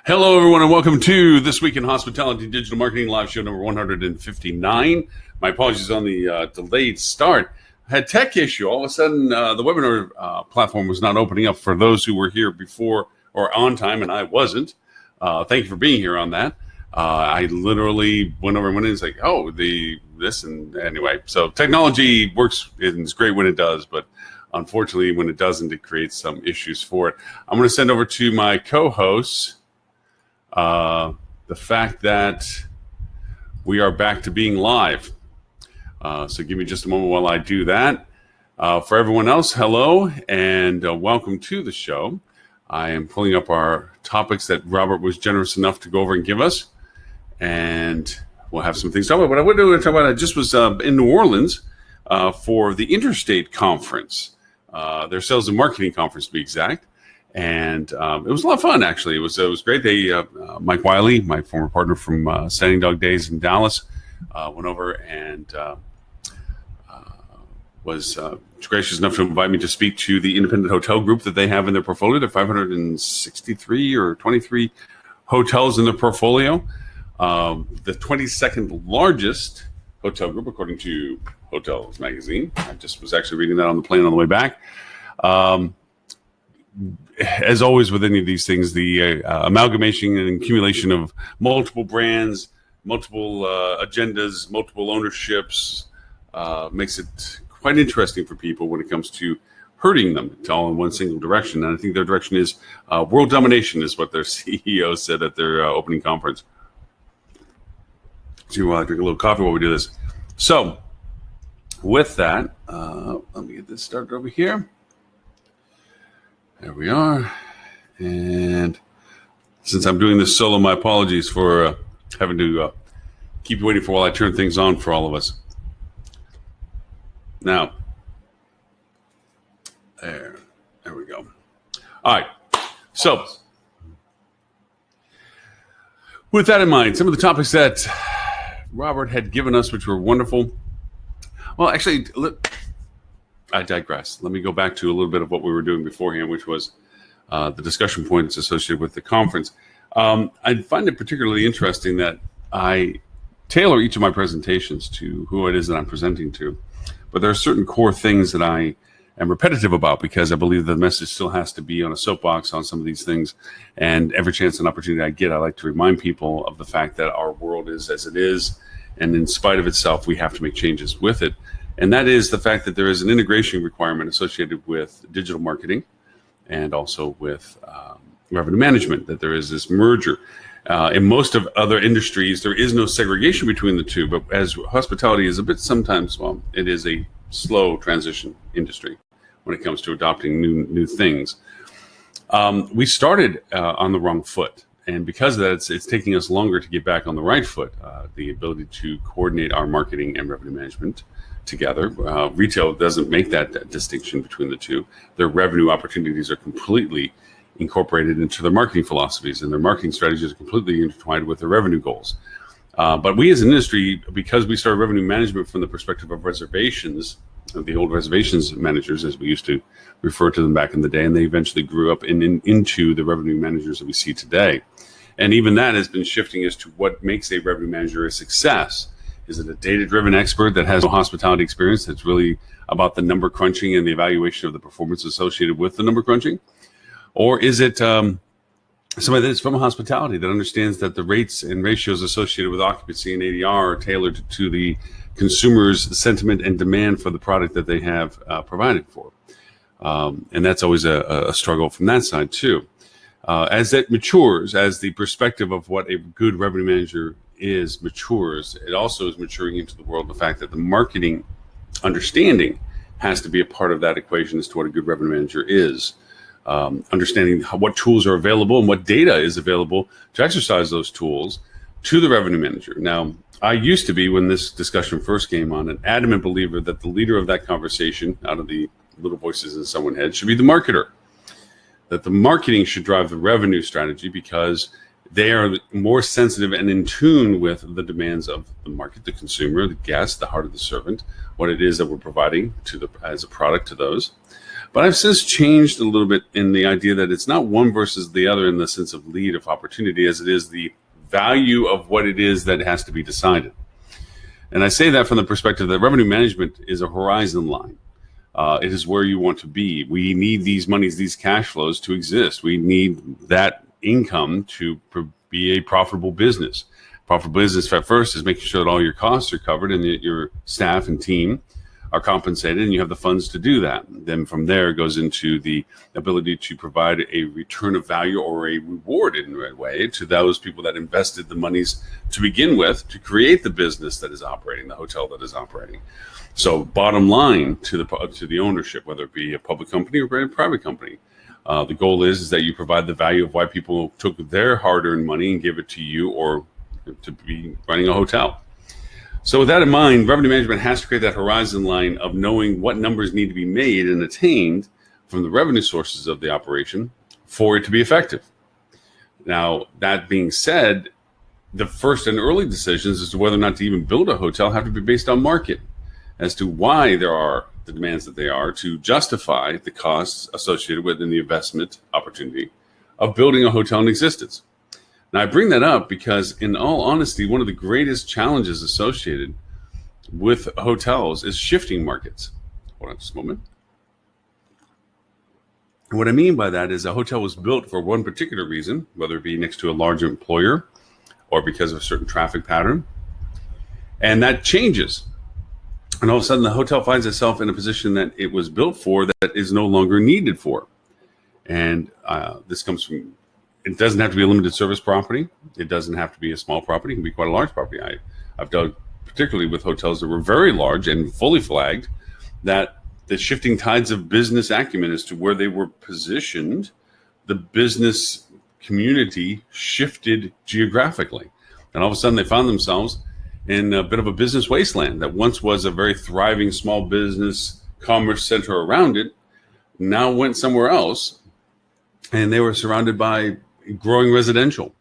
Hello, everyone, and welcome to This Week in Hospitality Digital Marketing Live Show number 159. My apologies on the delayed start. I had a tech issue. All of a sudden, the webinar platform was not opening up for those who were here before or on time, and I wasn't. Thank you for being here on that. I literally went over and went in and was like, oh, this, and anyway. So technology works and it's great when it does, but unfortunately, when it doesn't, it creates some issues for it. I'm going to send over to my co-hosts the fact that we are back to being live. So give me just a moment while I do that. For everyone else, hello and welcome to the show. I am pulling up our topics that Robert was generous enough to go over and give us, and we'll have some things to talk about. But I would talk about, I just was in New Orleans for the Interstate Conference, their sales and marketing conference to be exact. And it was a lot of fun, actually. It was great. They Mike Wiley, my former partner from Standing Dog Days in Dallas, went over and was gracious enough to invite me to speak to the independent hotel group that they have in their portfolio. There are 563 or 23 hotels in their portfolio. The 22nd largest hotel group, according to Hotels Magazine. I just was actually reading that on the plane on the way back. As always with any of these things, the amalgamation and accumulation of multiple brands, multiple agendas, multiple ownerships makes it quite interesting for people when it comes to herding them to all in one single direction. And I think their direction is world domination is what their CEO said at their opening conference. So I drink a little coffee while we do this. So with that, let me get this started over here. There we are. And since I'm doing this solo, my apologies for having to keep you waiting for while I turn things on for all of us. Now, there we go. All right. So, with that in mind, some of the topics that Robert had given us, which were wonderful. Well, actually, I digress. Let me go back to a little bit of what we were doing beforehand, which was the discussion points associated with the conference. I find it particularly interesting that I tailor each of my presentations to who it is that I'm presenting to. But there are certain core things that I am repetitive about because I believe the message still has to be on a soapbox on some of these things. And every chance and opportunity I get, I like to remind people of the fact that our world is as it is. And in spite of itself, we have to make changes with it. And that is the fact that there is an integration requirement associated with digital marketing and also with revenue management, that there is this merger. In most of other industries, there is no segregation between the two, but as hospitality is a bit sometimes, well, it is a slow transition industry when it comes to adopting new things. We started on the wrong foot. And because of that, it's taking us longer to get back on the right foot, the ability to coordinate our marketing and revenue management together. Retail doesn't make that distinction between the two. Their revenue opportunities are completely incorporated into their marketing philosophies, and their marketing strategies are completely intertwined with their revenue goals. But we as an industry, because we started revenue management from the perspective of reservations, of the old reservations managers, as we used to refer to them back in the day, and they eventually grew up into the revenue managers that we see today. And even that has been shifting as to what makes a revenue manager a success. Is it a data-driven expert that has no hospitality experience that's really about the number crunching and the evaluation of the performance associated with the number crunching? Or is it somebody that's from hospitality that understands that the rates and ratios associated with occupancy and ADR are tailored to the consumer's sentiment and demand for the product that they have provided for? And that's always a struggle from that side too. As it matures, as the perspective of what a good revenue manager matures, it also is maturing into the world, the fact that the marketing understanding has to be a part of that equation as to what a good revenue manager is. Understanding what tools are available and what data is available to exercise those tools to the revenue manager. Now, I used to be, when this discussion first came on, an adamant believer that the leader of that conversation, out of the little voices in someone's head, should be the marketer. That the marketing should drive the revenue strategy because they are more sensitive and in tune with the demands of the market, the consumer, the guest, the heart of the servant, what it is that we're providing as a product to those. But I've since changed a little bit in the idea that it's not one versus the other in the sense of lead of opportunity, as it is the value of what it is that has to be decided. And I say that from the perspective that revenue management is a horizon line. It is where you want to be. We need these monies, these cash flows to exist. We need that income to be a profitable business. Profitable business at first is making sure that all your costs are covered and that your staff and team are compensated and you have the funds to do that. Then from there it goes into the ability to provide a return of value or a reward in a way to those people that invested the monies to begin with to create the business that is operating, the hotel that is operating. So bottom line to the ownership, whether it be a public company or a private company, the goal is that you provide the value of why people took their hard-earned money and gave it to you or to be running a hotel. So with that in mind, revenue management has to create that horizon line of knowing what numbers need to be made and attained from the revenue sources of the operation for it to be effective. Now, that being said, the first and early decisions as to whether or not to even build a hotel have to be based on market, as to why there are the demands that they are to justify the costs associated with the investment opportunity of building a hotel in existence. Now, I bring that up because, in all honesty, one of the greatest challenges associated with hotels is shifting markets. Hold on just a moment. And what I mean by that is a hotel was built for one particular reason, whether it be next to a large employer or because of a certain traffic pattern, and that changes. And all of a sudden, the hotel finds itself in a position that it was built for that is no longer needed for. And this comes from, it doesn't have to be a limited service property. It doesn't have to be a small property. It can be quite a large property. I've dealt particularly with hotels that were very large and fully flagged, that the shifting tides of business acumen as to where they were positioned, the business community shifted geographically. And all of a sudden, they found themselves in a bit of a business wasteland that once was a very thriving small business commerce center around it, now went somewhere else. And they were surrounded by growing residential,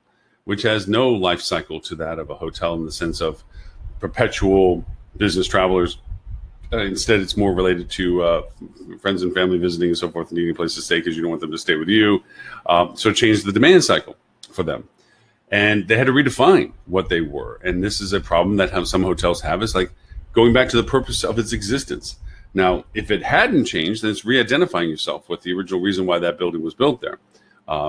which has no life cycle to that of a hotel in the sense of perpetual business travelers. Instead, it's more related to friends and family visiting and so forth and needing a place to stay because you don't want them to stay with you. So it changed the demand cycle for them. And they had to redefine what they were. And this is a problem that some hotels have, is like going back to the purpose of its existence. Now, if it hadn't changed, then it's re-identifying yourself with the original reason why that building was built there.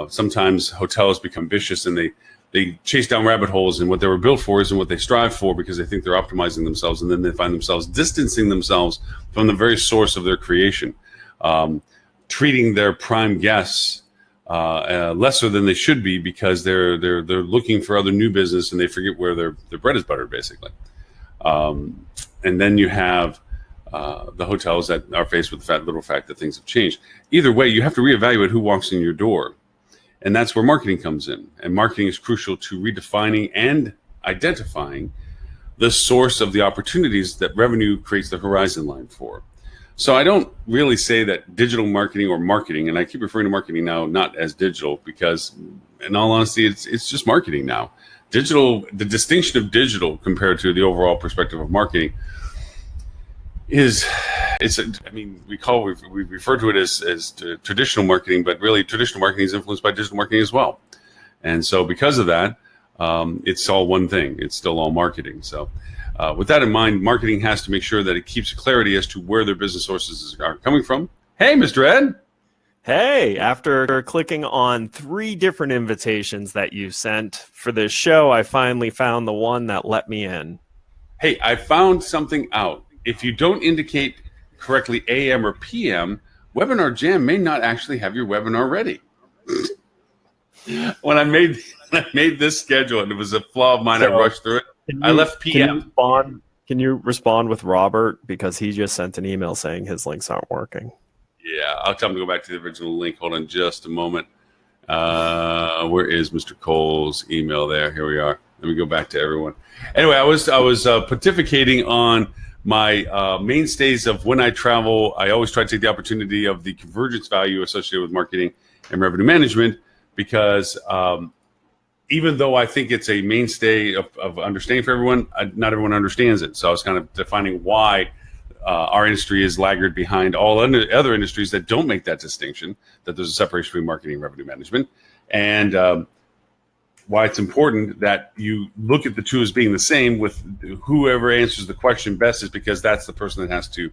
Sometimes hotels become vicious and they chase down rabbit holes, and what they were built for isn't what they strive for because they think they're optimizing themselves, and then they find themselves distancing themselves from the very source of their creation, treating their prime guests lesser than they should be because they're looking for other new business and they forget where their bread is buttered, basically. And then you have the hotels that are faced with the little fact that things have changed. Either way, you have to reevaluate who walks in your door. And that's where marketing comes in. And marketing is crucial to redefining and identifying the source of the opportunities that revenue creates the horizon line for. So I don't really say that digital marketing or marketing, and I keep referring to marketing now not as digital because, in all honesty, it's just marketing now. Digital, the distinction of digital compared to the overall perspective of marketing we refer to it as traditional marketing, but really traditional marketing is influenced by digital marketing as well. And so because of that, it's all one thing. It's still all marketing. So with that in mind, marketing has to make sure that it keeps clarity as to where their business sources are coming from. Hey, Mr. Ed. Hey, after clicking on 3 different invitations that you sent for this show, I finally found the one that let me in. Hey, I found something out. If you don't indicate correctly AM or PM, Webinar Jam may not actually have your webinar ready. When I made this schedule, and it was a flaw of mine, I rushed through it. I left PM. Can you respond with Robert? Because he just sent an email saying his links aren't working. Yeah, I'll tell him to go back to the original link. Hold on just a moment. Where is Mr. Cole's email there? Here we are. Let me go back to everyone. Anyway, I was pontificating on my mainstays of when I travel. I always try to take the opportunity of the convergence value associated with marketing and revenue management, because even though I think it's a mainstay of understanding for everyone, not everyone understands it. So I was kind of defining why our industry is laggard behind all other industries that don't make that distinction, that there's a separation between marketing and revenue management. And why it's important that you look at the two as being the same, with whoever answers the question best is because that's the person that has to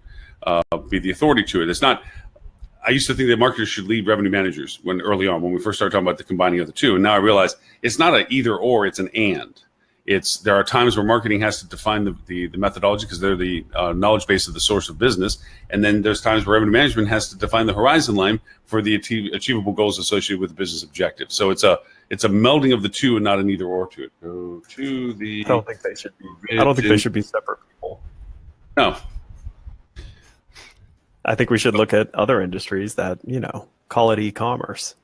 be the authority to it. It's not. I used to think that marketers should lead revenue managers early on when we first started talking about the combining of the two, and now I realize it's not an either or, it's an and. There are times where marketing has to define the methodology because they're the knowledge base of the source of business, and then there's times where revenue management has to define the horizon line for the achievable goals associated with the business objective. So it's a melding of the two and not an either or to it. Go to the. I don't think they should be separate people. No. I think we should look at other industries that call it e-commerce.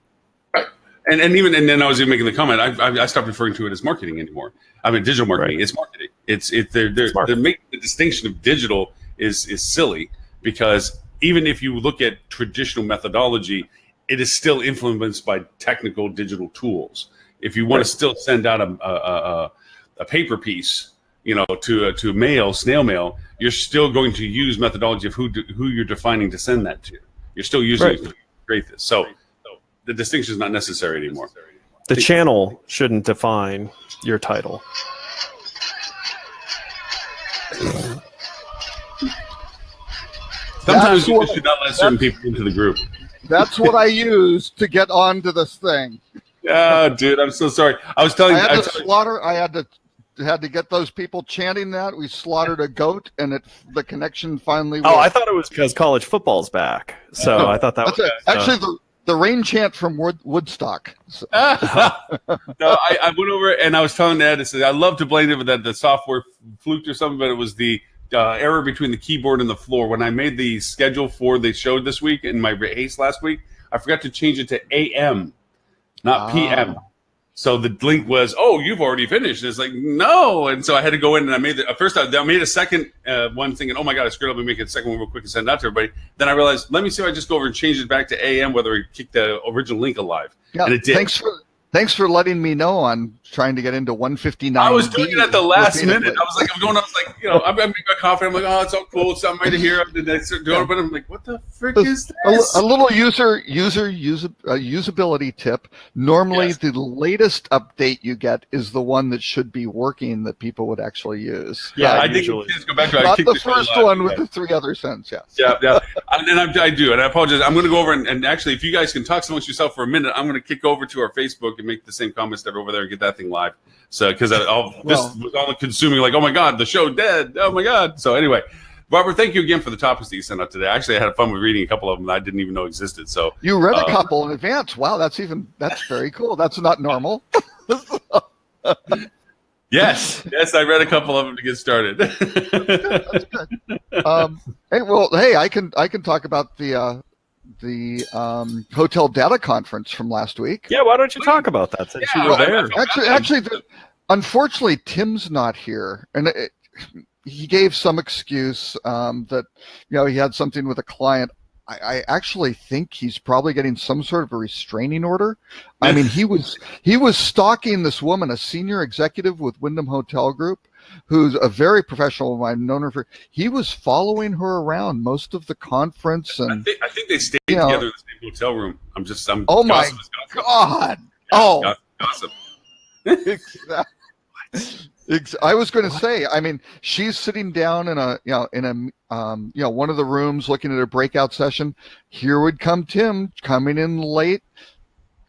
Right. And then I was even making the comment. I stopped referring to it as marketing anymore. I mean, digital marketing. Right. It's marketing. They're making the distinction of digital is silly, because even if you look at traditional methodology, it is still influenced by technical digital tools. If you want to still send out a paper piece, to mail, snail mail, you're still going to use methodology of who you're defining to send that to. You're still using it to create this. So the distinction is not necessary anymore. The channel shouldn't define your title. Sometimes you should not let certain people into the group. That's what I use to get onto this thing. Oh, dude, I'm so sorry. I was telling you. I had to get those people chanting that. We slaughtered a goat, and the connection finally worked. Oh, I thought it was because college football's back. So I thought that was it. Actually, the rain chant from Woodstock. So. No, I went over and I was telling Ed, I said, I love to blame it that the software fluked or something, but it was the error between the keyboard and the floor. When I made the schedule for the show this week in my haste last week, I forgot to change it to AM, not PM. So the link was, you've already finished. And it's like, no. And so I had to go in and I made I made a second one thinking, oh my God, I screwed up and make a second one real quick and send it out to everybody. Then I realized, let me see if I just go over and change it back to AM, whether we keep the original link alive. Yeah, and it did. Thanks for letting me know on trying to get into 159. I was doing it at the last minute. I'm making my coffee. I'm like, oh, it's all cool. It's something right here. But I'm like, what the frick is this? A little usability tip. Normally, the latest update you get is the one that should be working that people would actually use. Yeah, I think kids go back to it. Not the first one with the 3 other cents. Yes. Yeah. I do, and I apologize. I'm going to go over and actually, if you guys can talk amongst yourself for a minute, I'm going to kick over to our Facebook and make the same comments that are over there and get that thing live. So, because this was all consuming, like, oh my God, the show dead. Oh my God. So anyway, Robert, thank you again for the topics that you sent out today. Actually, I had fun with reading a couple of them that I didn't even know existed. So you read a couple in advance. Wow, that's very cool. That's not normal. Yes, I read a couple of them to get started. That's good. Hey, I can talk about the Hotel Data Conference from last week. Yeah, why don't you talk about that since you were there? Actually, unfortunately, Tim's not here, and he gave some excuse that he had something with a client. I actually think he's probably getting some sort of a restraining order. I mean, he was stalking this woman, a senior executive with Wyndham Hotel Group, who's a very professional woman. I've known her for. He was following her around most of the conference, and I think they stayed together in the same hotel room. Oh my God! Yeah, gossip. I was going to say. I mean, she's sitting down in a one of the rooms looking at a breakout session. Here would come Tim coming in late,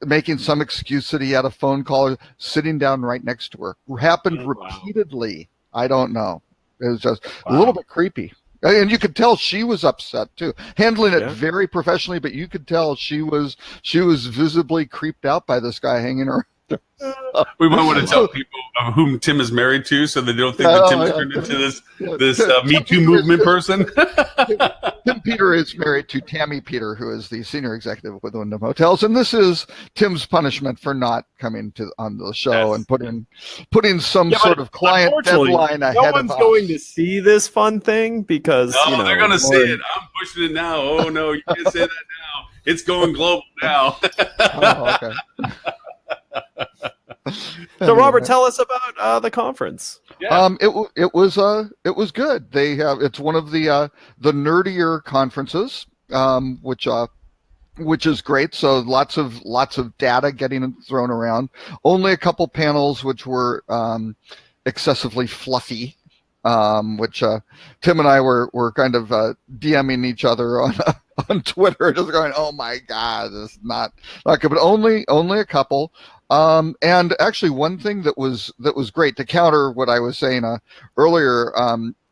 making some excuse that he had a phone call, sitting down right next to her. Happened repeatedly. I don't know. It was just a little bit creepy. And you could tell she was upset too, handling it very professionally, but you could tell she was visibly creeped out by this guy hanging around. We might want to tell people whom Tim is married to, so they don't think that Tim has turned into this Me Too movement person. Tim Peter is married to Tammy Peter, who is the senior executive with Wyndham Hotels, and this is Tim's punishment for not coming on the show and putting some sort of client deadline ahead of us. No one's going to see this fun thing because they're going to see it. I'm pushing it now. Oh no, you can't say that now. It's going global now. Oh, okay. So, Robert, tell us about the conference. Yeah. It was good. They have it's one of the nerdier conferences, which is great. So lots of data getting thrown around. Only a couple panels which were excessively fluffy, which Tim and I were kind of DMing each other on Twitter, just going, "Oh my God, this is not good." But only a couple. And actually, one thing that was great to counter what I was saying earlier.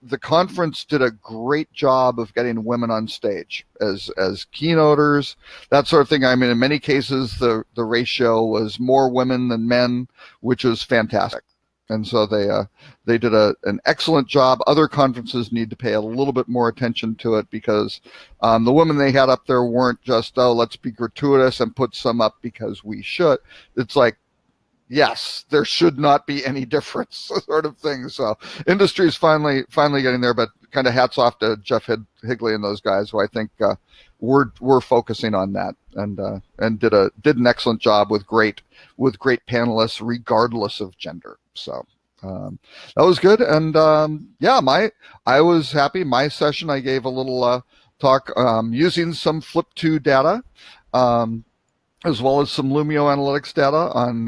The conference did a great job of getting women on stage as keynoters, that sort of thing. I mean, in many cases, the ratio was more women than men, which was fantastic. And so they did an excellent job. Other conferences need to pay a little bit more attention to it because the women they had up there weren't just, oh, let's be gratuitous and put some up because we should. It's like, yes, there should not be any difference, sort of thing. So industry is finally getting there, but kind of hats off to Jeff Higley and those guys who I think we're focusing on that and did an excellent job with great panelists regardless of gender. So that was good, and I was happy. My session, I gave a little talk using some Flip2 data. As well as some Lumio Analytics data on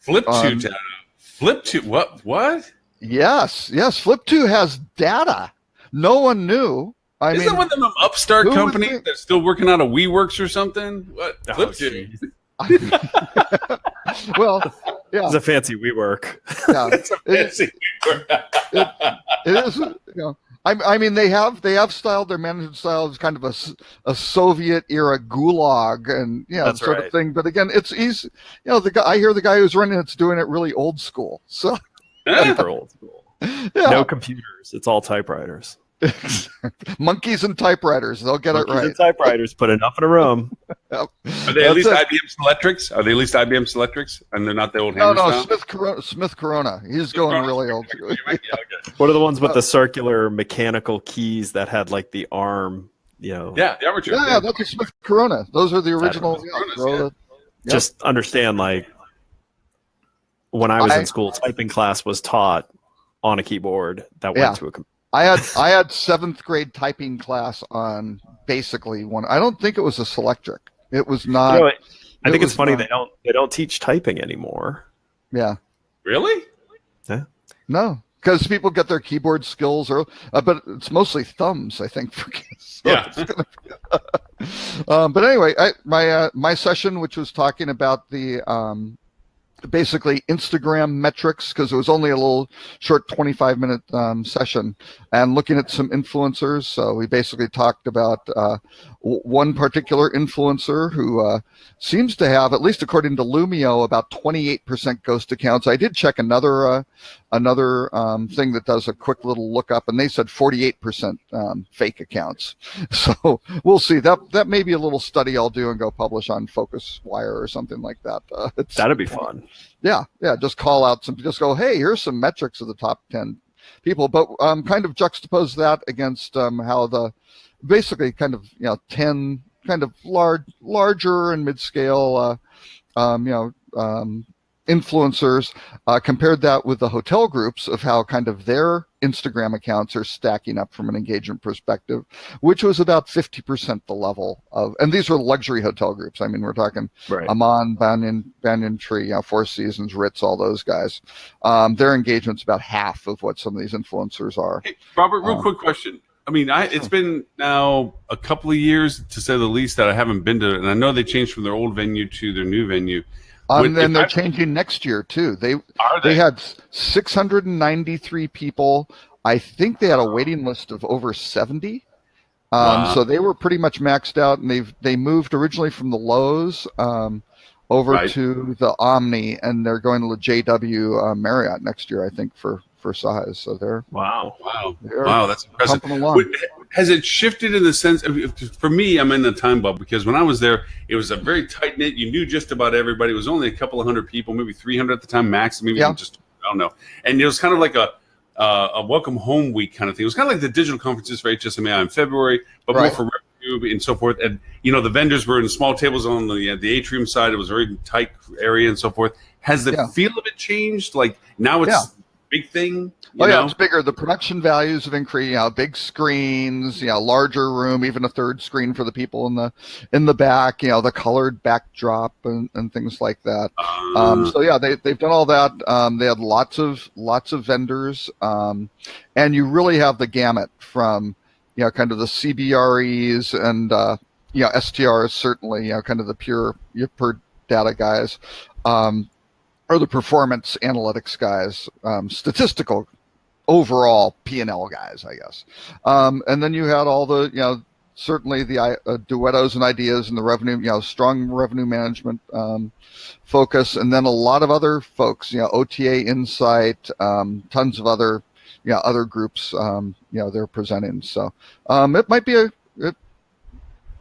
Flip2 data. Flip2, what? Yes, Flip2 has data. No one knew. Isn't that one of them upstart companies that's still working out of WeWorks or something? What? Flip2. Well, yeah, it's a fancy WeWork. Yeah, it's a fancy WeWork. It is. I mean, they have styled their management style as kind of a Soviet era gulag and That's sort right. of thing. But again, it's easy. I hear the guy who's running it's doing it really old school. So Super old school. yeah. No computers. It's all typewriters. Monkeys and typewriters. They'll get Monkeys it right. and typewriters. Put enough in a room. Yep. Are they at least That's IBM Selectrics? Are they at least IBM Selectrics? And they're not the old No, hammer style? Smith Corona. He's going really old school. Yeah, okay. What are the ones with the circular mechanical keys that had like the arm? Yeah, the armature. Yeah, that's a Smith Corona. Those are the original. Coronas, Yep. Just understand, like, when I was in school, typing class was taught on a keyboard that went to a computer. I had 7th grade typing class on basically one. I don't think it was a Selectric. It was not. I think it's funny they don't teach typing anymore. Yeah. Really? Yeah. No, because people get their keyboard skills, but it's mostly thumbs, I think. But anyway, my session, which was talking about the basically Instagram metrics, because it was only a little short 25-minute session, and looking at some influencers. So we basically talked about one particular influencer who seems to have, at least according to Lumio, about 28% ghost accounts. I did check another thing that does a quick little lookup, and they said 48% fake accounts. So we'll see. That may be a little study I'll do and go publish on FocusWire or something like that. That'd be fun. Yeah. Just call out just go, hey, here's some metrics of the top 10 people, but kind of juxtapose that against how the basically kind of 10 kind of larger and mid-scale influencers, compared that with the hotel groups of how kind of their Instagram accounts are stacking up from an engagement perspective, which was about 50% the level of, and these were luxury hotel groups. I mean, we're talking Right. Aman, Banyan Tree, Four Seasons, Ritz, all those guys. Their engagement's about half of what some of these influencers are. Hey, Robert, real quick question. I mean, it's been now a couple of years, to say the least, that I haven't been to it, and I know they changed from their old venue to their new venue. And then they're changing next year too. They had 693 people. I think they had a waiting list of over 70. Wow. So they were pretty much maxed out, and they moved originally from the Lowe's over to the Omni, and they're going to the JW Marriott next year, I think, for size. So they're Wow, that's impressive. pumping along. Has it shifted in the sense for me, I'm in the time bubble, because when I was there, it was a very tight knit. You knew just about everybody. It was only a couple of hundred people, maybe 300 at the time max, maybe just, I don't know. And it was kind of like a welcome home week kind of thing. It was kind of like the digital conferences for HSMAI in February, but more for revenue and so forth. And the vendors were in small tables on the atrium side. It was a very tight area and so forth. Has the feel of it changed? Like now it's big thing. Oh You yeah, know? it's bigger. The production values have increased. Big screens. Larger room, even a third screen for the people in the back. The colored backdrop and things like that. So yeah, they've done all that. They had lots of vendors, and you really have the gamut from kind of the CBREs and STRs, certainly kind of the pure data guys, or the performance analytics guys, statistical overall P&L guys, I guess. And then you had all the, certainly the duettos and ideas and the revenue, strong revenue management focus, and then a lot of other folks, OTA Insight, tons of other, other groups, they're presenting. So it might be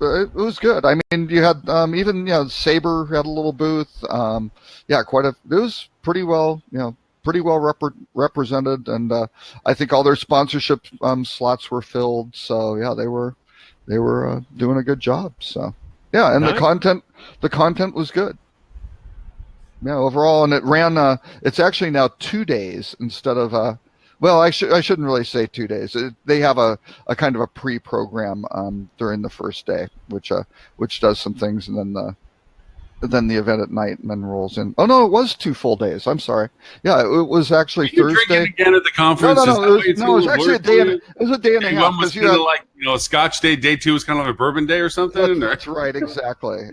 it was good. I mean, you had even Sabre had a little booth. It was pretty well represented, and I think all their sponsorship slots were filled. So yeah, they were doing a good job. So yeah, and nice. the content was good. Yeah, overall, and it ran. It's actually now 2 days instead of. Well, I shouldn't really say 2 days. They have a kind of a pre-program during the first day, which does some things, and then the event at night, and then rolls in. Oh no, it was 2 full days. I'm sorry. Yeah, it was actually Thursday. Drinking again at the conference? No. It was actually a day. It was a day and a half. One was kind of like a Scotch day. Day 2 was kind of like a bourbon day or something. That's right. Exactly.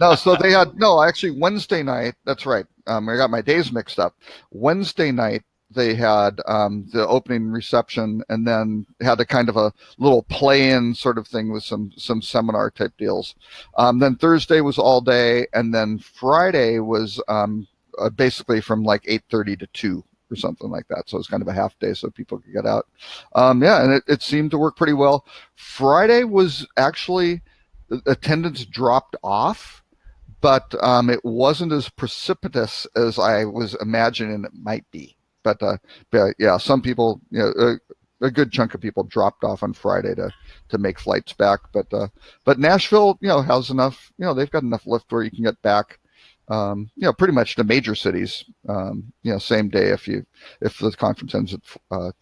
No, so they had actually Wednesday night. That's right. I got my days mixed up. Wednesday night, they had the opening reception, and then had a kind of a little play-in sort of thing with some seminar type deals. Then Thursday was all day, and then Friday was basically from like 8:30 to 2 or something like that. So it was kind of a half day so people could get out. And it seemed to work pretty well. Friday was actually, attendance dropped off, but it wasn't as precipitous as I was imagining it might be. But yeah, some people, a good chunk of people dropped off on Friday to make flights back. But Nashville, has enough, they've got enough lift where you can get back, pretty much to major cities, same day if the conference ends at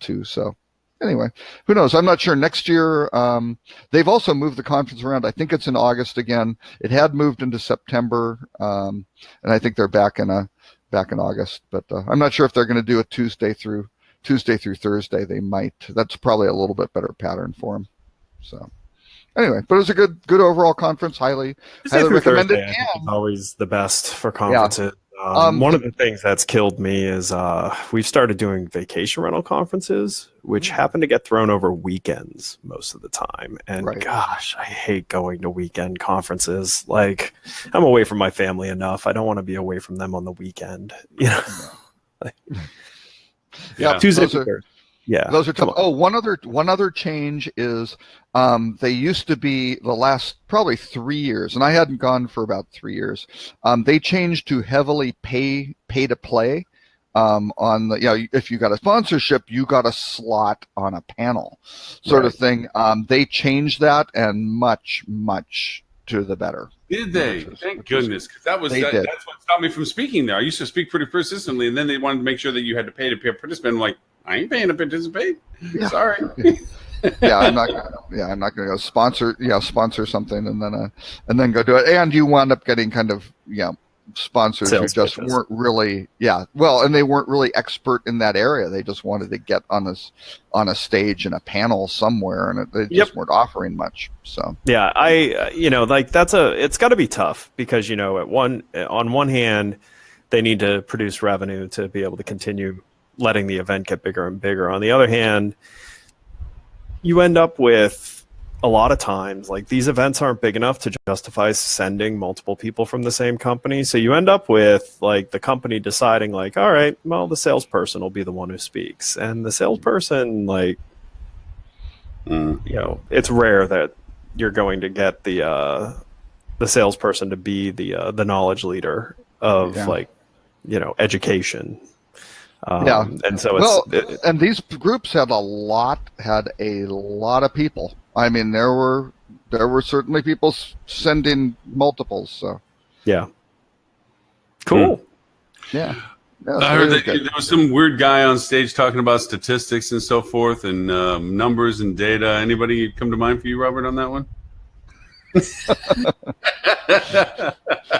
2. So anyway, who knows? I'm not sure. Next year, they've also moved the conference around. I think it's in August again. It had moved into September, and I think they're back in August, but I'm not sure if they're going to do it Tuesday through Thursday. They might. That's probably a little bit better pattern for them. So anyway, but it was a good overall conference. Highly recommend it. It's always the best for conferences. One of the things that's killed me is we've started doing vacation rental conferences, which happen to get thrown over weekends most of the time. And gosh, I hate going to weekend conferences. Like, I'm away from my family enough. I don't want to be away from them on the weekend. Tuesday. Yeah, those are tough. Oh, one other change is they used to be the last probably 3 years, and I hadn't gone for about 3 years. They changed to heavily pay to play. On the if you got a sponsorship, you got a slot on a panel, sort of thing. They changed that, and much to the better. Did they? Thank goodness, because that's what stopped me from speaking there. I used to speak pretty persistently, and then they wanted to make sure that you had to pay to participate. I'm like, I ain't paying to participate. Yeah. Sorry. I'm not gonna go sponsor something and then go do it. And you wound up getting kind of sponsors who just weren't really and they weren't really expert in that area. They just wanted to get on a stage in a panel somewhere, and they just weren't offering much. So yeah, it's got to be tough because on one hand they need to produce revenue to be able to continue letting the event get bigger and bigger. On the other hand, you end up with a lot of times, like, these events aren't big enough to justify sending multiple people from the same company. So you end up with, like, the company deciding, like, all right, well, the salesperson will be the one who speaks. And the salesperson, like, it's rare that you're going to get the salesperson to be the knowledge leader of education. And so and these groups had a lot of people. I mean, there were certainly people sending multiples. So yeah, cool. Yeah. Yeah, I heard very that good. there was some weird guy on stage talking about statistics and so forth and numbers and data. Anybody come to mind for you, Robert, on that one?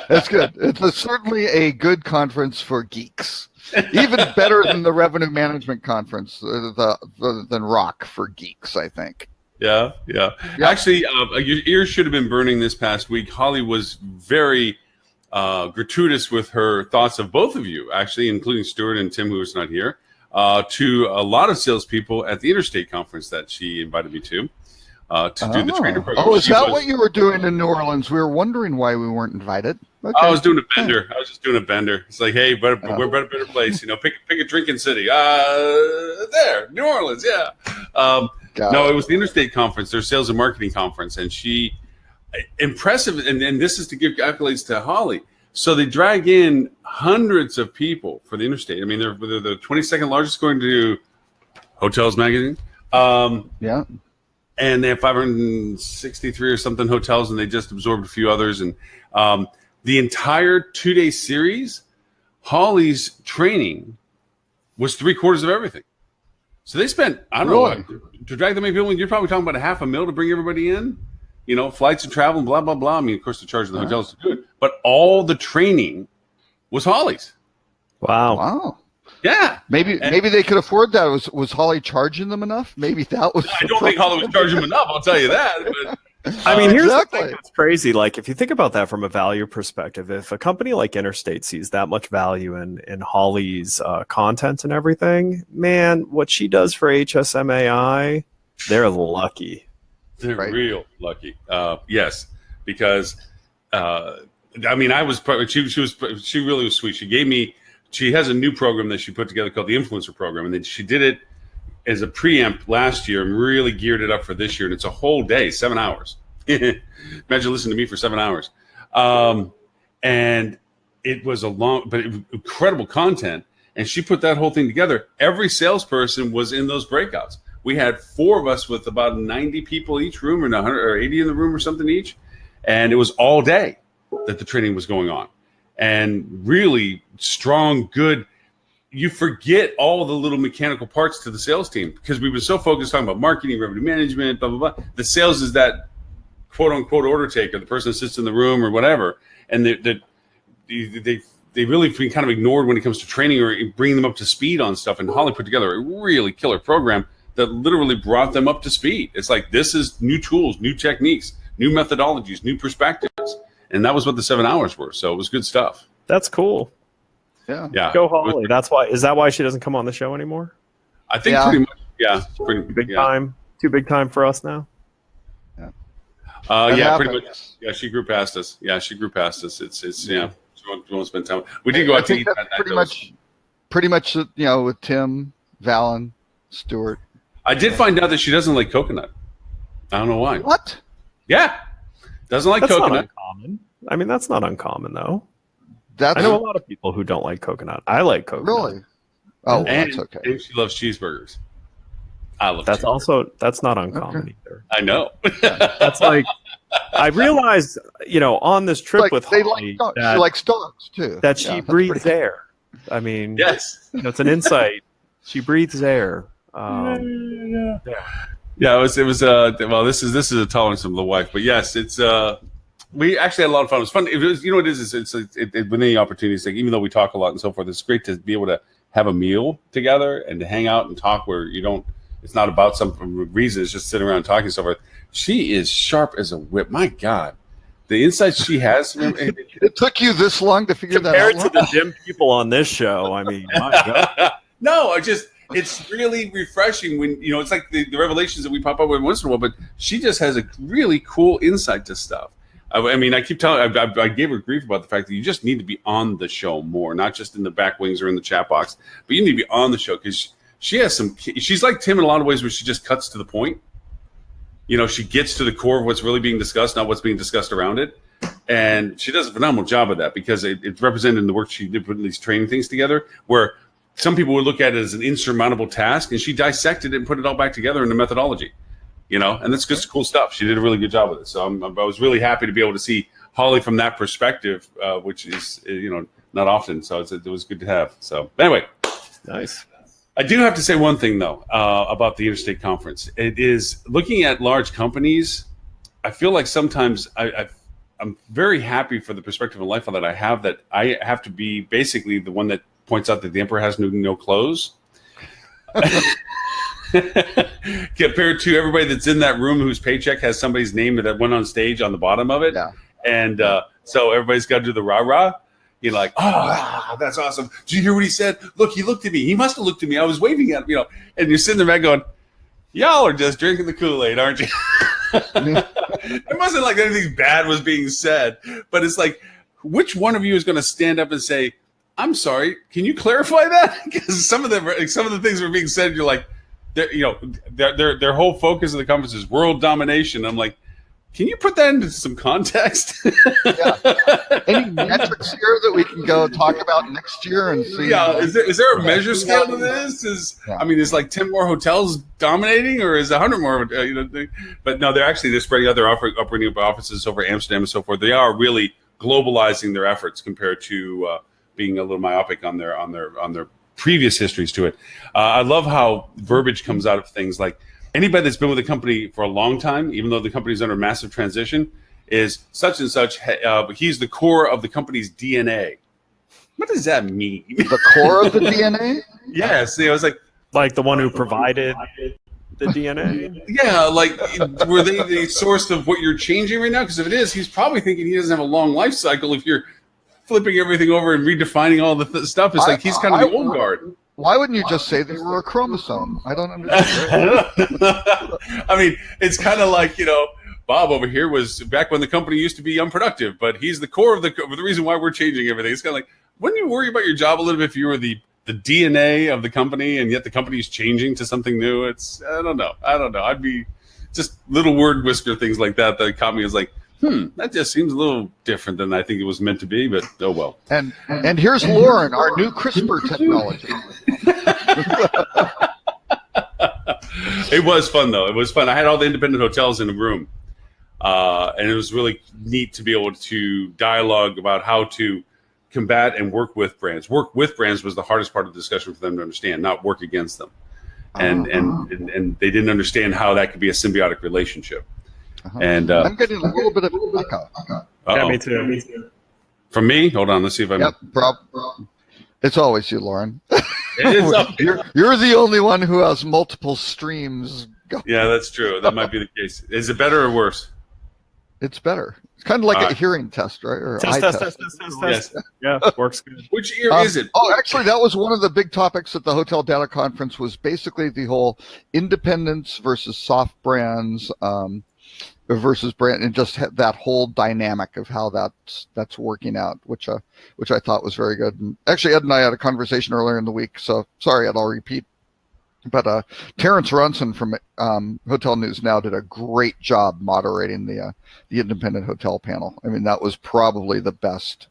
That's good. Certainly a good conference for geeks. Even better than the revenue management conference, than Rock for geeks, I think. Yeah. Actually, your ears should have been burning this past week. Holly was very gratuitous with her thoughts of both of you, actually, including Stuart and Tim, who was not here, to a lot of salespeopeople at the Interstate Conference that she invited me to do the trainer program. Oh, is that what you were doing in New Orleans? We were wondering why we weren't invited. Okay. I was doing a bender. I was just doing a bender. It's like, hey, we're a better place. Pick a drinking city. There, New Orleans. Yeah. It was the Interstate Conference, their sales and marketing conference, and she impressive. And this is to give accolades to Holly. So they drag in hundreds of people for the Interstate. I mean, they're the 22nd largest according to Hotels Magazine. Yeah. And they have 563 or something hotels, and they just absorbed a few others. And the entire 2-day series, Holly's training was 3/4 of everything. So they spent, I don't know, to drag that many people in, you're probably talking about $500,000 to bring everybody in. Flights and travel and blah, blah, blah. I mean, of course, they're charging the hotels to do it. But all the training was Holly's. Wow. Yeah. Maybe they could afford that. Was Holly charging them enough? Maybe that was. I don't think Holly was charging them enough, I'll tell you that. But, I mean, here's exactly. the thing that's crazy. Like, if you think about that from a value perspective, if a company like Interstate sees that much value in Holly's content and everything, man, what she does for HSMAI, they're lucky. They're real lucky. Yes, because I mean, she really was sweet. She has a new program that she put together called the Influencer Program, and then she did it as a preempt last year and really geared it up for this year. And it's a whole day, 7 hours. Imagine listening to me for 7 hours. And it was incredible content. And she put that whole thing together. Every salesperson was in those breakouts. We had 4 of us with about 90 people each room, or 100 or 80 in the room or something each. And it was all day that the training was going on. And really strong, good. You forget all the little mechanical parts to the sales team because we've been so focused talking about marketing, revenue management, blah, blah, blah. The sales is that quote unquote order taker, the person that sits in the room or whatever. And they really been kind of ignored when it comes to training or bringing them up to speed on stuff. And Holly put together a really killer program that literally brought them up to speed. It's like, this is new tools, new techniques, new methodologies, new perspectives. And that was what the 7 hours were. So it was good stuff. That's cool. Yeah. Go Holly. Is that why she doesn't come on the show anymore? I think pretty much. Yeah. Time. Too big time for us now. Yeah. Pretty much. Yeah. She grew past us. It's yeah. We won't spend time. We did go out to eat. Pretty much, with Tim, Valen, Stuart. I did find out that she doesn't like coconut. I don't know why. What? Yeah. Doesn't like coconut. Not uncommon. I mean, that's not uncommon though. I know a lot of people who don't like coconut. I like coconut. Really? Oh, and, that's okay. And she loves cheeseburgers. I love. That's not uncommon either. I know. That's like, I realized, on this trip with Holly, she likes dogs too. That she breathes air. I mean, yes, it's an insight. She breathes air. Yeah, it was. Well, this is a tolerance of the wife, but yes, it's. We actually had a lot of fun. It was fun. It was, what it is? It's with any opportunities. Like, even though we talk a lot and so forth, it's great to be able to have a meal together and to hang out and talk where you don't. It's not about some reason. It's just sitting around talking and so forth. She is sharp as a whip. My God, the insights she has. It took you this long to figure that out. Compared to the dim people on this show, I mean, my God. No, it's really refreshing when it's like the revelations that we pop up with once in a while. But she just has a really cool insight to stuff. I mean, I keep telling. I gave her grief about the fact that you just need to be on the show more, not just in the back wings or in the chat box, but you need to be on the show because she has some. She's like Tim in a lot of ways, where she just cuts to the point. She gets to the core of what's really being discussed, not what's being discussed around it, and she does a phenomenal job of that because it's represented in the work she did putting these training things together, where some people would look at it as an insurmountable task, and she dissected it and put it all back together in a methodology. And that's just cool stuff. She did a really good job with it. So I was really happy to be able to see Holly from that perspective, which is, not often. So it was good to have. So anyway, Nice. I do have to say one thing though about the Interstate Conference. It is looking at large companies. I feel like sometimes I'm very happy for the perspective of life that I have. That I have to be basically the one that points out that the emperor has no clothes. Compared to everybody that's in that room whose paycheck has somebody's name that went on stage on the bottom of it. Yeah. And so everybody's got to do the rah-rah. You're like, oh, that's awesome. Did you hear what he said? Look, he looked at me. He must have looked at me. I was waving at him, and you're sitting there back going, y'all are just drinking the Kool-Aid, aren't you? It wasn't like anything bad was being said, but it's like, which one of you is going to stand up and say, I'm sorry, can you clarify that? Because some of the things that were being said, you're like, their whole focus of the conference is world domination. I'm like, can you put that into some context? Yeah. Any metrics here that we can go talk about next year and see? Yeah, is there a measure scale to this? I mean, is like 10 more hotels dominating, or is 100 more? But no, they're spreading out. They're operating offices over Amsterdam and so forth. They are really globalizing their efforts compared to being a little myopic on their previous histories to it. I love how verbiage comes out of things like anybody that's been with a company for a long time, even though the company's under massive transition, is such and such. He's the core of the company's DNA. What does that mean? The core of the DNA? Yes. I was like the one who provided the DNA? Yeah, like were they the source of what you're changing right now? Because if it is, he's probably thinking he doesn't have a long life cycle if you're flipping everything over and redefining all the stuff. It's like he's kind of the old guard. Why wouldn't you just say they were a chromosome? I don't understand. I mean, it's kind of like, Bob over here was back when the company used to be unproductive, but he's the core of the reason why we're changing everything. It's kind of like, wouldn't you worry about your job a little bit if you were the DNA of the company and yet the company is changing to something new? I don't know. I'd be just little word whisker things like that caught me as like, that just seems a little different than I think it was meant to be, but oh well. And here's Lauren, our new CRISPR technology. It was fun though. It was fun. I had all the independent hotels in the room, and it was really neat to be able to dialogue about how to combat and work with brands. Work with brands was the hardest part of the discussion for them to understand, not work against them. And they didn't understand how that could be a symbiotic relationship. And I'm getting a little bit of echo. Yeah, me too. From me? Hold on. Let's see if I'm. Yep, it's always you, Lauren. It's you're the only one who has multiple streams going. Yeah, that's true. That might be the case. Is it better or worse? It's better. It's kind of like a hearing test, right? Or Test. Yes. Yeah, works good. Which ear is it? Oh, actually, that was one of the big topics at the Hotel Data Conference, was basically the whole independence versus soft brands versus brand, and just that whole dynamic of how that's working out, which I thought was very good. And actually, Ed and I had a conversation earlier in the week, so sorry, Ed, I'll repeat. But Terrence Runson from Hotel News Now did a great job moderating the independent hotel panel. I mean, that was probably the best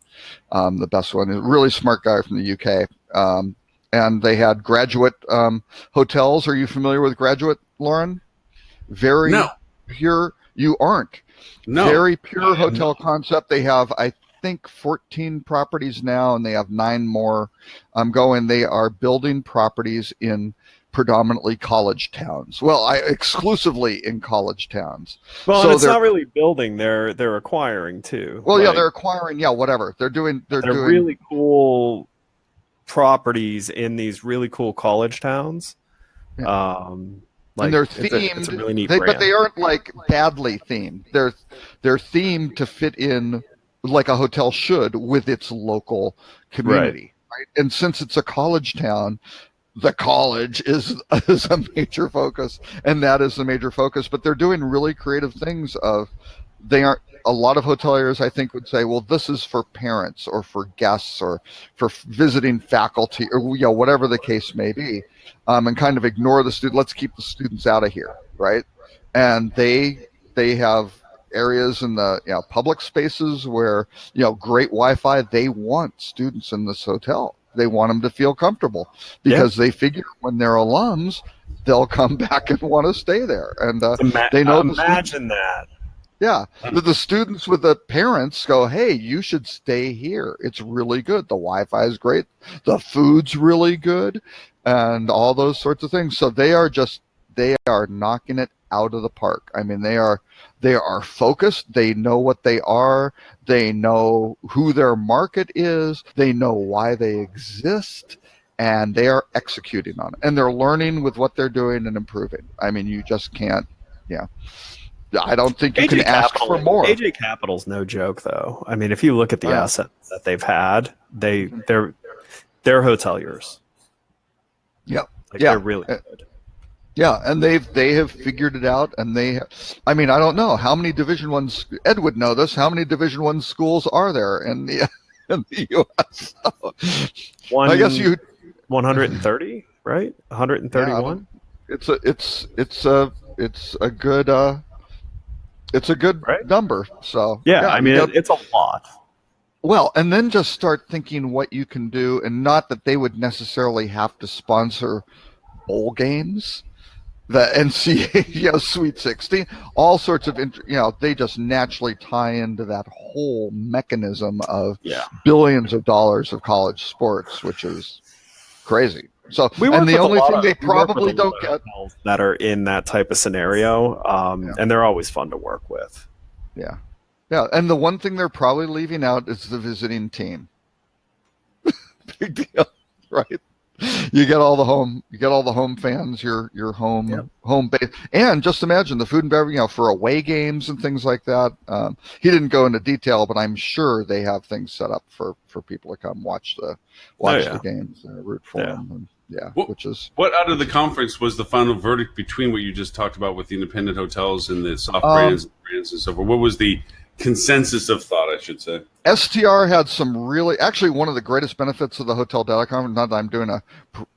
one. A really smart guy from the UK. And they had Graduate hotels. Are you familiar with Graduate, Lauren? Very pure. You aren't. No. Very pure hotel concept. They have, I think, 14 properties now, and they have 9 more going. They are building properties in predominantly college towns. Well, exclusively in college towns. Well, so and it's not really building; they're acquiring too. Well, yeah, they're acquiring. Yeah, whatever they're doing. They're doing really cool properties in these really cool college towns. Yeah. Like, and they're themed, it's a really neat but they aren't like badly themed. They're themed to fit in like a hotel should with its local community. Right? And since it's a college town, the college is a major focus, and that is the major focus. But they're doing really creative things. A lot of hoteliers, I think, would say, well, this is for parents or for guests or for visiting faculty or whatever the case may be, and kind of ignore the student. Let's keep the students out of here, right? And they have areas in the public spaces where great Wi-Fi. They want students in this hotel. They want them to feel comfortable because they figure when they're alums, they'll come back and want to stay there. And they know. Imagine that. Yeah, the students with the parents go, hey, you should stay here. It's really good. The Wi-Fi is great. The food's really good, and all those sorts of things. So they are knocking it out of the park. I mean, they are focused. They know what they are. They know who their market is. They know why they exist, and they are executing on it. And they're learning with what they're doing and improving. I mean, you just can't, yeah. I don't think you can ask for more. AJ Capital's no joke, though. I mean, if you look at the assets that they've had, they're hoteliers. Yep. They're really good. Yeah, and they have figured it out, and I mean, I don't know how many Division I. Ed would know this. How many Division I schools are there in the U.S.? I guess 130, right? 131. Yeah, it's a good. It's a good number. So yeah, I mean, it's a lot. Well, and then just start thinking what you can do, and not that they would necessarily have to sponsor bowl games, the NCAA Sweet 16, all sorts of they just naturally tie into that whole mechanism of billions of dollars of college sports, which is crazy. So, and the only thing they probably don't get that are in that type of scenario, and they're always fun to work with. Yeah. Yeah. And the one thing they're probably leaving out is the visiting team. Big deal, right? You get all the home fans, your home base. And just imagine the food and beverage, for away games and things like that. He didn't go into detail, but I'm sure they have things set up for people to come watch the games and root for them. And, what out of the conference was the final verdict between what you just talked about with the independent hotels and the soft brands and so forth? What was the consensus of thought, I should say? STR had some actually one of the greatest benefits of the Hotel Data Conference. Not that I'm doing a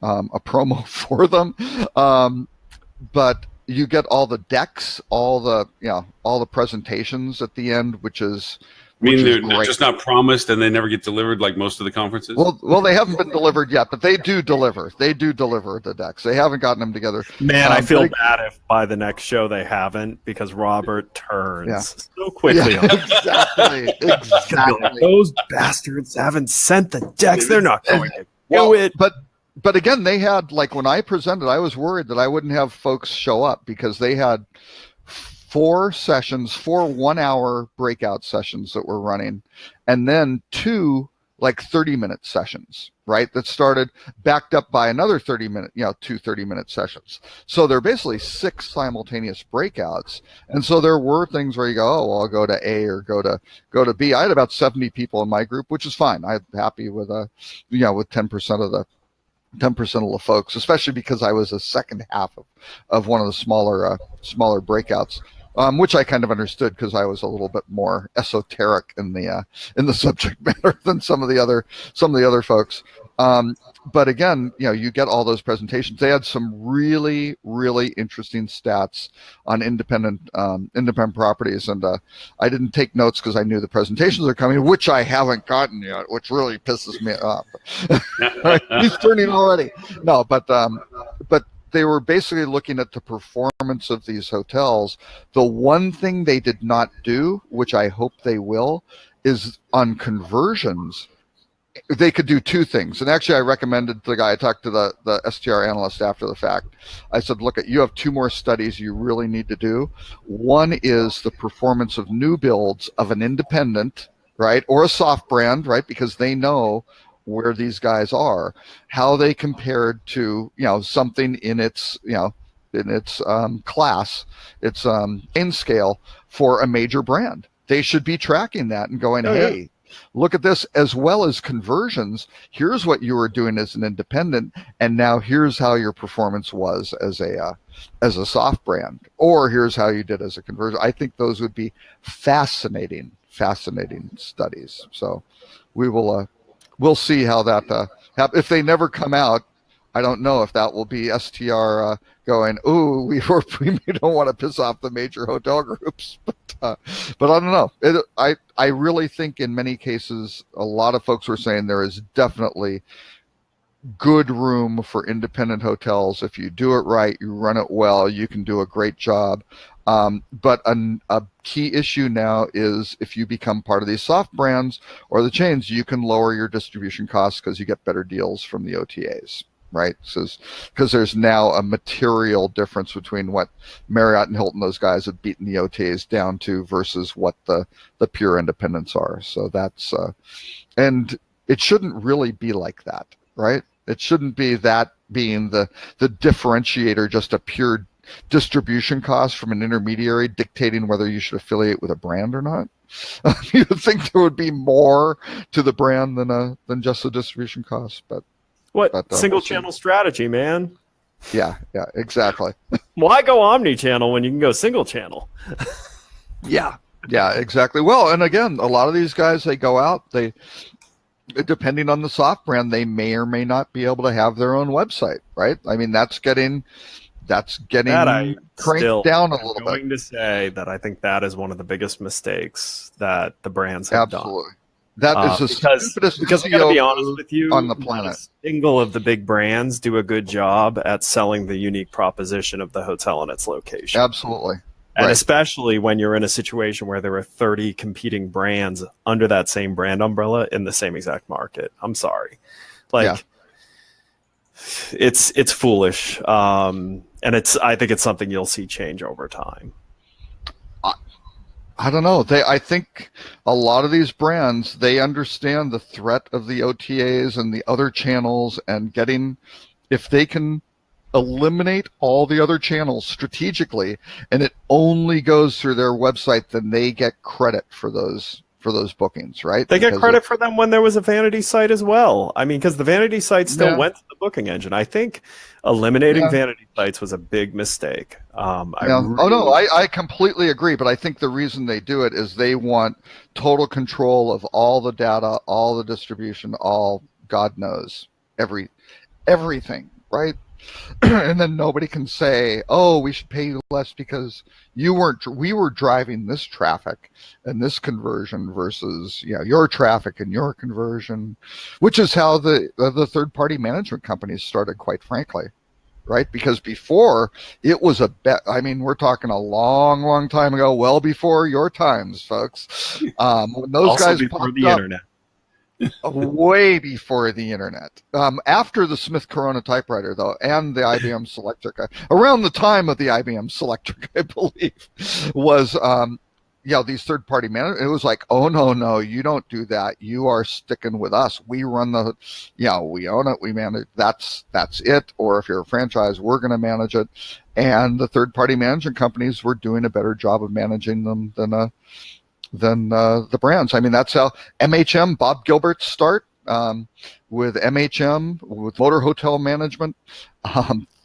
promo for them, but you get all the decks, all the presentations at the end, which is. They're just not promised and they never get delivered like most of the conferences? Well, they haven't been delivered yet, but they do deliver. They do deliver the decks. They haven't gotten them together. Man, I feel bad if by the next show they haven't, because Robert turns so quickly. Yeah, exactly. Those bastards haven't sent the decks. They're not going to do it. But again, they had, like, when I presented, I was worried that I wouldn't have folks show up, because they had 4 1-hour breakout sessions that were running, and then 2 30-minute sessions, right? That started backed up by another 30-minute, 2 30-minute sessions. So they're basically 6 simultaneous breakouts. And so there were things where you go, oh, well, I'll go to A or go to B. I had about 70 people in my group, which is fine. I'm happy with with 10% of the folks, especially because I was a second half of one of the smaller breakouts. Which I kind of understood, because I was a little bit more esoteric in the subject matter than some of the other folks. But again, you get all those presentations. They had some really, really interesting stats on independent properties, and I didn't take notes because I knew the presentations are coming, which I haven't gotten yet, which really pisses me off. He's turning already. No, but they were basically looking at the performance of these hotels. The one thing they did not do, which I hope they will, is on conversions. They could do 2 things. And actually, I recommended to the guy, I talked to the STR analyst after the fact. I said, look, you have 2 more studies you really need to do. One is the performance of new builds of an independent, right, or a soft brand, right, because they know where these guys are, how they compared to something in its class, its in scale for a major brand. They should be tracking that and going, hey, look at this, as well as conversions. Here's what you were doing as an independent, and now here's how your performance was as a soft brand, or here's how you did as a conversion. I think those would be fascinating studies. So we will. We'll see how that happens. If they never come out, I don't know if that will be STR going, ooh, we don't want to piss off the major hotel groups. But I don't know. I really think in many cases, a lot of folks were saying there is definitely good room for independent hotels. If you do it right, you run it well, you can do a great job. But a key issue now is if you become part of these soft brands or the chains, you can lower your distribution costs because you get better deals from the OTAs, right? So, because there's now a material difference between what Marriott and Hilton, those guys have beaten the OTAs down to versus what the pure independents are. So that's, and it shouldn't really be like that, right? It shouldn't be that being the differentiator, just a pure distribution cost from an intermediary dictating whether you should affiliate with a brand or not. You would think there would be more to the brand than just the distribution cost, but single channel strategy, man. Yeah, exactly. Why go omni-channel when you can go single channel? Yeah, exactly. Well, and again, a lot of these guys, they go out, depending on the soft brand, they may or may not be able to have their own website, right? I mean, that's getting cranked down a little bit. I'm going to say that I think that is one of the biggest mistakes that the brands have Absolutely. done. That is the stupidest because I gotta be honest with you, on the planet. not a single of the big brands do a good job at selling the unique proposition of the hotel and its location. Absolutely. And especially when you're in a situation where there are 30 competing brands under that same brand umbrella in the same exact market. I'm sorry. It's foolish. And I think it's something you'll see change over time. I don't know. I think a lot of these brands, they understand the threat of the OTAs and the other channels, and if they can eliminate all the other channels strategically, and it only goes through their website, then they get credit for those bookings, right? They get credit for them when there was a vanity site as well. I mean, because the vanity site still went to the booking engine. I think eliminating vanity sites was a big mistake. I completely agree, but I think the reason they do it is they want total control of all the data, all the distribution, all God knows, everything, right? And then nobody can say, "Oh, we should pay you less because we were driving this traffic and this conversion versus your traffic and your conversion," which is how the third-party management companies started, quite frankly, right? Because before it was a bet. I mean, we're talking a long, long time ago, well before your times, folks. When those also guys before popped the up, internet. way before the internet. After the Smith Corona typewriter, though, and the IBM Selectric, around the time of the IBM Selectric, I believe, was these third-party managers. It was like, oh no, you don't do that. You are sticking with us. We run we own it. We manage. That's it. Or if you're a franchise, we're going to manage it. And the third-party management companies were doing a better job of managing them than the brands. I mean, that's how MHM, Bob Gilbert's start with MHM, with Motor Hotel Management.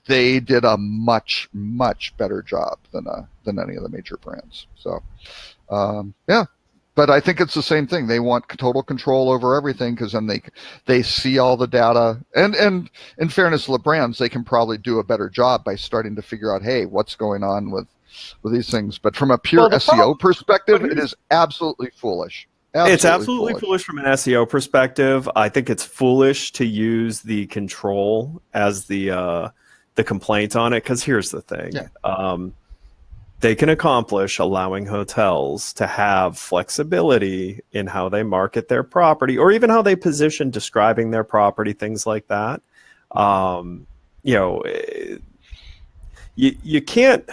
They did a much, much better job than any of the major brands. So, but I think it's the same thing. They want total control over everything because then they see all the data. And in fairness to the brands, they can probably do a better job by starting to figure out, hey, what's going on with these things. But from a pure SEO perspective, it is absolutely foolish. It's absolutely foolish from an SEO perspective. I think it's foolish to use the control as the complaint on it, because here's the thing. They can accomplish allowing hotels to have flexibility in how they market their property, or even how they position describing their property, things like that. You can't.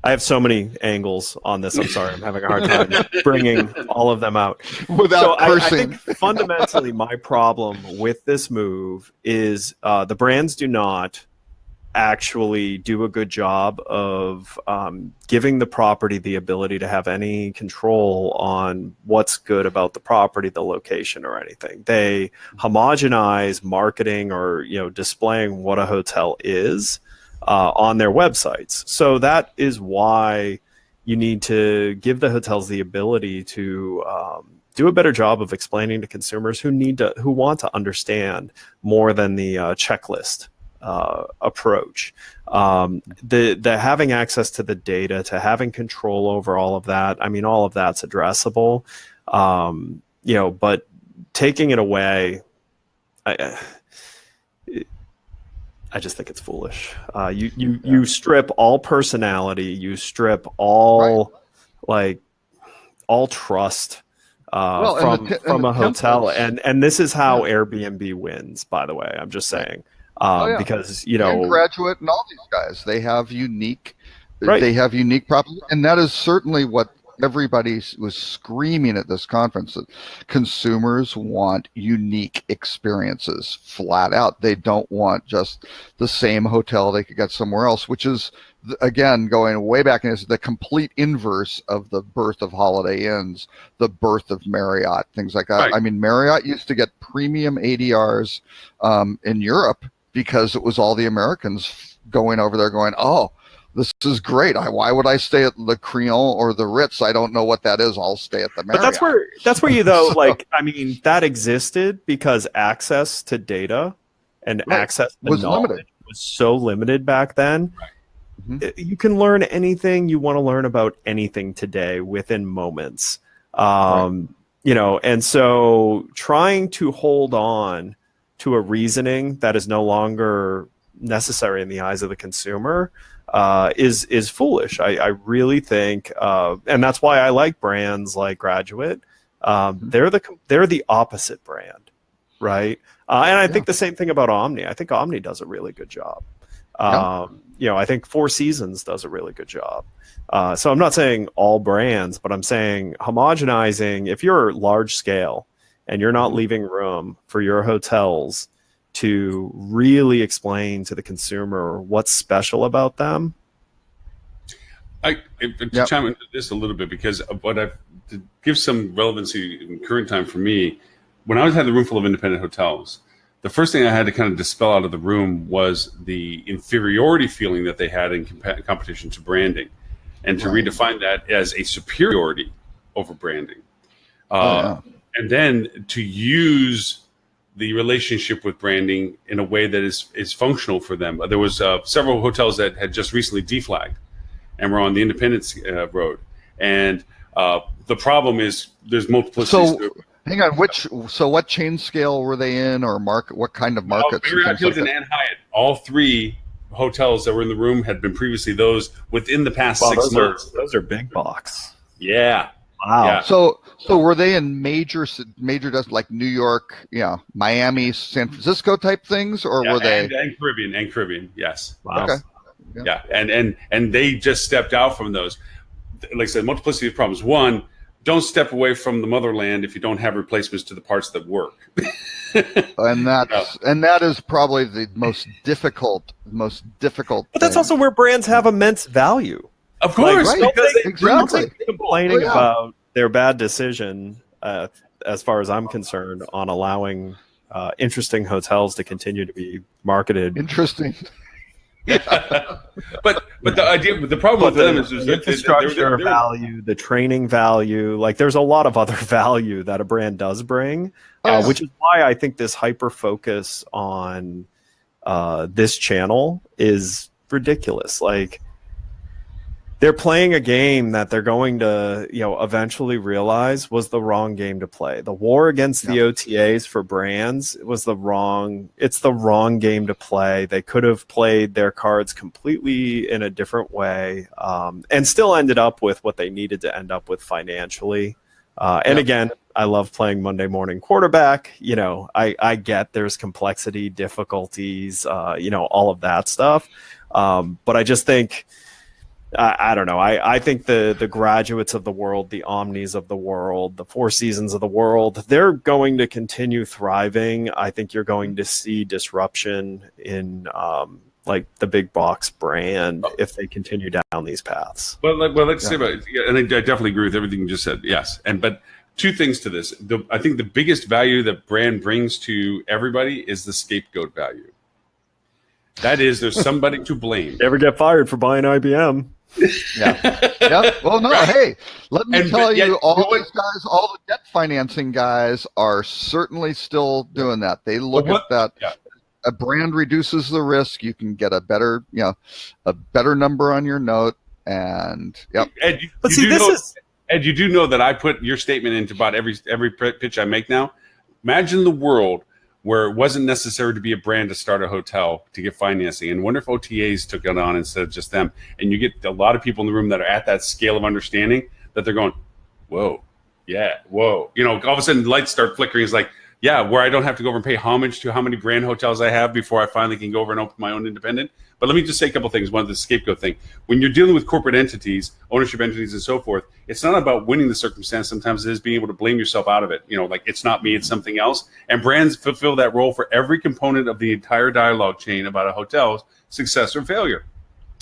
I have so many angles on this. I'm sorry. I'm having a hard time bringing all of them out. Without cursing. I think fundamentally my problem with this move is the brands do not actually do a good job of giving the property the ability to have any control on what's good about the property, the location, or anything. They homogenize marketing or displaying what a hotel is on their websites. So that is why you need to give the hotels the ability to do a better job of explaining to consumers who want to understand more than the checklist approach. The having access to the data, to having control over all of that. I mean, all of that's addressable. But taking it away, I just think it's foolish. You strip all personality, you strip all like all trust from a hotel, templates. and this is how Airbnb wins. By the way, I'm just saying because and Graduate and all these guys, they have unique, Right. they have unique properties, and that is certainly what everybody was screaming at this conference, that consumers want unique experiences flat out. They don't want just the same hotel they could get somewhere else, which is, again, going way back, and is the complete inverse of the birth of Holiday Inns, the birth of Marriott, things like that. Right. I mean, Marriott used to get premium ADRs in Europe because it was all the Americans going over there going, oh, this is great. Why would I stay at the Crillon or the Ritz? I don't know what that is. I'll stay at the Marriott. But that's where you though, like, I mean, that existed because access to data and access to was knowledge limited. was so limited back then. You can learn anything you want to learn about anything today within moments. You know, and so trying to hold on to a reasoning that is no longer necessary in the eyes of the consumer is foolish. I really think, and that's why I like brands like Graduate. They're the opposite brand, right? And I think the same thing about Omni. I think Omni does a really good job. You know, I think Four Seasons does a really good job. So I'm not saying all brands, but I'm saying homogenizing. If you're large scale and you're not leaving room for your hotels to really explain to the consumer what's special about them. To chime into this a little bit, because of what to give some relevancy in current time for me, when I had the room full of independent hotels, the first thing I had to kind of dispel out of the room was the inferiority feeling that they had in competition to branding, and to redefine that as a superiority over branding. And then to use the relationship with branding in a way that is functional for them. There was several hotels that had just recently deflagged and were on the Independence road. And the problem is there's multiplicity. So hang on, what chain scale were they in, or market? What kind of markets? Marriott, Hilton, and Hyatt. All three hotels that were in the room had been previously those within the past 6 months. Those are big box. Yeah. Wow. Yeah. So were they in major like New York, Miami, San Francisco type things, or were they and Caribbean? Yes. Wow. Okay. Yeah. And they just stepped out from those. Like I said, multiplicity of problems. One, don't step away from the motherland if you don't have replacements to the parts that work. and that is probably the most difficult. But that's also where brands have immense value. Of course, right, because exactly. Complaining about their bad decision, as far as I'm concerned, on allowing interesting hotels to continue to be marketed. Interesting. but the problem with them is the infrastructure value, the training value. Like, there's a lot of other value that a brand does bring, which is why I think this hyper focus on this channel is ridiculous. Like, they're playing a game that they're going to, eventually realize was the wrong game to play. The war against the OTAs for brands it's the wrong game to play. They could have played their cards completely in a different way, and still ended up with what they needed to end up with financially. And again, I love playing Monday morning quarterback. I get there's complexity, difficulties, all of that stuff. But I just think, I don't know. I think the Graduates of the world, the Omnis of the world, the Four Seasons of the world, they're going to continue thriving. I think you're going to see disruption in like the big box brand if they continue down these paths. Well, let's say about it. Yeah, and I definitely agree with everything you just said. Yes, but two things to this. I think the biggest value that brand brings to everybody is the scapegoat value. That is, there's somebody to blame. You ever get fired for buying IBM? Yeah. Well, no. Right. Hey, let me tell you, all these guys, all the debt financing guys, are certainly still doing that. They look at that. Yeah. A brand reduces the risk. You can get a better number on your note, and Ed, you do know that I put your statement into about every pitch I make now. Imagine the world where it wasn't necessary to be a brand to start a hotel to get financing. And wonder if OTAs took it on instead of just them. And you get a lot of people in the room that are at that scale of understanding that they're going, whoa, yeah, whoa. You know, all of a sudden lights start flickering. It's like, yeah, where I don't have to go over and pay homage to how many brand hotels I have before I finally can go over and open my own independent. But let me just say a couple things. One of the scapegoat thing. When you're dealing with corporate entities, ownership entities and so forth, it's not about winning the circumstance. Sometimes it is being able to blame yourself out of it. You know, like it's not me, it's something else. And brands fulfill that role for every component of the entire dialogue chain about a hotel's success or failure.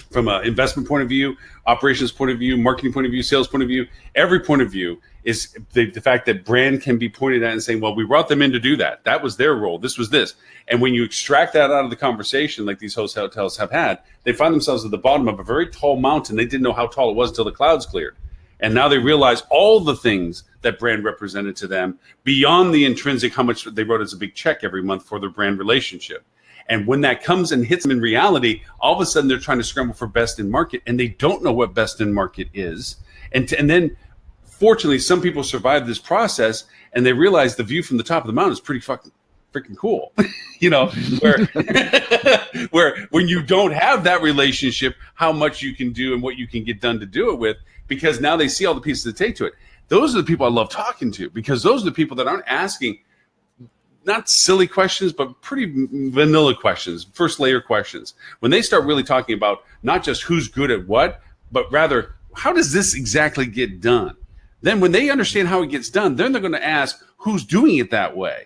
From an investment point of view, operations point of view, marketing point of view, sales point of view, every point of view is the fact that brand can be pointed at and saying, well, we brought them in to do that. That was their role. This was this. And when you extract that out of the conversation, like these hotels have had, they find themselves at the bottom of a very tall mountain. They didn't know how tall it was until the clouds cleared. And now they realize all the things that brand represented to them beyond the intrinsic, how much they wrote as a big check every month for their brand relationship. And when that comes and hits them in reality, all of a sudden they're trying to scramble for best in market, and they don't know what best in market is. And then, fortunately, some people survive this process, and they realize the view from the top of the mountain is pretty freaking cool. You know, where when you don't have that relationship, how much you can do and what you can get done to do it with, because now they see all the pieces that take to it. Those are the people I love talking to, because those are the people that aren't asking not silly questions, but pretty vanilla questions, first layer questions. When they start really talking about not just who's good at what, but rather, how does this exactly get done? Then when they understand how it gets done, then they're going to ask who's doing it that way.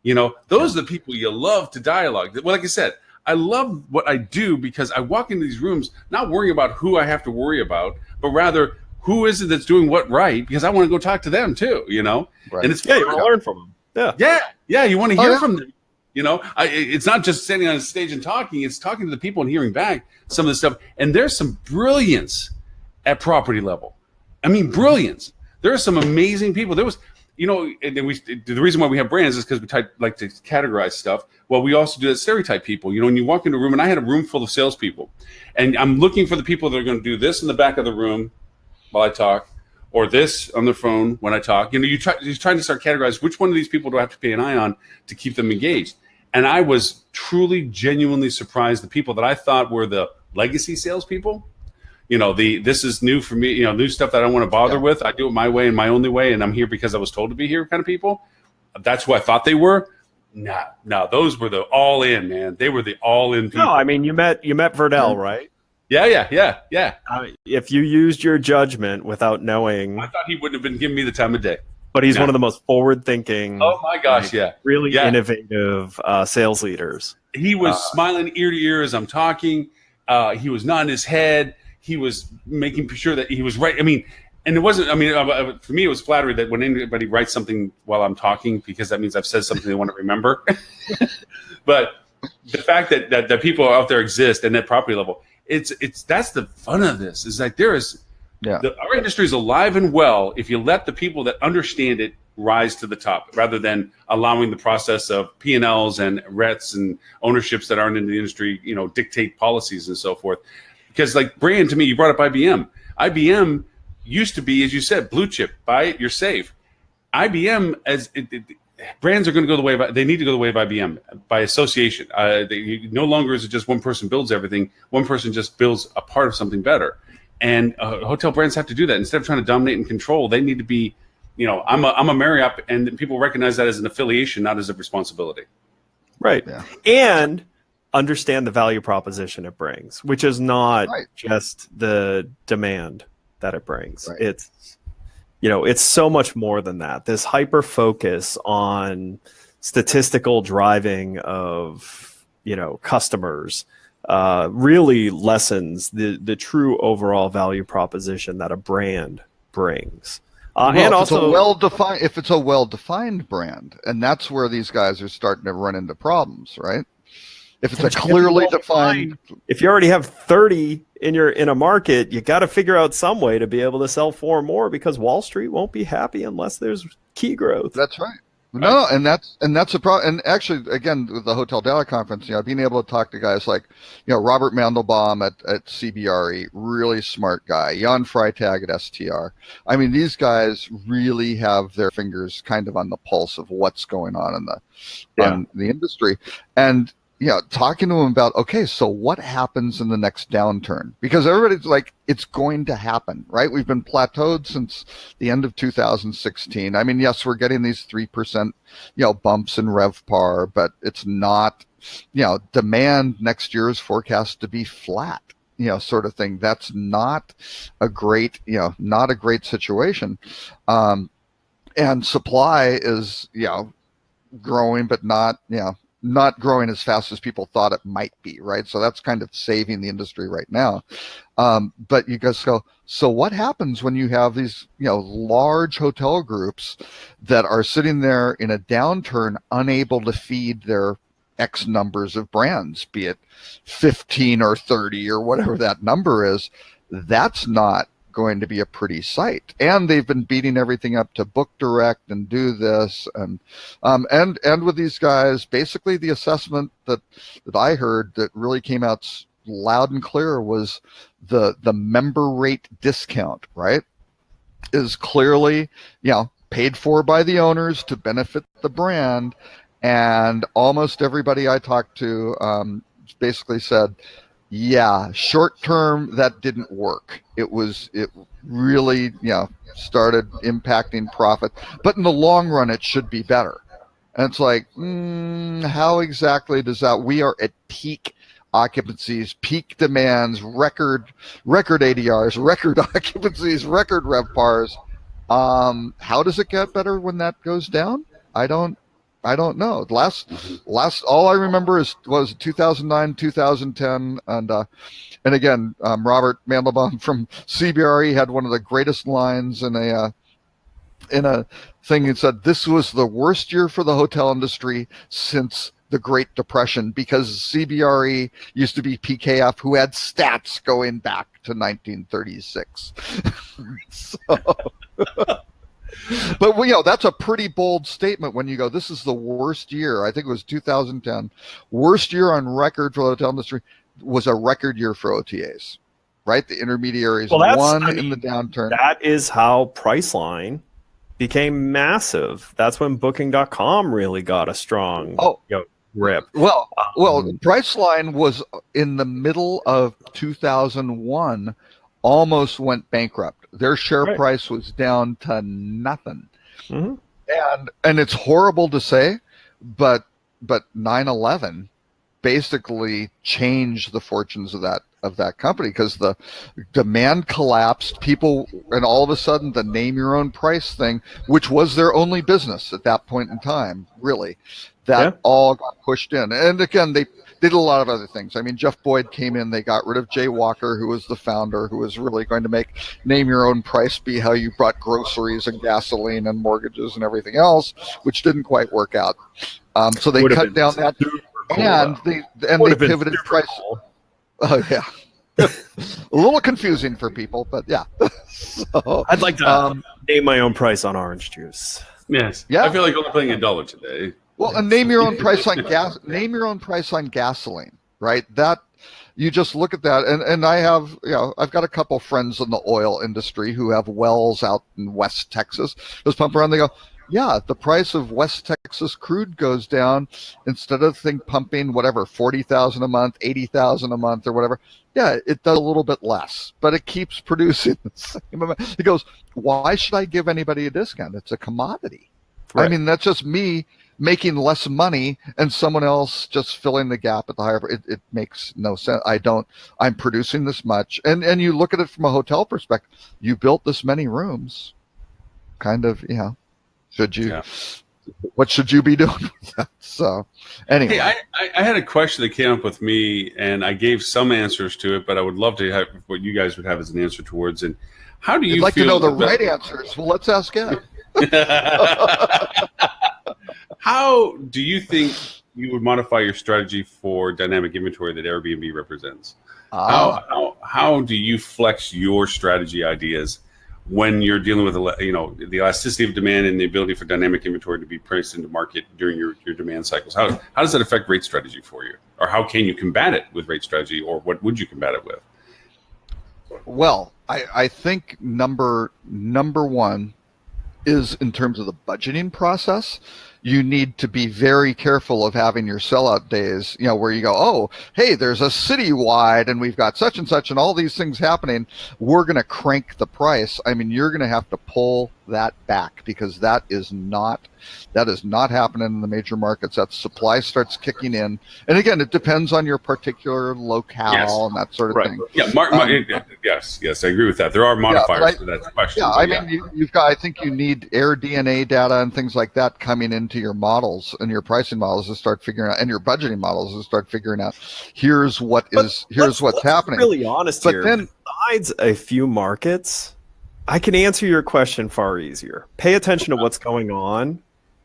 You know, those are the people you love to dialogue. Well, like I said, I love what I do because I walk into these rooms not worrying about who I have to worry about, but rather who is it that's doing what right, because I want to go talk to them too, you know? Right. And it's Yeah, you want to learn from them. Yeah, you want to hear yeah. from them. You know, it's not just standing on a stage and talking. It's talking to the people and hearing back some of the stuff. And there's some brilliance at property level. I mean, brilliance. There are some amazing people. There was, you know, and then the reason why we have brands is because we like to categorize stuff. Well, we also do that stereotype people. You know, when you walk into a room, and I had a room full of salespeople, and I'm looking for the people that are going to do this in the back of the room while I talk, or this on the phone when I talk. You know, you're trying to start categorize which one of these people do I have to pay an eye on to keep them engaged. And I was truly, genuinely surprised. The people that I thought were the legacy salespeople, you know, this is new for me, you know, new stuff that I don't want to bother with. I do it my way and my only way, and I'm here because I was told to be here kind of people. That's who I thought they were. No, those were the all in, man. They were the all in people. No, I mean, you met Verdell, right? Yeah. If you used your judgment without knowing, I thought he wouldn't have been giving me the time of day. but he's one of the most forward-thinking. Oh my gosh, really innovative sales leaders. He was smiling ear to ear as I'm talking. He was nodding his head. He was making sure that he was right. I mean, and it wasn't. I mean, for me, it was flattery that when anybody writes something while I'm talking, because that means I've said something they want to remember. But the fact that people out there exist and at property level. That's the fun of this. Is like our industry is alive and well if you let the people that understand it rise to the top, rather than allowing the process of P&Ls and RETs and ownerships that aren't in the industry, you know, dictate policies and so forth. Because like brand, to me, you brought up IBM. IBM used to be, as you said, blue chip. Buy it, you're safe. IBM brands are going to go the way of, they need to go the way of IBM by association. No longer is it just one person builds everything. One person just builds a part of something better. And hotel brands have to do that. Instead of trying to dominate and control, they need to be, you know, I'm a Marriott, and people recognize that as an affiliation, not as a responsibility. Right. Yeah. And understand the value proposition it brings, which is not just the demand that it brings. Right. It's so much more than that. This hyper focus on statistical driving of, customers really lessens the true overall value proposition that a brand brings. And also, if it's a well-defined brand, and that's where these guys are starting to run into problems, right? If it's a clearly defined, if you already have 30 in a market, you got to figure out some way to be able to sell 4 more, because Wall Street won't be happy unless there's key growth. That's right. No, and that's a problem. And actually, again, with the Hotel Data Conference, being able to talk to guys like, Robert Mandelbaum at CBRE, really smart guy. Jan Freitag at STR. I mean, these guys really have their fingers kind of on the pulse of what's going on in the industry. And talking to him about, okay, so what happens in the next downturn? Because everybody's like, it's going to happen, right? We've been plateaued since the end of 2016. I mean, yes, we're getting these 3%, bumps in RevPAR, but it's not, demand next year is forecast to be flat, sort of thing. That's not a great, not a great situation. And supply is, growing, but not growing as fast as people thought it might be, right? So that's kind of saving the industry right now. But you guys go, so what happens when you have these, large hotel groups that are sitting there in a downturn, unable to feed their X numbers of brands, be it 15 or 30 or whatever that number is? That's not going to be a pretty sight. And they've been beating everything up to book direct and do this and with these guys, basically the assessment that I heard that really came out loud and clear was the member rate discount, right, is clearly paid for by the owners to benefit the brand. And almost everybody I talked to basically said, yeah, short term, that didn't work. It really, started impacting profit. But in the long run, it should be better. And it's like, how exactly does that? We are at peak occupancies, peak demands, record ADRs, record occupancies, record RevPARs. How does it get better when that goes down? I don't know. Last all I remember was 2009, 2010, and again, Robert Mandelbaum from CBRE had one of the greatest lines in a thing. He said, "This was the worst year for the hotel industry since the Great Depression, because CBRE used to be PKF, who had stats going back to 1936." So. But that's a pretty bold statement when you go, this is the worst year. I think it was 2010, worst year on record for the hotel industry, was a record year for OTAs, right? The intermediaries won in the downturn. That is how Priceline became massive. That's when Booking.com really got a strong rip. Well, Priceline was in the middle of 2001, almost went bankrupt. Their share price was down to nothing. Mm-hmm. And it's horrible to say, but 9/11 basically changed the fortunes of that company, because the demand collapsed. People, and all of a sudden the name your own price thing, which was their only business at that point in time, really, that all got pushed in. And again, they did a lot of other things. I mean, Jeff Boyd came in, they got rid of Jay Walker, who was the founder, who was really going to make name your own price be how you brought groceries and gasoline and mortgages and everything else, which didn't quite work out. So they cut down that, and they pivoted price. Cool. Oh yeah. A little confusing for people, but yeah. So, I'd like to name my own price on orange juice. Yes. Yeah. I feel like only paying $1 today. Well, and name your own price on gas. Name your own price on gasoline, right? That you just look at that, and I have, I've got a couple friends in the oil industry who have wells out in West Texas. Just pump around. They go, yeah, the price of West Texas crude goes down. Instead of pumping whatever 40,000 a month, 80,000 a month, or whatever. Yeah, it does a little bit less, but it keeps producing the same amount. He goes, why should I give anybody a discount? It's a commodity. Right. I mean, that's just me making less money and someone else just filling the gap at the higher. It makes no sense. I'm producing this much. And you look at it from a hotel perspective, you built this many rooms, kind of, should you, what should you be doing with that? So anyway. Hey, I had a question that came up with me, and I gave some answers to it, but I would love to have what you guys would have as an answer towards. And how do you I'd like to know the right answers? Well, let's ask Ed. How do you think you would modify your strategy for dynamic inventory that Airbnb represents? How do you flex your strategy ideas when you're dealing with the elasticity of demand and the ability for dynamic inventory to be priced into market during your demand cycles? How does that affect rate strategy for you, or how can you combat it with rate strategy, or what would you combat it with? Well, I think number one is in terms of the budgeting process. You need to be very careful of having your sellout days, where you go, oh, hey, there's a citywide and we've got such and such and all these things happening. We're going to crank the price. I mean, you're going to have to pull that back, because that is not happening in the major markets. That supply starts kicking in. And again, it depends on your particular locale and that sort of thing. Yeah, yes, I agree with that. There are modifiers to that question. Yeah, I mean, you've got, I think you need air DNA data and things like that coming into your models and your pricing models to start figuring out, and your budgeting models to start figuring out, here's what's happening. Really honest here. Then, besides a few markets, I can answer your question far easier. Pay attention to what's going on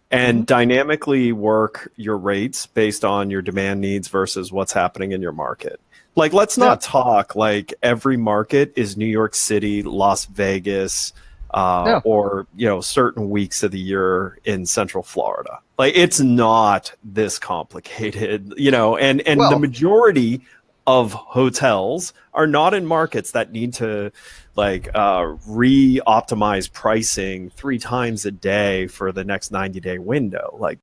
and dynamically work your rates based on your demand needs versus what's happening in your market. Like, let's not talk like every market is New York City, Las Vegas, or certain weeks of the year in Central Florida. Like, it's not this complicated, and the majority of hotels are not in markets that need to re-optimize pricing 3 times a day for the next 90-day window. Like,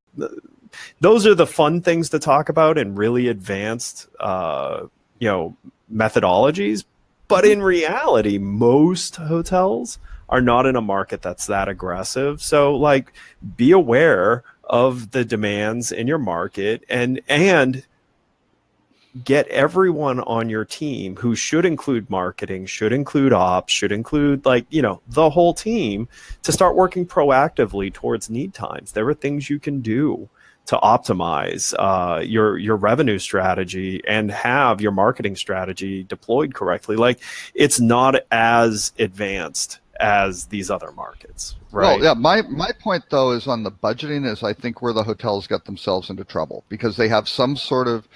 those are the fun things to talk about in really advanced methodologies. But in reality, most hotels are not in a market that's that aggressive. So be aware of the demands in your market and get everyone on your team, who should include marketing, should include ops, should include the whole team, to start working proactively towards need times. There are things you can do to optimize your revenue strategy and have your marketing strategy deployed correctly. It's not as advanced as these other markets, right? Well, yeah, my point though is on the budgeting is, I think, where the hotels get themselves into trouble, because they have some sort of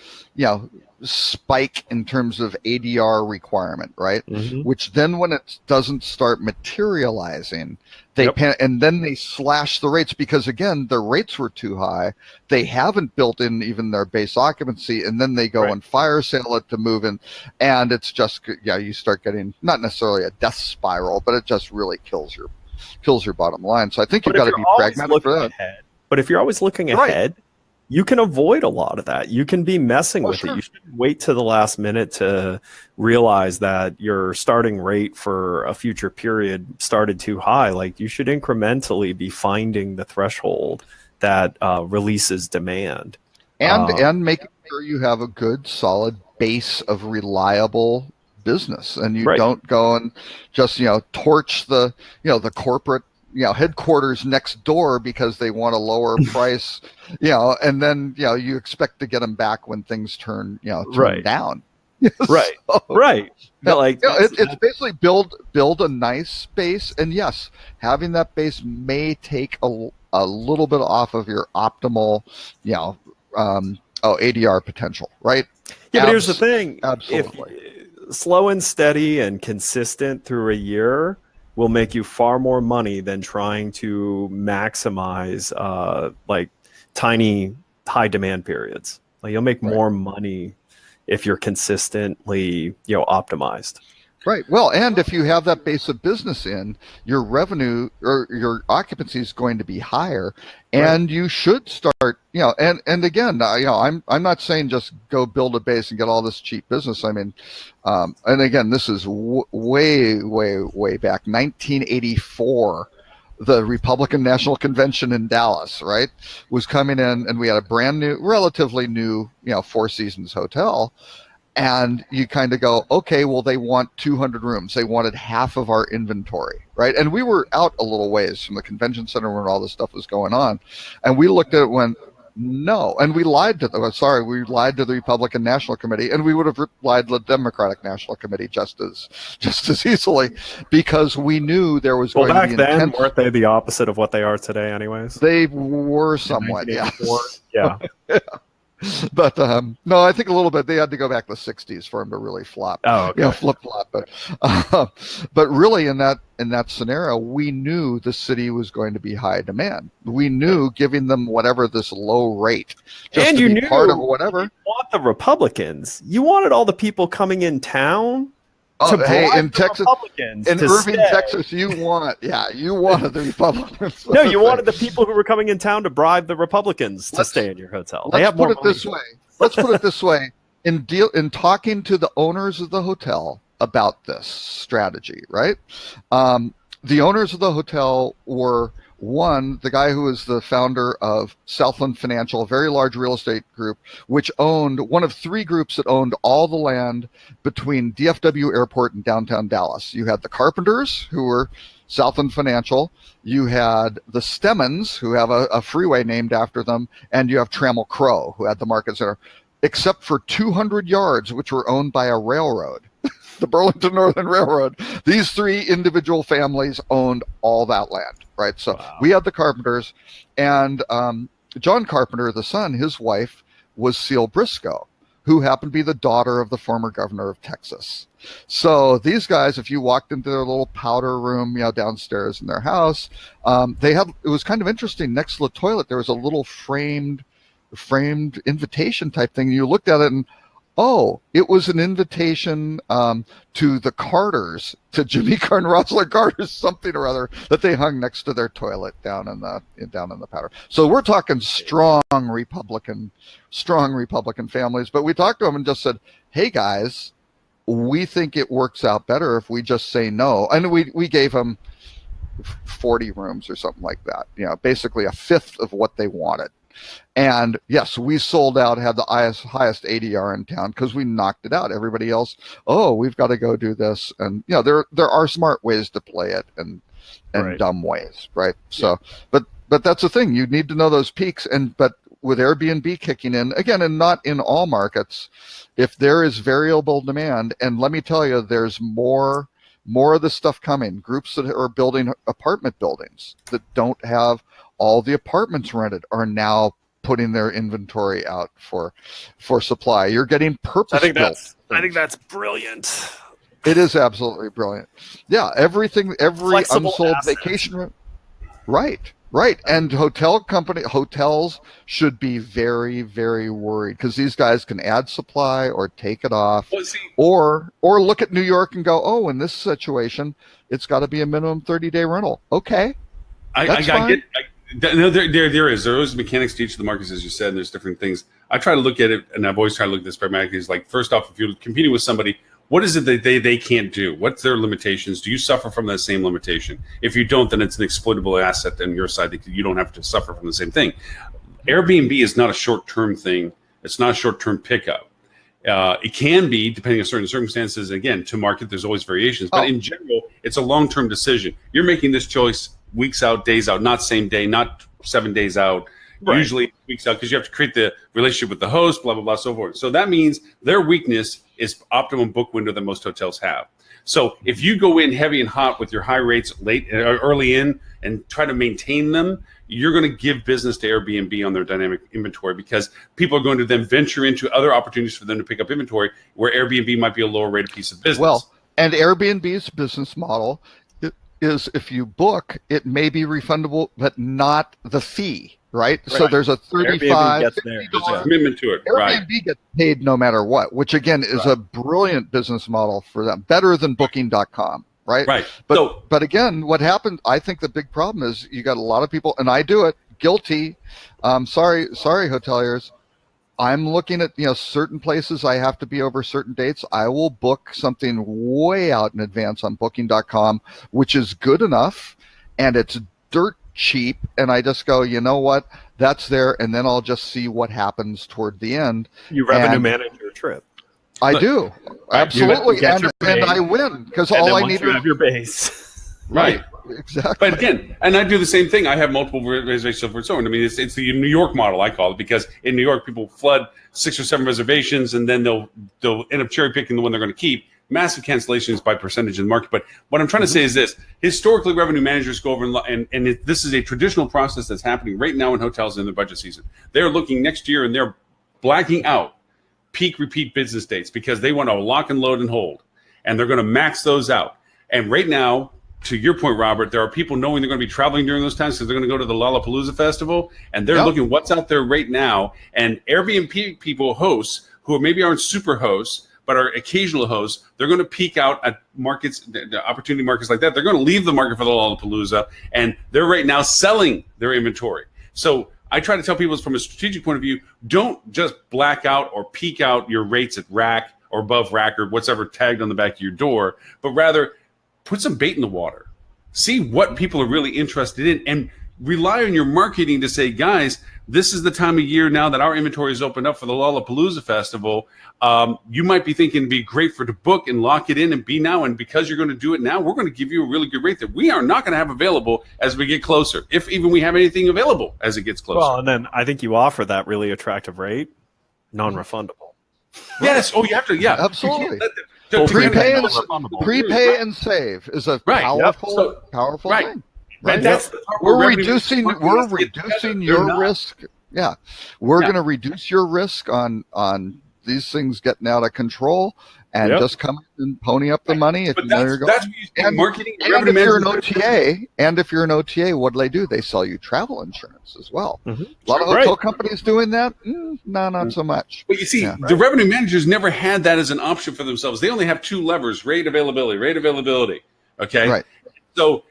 spike in terms of ADR requirement, right? Which then, when it doesn't start materializing, they and then they slash the rates, because again, their rates were too high. They haven't built in even their base occupancy, and then they go and fire sale it to move in, and it's just you start getting not necessarily a death spiral, but it just really kills your bottom line. So I think you've got to be pragmatic for that. But if you're always looking ahead, you can avoid a lot of that. You can be messing with it. You shouldn't wait to the last minute to realize that your starting rate for a future period started too high. You should incrementally be finding the threshold that releases demand. And making sure you have a good, solid base of reliable business, and you don't go and just torch the the corporate headquarters next door because they want a lower price, and then you expect to get them back when things turn down. It's basically build a nice base, and yes, having that base may take a little bit off of your optimal ADR potential, right? Yeah, but here's the thing. Absolutely. If slow and steady and consistent through a year will make you far more money than trying to maximize tiny high demand periods. You'll make more money if you're consistently optimized. Right. Well, and if you have that base of business in, your revenue or your occupancy is going to be higher, and you should start, and again, I'm not saying just go build a base and get all this cheap business. I mean, and again, this is way back, 1984. The Republican National Convention in Dallas, right, was coming in, and we had a brand new, relatively new, Four Seasons hotel. And you kind of go, okay, well, they want 200 rooms. They wanted half of our inventory, right? And we were out a little ways from the convention center when all this stuff was going on. And we looked at it when, no. And we lied to we lied to the Republican National Committee, and we would have lied to the Democratic National Committee just as easily, because we knew there was going to be back then, weren't they the opposite of what they are today anyways? They were somewhat, yeah. But no, I think a little bit. They had to go back to the '60s for him to really flop. Oh, okay. Flip flop. But really, in that scenario, we knew the city was going to be high demand. We knew giving them whatever this low rate, just And to you be knew part of whatever. you want the Republicans. You wanted all the people coming in town to Hey, bribe in the Texas, Republicans in to Irving, stay. Texas, you wanted the Republicans. No, you wanted the people who were coming in town to bribe the Republicans to Let's- stay in your hotel. They Let's have put more it this money. way. Let's put it this way. In talking to the owners of the hotel about this strategy, right? The owners of the hotel were the guy who was the founder of Southland Financial, a very large real estate group, which owned one of three groups that owned all the land between DFW Airport and downtown Dallas. You had the Carpenters, who were Southland Financial. You had the Stemmons, who have a freeway named after them, and you have Trammell Crow, who had the Market Center, except for 200 yards, which were owned by a railroad, the Burlington Northern Railroad. These three individual families owned all that land, right? So we had the Carpenters, and John Carpenter, the son, his wife was Seal Briscoe, who happened to be the daughter of the former governor of Texas. So these guys, if you walked into their little powder room, downstairs in their house, it was kind of interesting. Next to the toilet, there was a little framed invitation type thing. You looked at it and, it was an invitation to the Carters, to Jimmy Carter and Rosalind Carter's something or other that they hung next to their toilet down in the powder. So we're talking strong Republican families. But we talked to them and just said, hey guys, we think it works out better if we just say no. And we gave them 40 rooms or something like that. Basically a fifth of what they wanted. And yes, we sold out, had the highest ADR in town because we knocked it out. Everybody else, we've got to go do this. And there are smart ways to play it and Right. dumb ways, right? So, but that's the thing. You need to know those peaks. But with Airbnb kicking in again, and not in all markets, if there is variable demand, and let me tell you, there's more of this stuff coming. Groups that are building apartment buildings that don't have all the apartments rented are now putting their inventory out for supply. You're getting purpose built. I think that's brilliant. It is absolutely brilliant. Yeah, every Flexible unsold assets. vacation room. Right. And hotels should be very, very worried because these guys can add supply or take it off, or look at New York and go, in this situation, it's got to be a minimum 30-day rental. Okay, that's fine. There is mechanics to each of the markets, as you said, and there's different things. I try to look at it, and I've always tried to look at this pragmatically. Is like, first off, if you're competing with somebody, what is it that they can't do? What's their limitations? Do you suffer from that same limitation? If you don't, then it's an exploitable asset on your side that you don't have to suffer from the same thing. Airbnb is not a short-term thing. It's not a short-term pickup. It can be, depending on certain circumstances. Again, to market, there's always variations. But in general, it's a long-term decision. You're making this choice weeks out, days out, not same day, not 7 days out, Right. usually weeks out, because you have to create the relationship with the host, blah, blah, blah, so forth. So that means their weakness is optimum book window that most hotels have. So if you go in heavy and hot with your high rates early in and try to maintain them, you're going to give business to Airbnb on their dynamic inventory because people are going to then venture into other opportunities for them to pick up inventory where Airbnb might be a lower rated piece of business. Well, and Airbnb's business model is if you book, it may be refundable, but not the fee, right? So there's a Airbnb $35, gets there. there's a $50 commitment to it, right? Airbnb gets paid no matter what, which again is a brilliant business model for them, better than Booking.com, right? Right. But again, what happened? I think the big problem is you got a lot of people, and I do it, guilty. Sorry, hoteliers. I'm looking at certain places I have to be over certain dates. I will book something way out in advance on Booking.com, which is good enough, and it's dirt cheap. And I just go, you know what? That's there, and then I'll just see what happens toward the end. You revenue manage your trip. I do absolutely, you get your and base, I win because And all then I once need you is have your base. Right. Exactly. But again, and I do the same thing. I have multiple reservations for so on. I mean, it's the New York model, I call it, because in New York, people flood 6 or 7 reservations, and then they'll end up cherry picking the one they're going to keep. Massive cancellations by percentage in the market. But what I'm trying to say is this: historically, revenue managers go over this is a traditional process that's happening right now in hotels in their budget season. They're looking next year, and they're blacking out peak repeat business dates because they want to lock and load and hold, and they're going to max those out. And right now, to your point, Robert, there are people knowing they're going to be traveling during those times because they're going to go to the Lollapalooza Festival, and they're looking what's out there right now. And Airbnb people, hosts who maybe aren't super hosts but are occasional hosts, they're going to peak out at markets, the opportunity markets like that. They're going to leave the market for the Lollapalooza, and they're right now selling their inventory. So I try to tell people from a strategic point of view, don't just black out or peak out your rates at rack or above rack or whatever tagged on the back of your door, but rather put some bait in the water. See what people are really interested in and rely on your marketing to say, guys, this is the time of year now that our inventory is opened up for the Lollapalooza Festival. You might be thinking it'd be great to book and lock it in and be now. And because you're going to do it now, we're going to give you a really good rate that we are not going to have available as we get closer, if even we have anything available as it gets closer. Well, and then I think you offer that really attractive rate, non-refundable. Yes. Oh, you have to. Yeah, Absolutely. Prepay Prepay and save is a powerful thing. Right? And that's the part we're where reducing your risk. Yeah, we're going to reduce your risk on these things getting out of control, and just come and pony up the money. But that's what you see marketing. And if you're an OTA, what do? They sell you travel insurance as well. Mm-hmm. A lot of hotel companies doing that. No, not so much. But you see, the revenue managers never had that as an option for themselves. They only have two levers: rate availability. Okay, right. So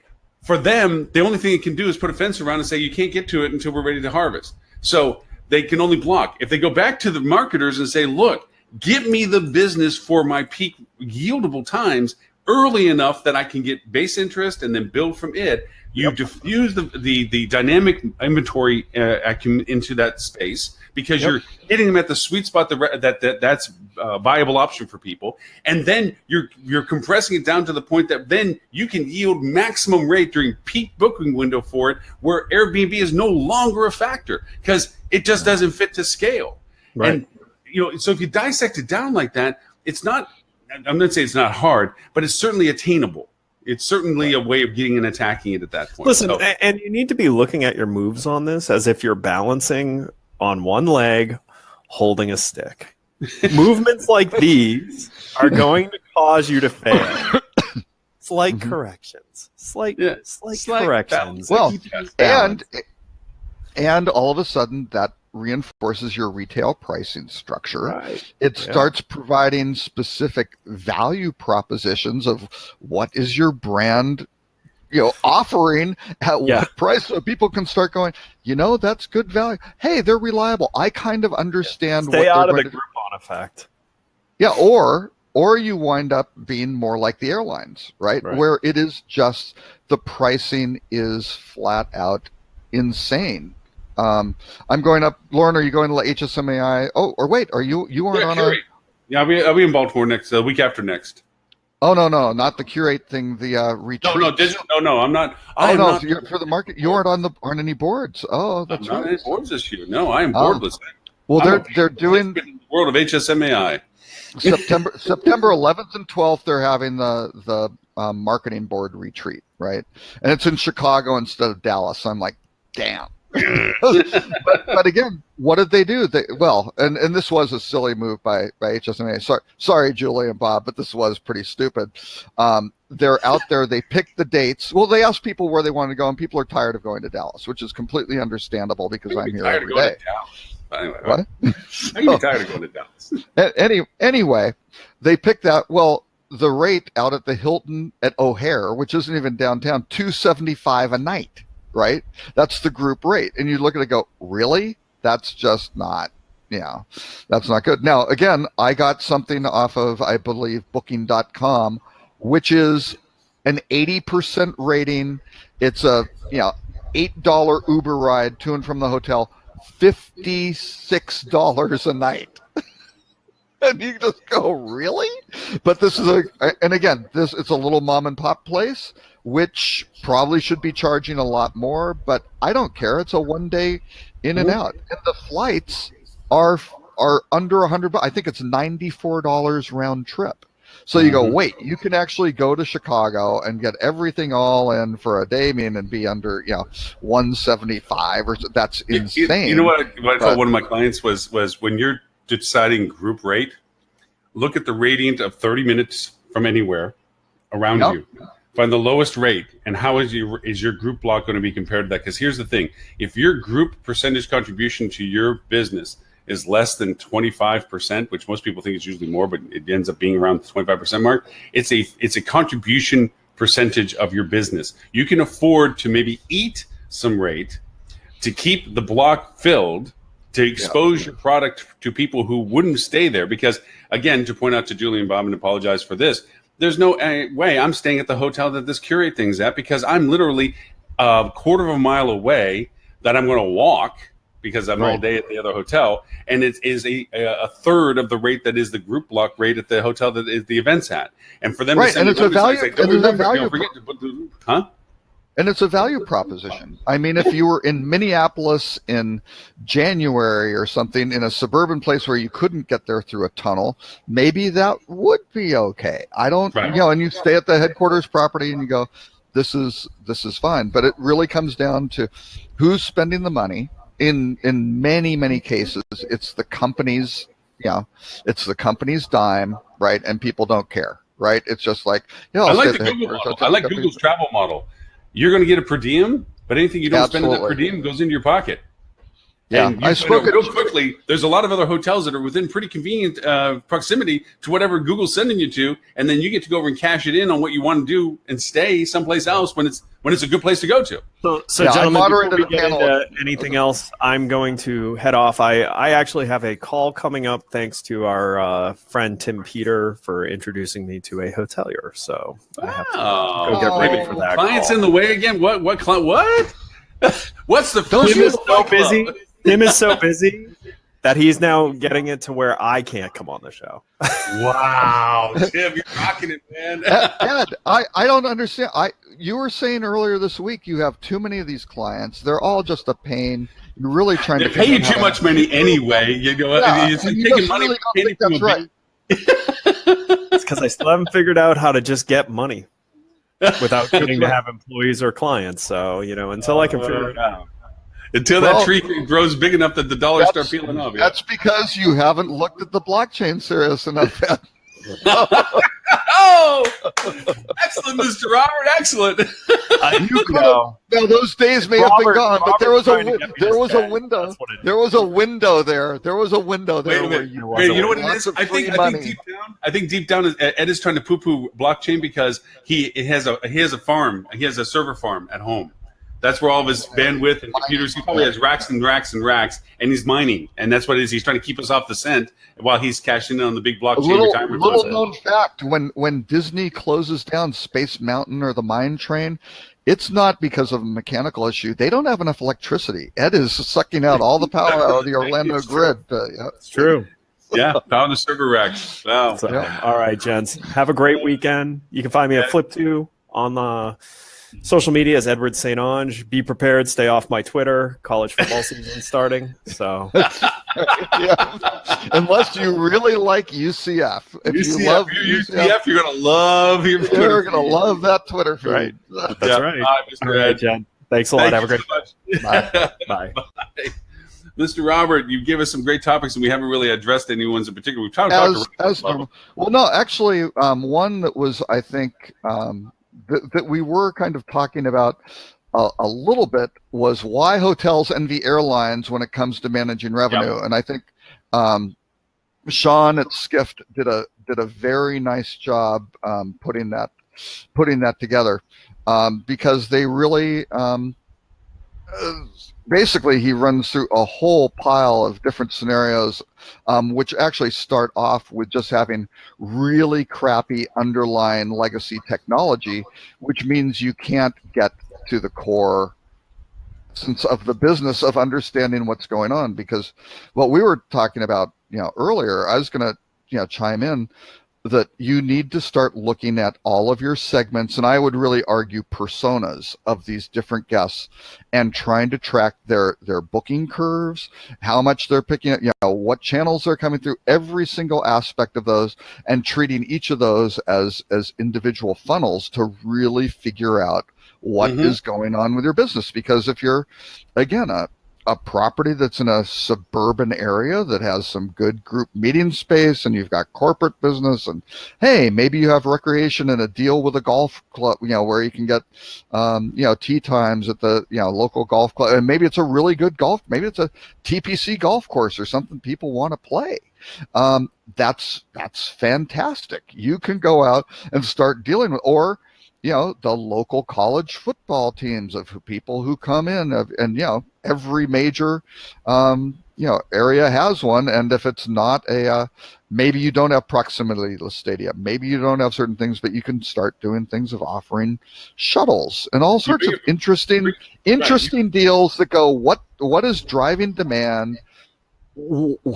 for them, the only thing they can do is put a fence around and say you can't get to it until we're ready to harvest. So they can only block. If they go back to the marketers and say, look, give me the business for my peak yieldable times early enough that I can get base interest and then build from it, you diffuse the dynamic inventory into that space because you're hitting them at the sweet spot that's a viable option for people. And then you're compressing it down to the point that then you can yield maximum rate during peak booking window for it, where Airbnb is no longer a factor because it just doesn't fit to scale. Right. And so if you dissect it down like that, it's not, I'm not saying it's not hard, but it's certainly attainable. It's certainly a way of getting and attacking it at that point. Listen, and you need to be looking at your moves on this as if you're balancing on one leg, holding a stick. Movements like these are going to cause you to fail. Slight corrections. Slight corrections. Well, and all of a sudden that reinforces your retail pricing structure. Right. It starts providing specific value propositions of what is your brand, offering at what price, so people can start going, that's good value. Hey, they're reliable. I kind of understand Stay out of the Groupon effect. Yeah, or you wind up being more like the airlines, right? Where it is just the pricing is flat out insane. I'm going up. Lauren, are you going to HSMAI? Oh, or wait, are you aren't on a? Yeah, I'll be in Baltimore next week after next. Oh no, not the Curate thing. The retreat. No, digital. No, I'm not. So for the market, you aren't on any boards. Oh, that's I'm not on any boards this year. No, I am boardless. Well, they're doing the world of HSMAI. September 11th and 12th. They're having the marketing board retreat, right? And it's in Chicago instead of Dallas. So I'm like, damn. but again, what did they do? And this was a silly move by HSMA. Sorry, Julie and Bob, but this was pretty stupid. They're out there. They picked the dates. Well, they asked people where they wanted to go, and people are tired of going to Dallas, which is completely understandable because I'm here every day. Anyway, what? I'm tired of going to Dallas. Anyway, they picked that. Well, the rate out at the Hilton at O'Hare, which isn't even downtown, $275 a night. Right? That's the group rate. And you look at it and go, really? That's just not, that's not good. Now, again, I got something off of, I believe, booking.com, which is an 80% rating. It's a, $8 Uber ride to and from the hotel, $56 a night. And you just go, really? But this is it's a little mom and pop place, which probably should be charging a lot more, but I don't care. It's a one day in and out. And the flights are under $100. I think it's $94 round trip. So you go, wait, you can actually go to Chicago and get everything all in for a day, and be under 175 or so. That's insane. You know what I told one of my clients was when you're deciding group rate, look at the radiant of 30 minutes from anywhere around you. Find the lowest rate, and how is your group block going to be compared to that? Because here's the thing: if your group percentage contribution to your business is less than 25%, which most people think is usually more, but it ends up being around the 25% mark, it's a contribution percentage of your business. You can afford to maybe eat some rate to keep the block filled, to expose your product to people who wouldn't stay there. Because, again, to point out to Julie and Bob and apologize for this, there's no way I'm staying at the hotel that this Curate thing's at, because I'm literally a quarter of a mile away that I'm going to walk because I'm all day at the other hotel. And it is a third of the rate that is the group block rate at the hotel that is the event's at. And for them to send and it's a value, and it's a value proposition. I mean, if you were in Minneapolis in January or something, in a suburban place where you couldn't get there through a tunnel, maybe that would be okay. I don't, and you stay at the headquarters property and you go, this is fine. But it really comes down to who's spending the money. In many cases, it's the company's, it's the company's dime, right? And people don't care, right? It's just like, I like the Google model. I like Google's travel model. You're going to get a per diem, but anything you don't spend in that per diem goes into your pocket. Yeah, and I spoke real quickly. There's a lot of other hotels that are within pretty convenient proximity to whatever Google's sending you to, and then you get to go over and cash it in on what you want to do and stay someplace else when it's a good place to go to. So gentlemen, before we get into anything else, I'm going to head off. I actually have a call coming up, thanks to our friend Tim Peter for introducing me to a hotelier. So I have to go get ready for that. Clients in the way again? What? What's the Tim is so busy. Tim is so busy that he's now getting it to where I can't come on the show. Wow, Tim, you're rocking it, man. Ed, I don't understand. You were saying earlier this week you have too many of these clients. They're all just a pain. You're really trying to pay you too much money anyway. You're taking money. Really don't think that's right. It's because I still haven't figured out how to just get money without getting to have employees or clients. So, until I can figure it out. Until that tree grows big enough that the dollars start peeling off. That's because you haven't looked at the blockchain serious enough yet. Oh, excellent, Mr. Robert. Excellent. Now those days may have been gone, but there was a window. There was a window there. There was a window there. Wait, you know what it is? I think deep down, Ed is trying to poo-poo blockchain because he has a farm. He has a server farm at home. That's where all of his bandwidth and computers. He probably has racks and racks and racks, and he's mining. And that's what it is. He's trying to keep us off the scent while he's cashing in on the big blockchain retirement. Little known fact: when Disney closes down Space Mountain or the Mine Train, it's not because of a mechanical issue. They don't have enough electricity. Ed is sucking out all the power out of the Orlando grid. It's true. Yeah, power the server racks. Wow. So, all right, gents. Have a great weekend. You can find me at Flip2 on the social media as Edward St. Ange. Be prepared. Stay off my Twitter. College football season starting. So, unless you really like UCF, if you love UCF, you're gonna love your Twitter. You're gonna love that Twitter feed. Right. That's right. Bye, Mr. Ed. Jen. Thanks a lot. Have a great Bye. Bye. Mr. Robert, you gave us some great topics, and we haven't really addressed any ones in particular. We've tried to talk normal. Well, no, actually, one that was, I think, that we were kind of talking about a little bit was why hotels envy airlines when it comes to managing revenue. And I think Sean at Skift did a very nice job putting that together because they really basically he runs through a whole pile of different scenarios which actually start off with just having really crappy underlying legacy technology, which means you can't get to the core essence of the business of understanding what's going on. Because what we were talking about, earlier, I was going to, chime in. that you need to start looking at all of your segments, and I would really argue personas of these different guests, and trying to track their booking curves, how much they're picking up, what channels they're coming through, every single aspect of those, and treating each of those as individual funnels to really figure out what is going on with your business. Because if you're, again, a property that's in a suburban area that has some good group meeting space, and you've got corporate business, and hey, maybe you have recreation and a deal with a golf club, where you can get, tee times at the, local golf club, and maybe it's a really good golf, maybe it's a TPC golf course or something people want to play. That's fantastic. You can go out and start dealing with, or the local college football teams of people who come in, and every major area has one. And if it's not maybe you don't have proximity to the stadium, maybe you don't have certain things, but you can start doing things of offering shuttles and all sorts of interesting deals that go, what is driving demand?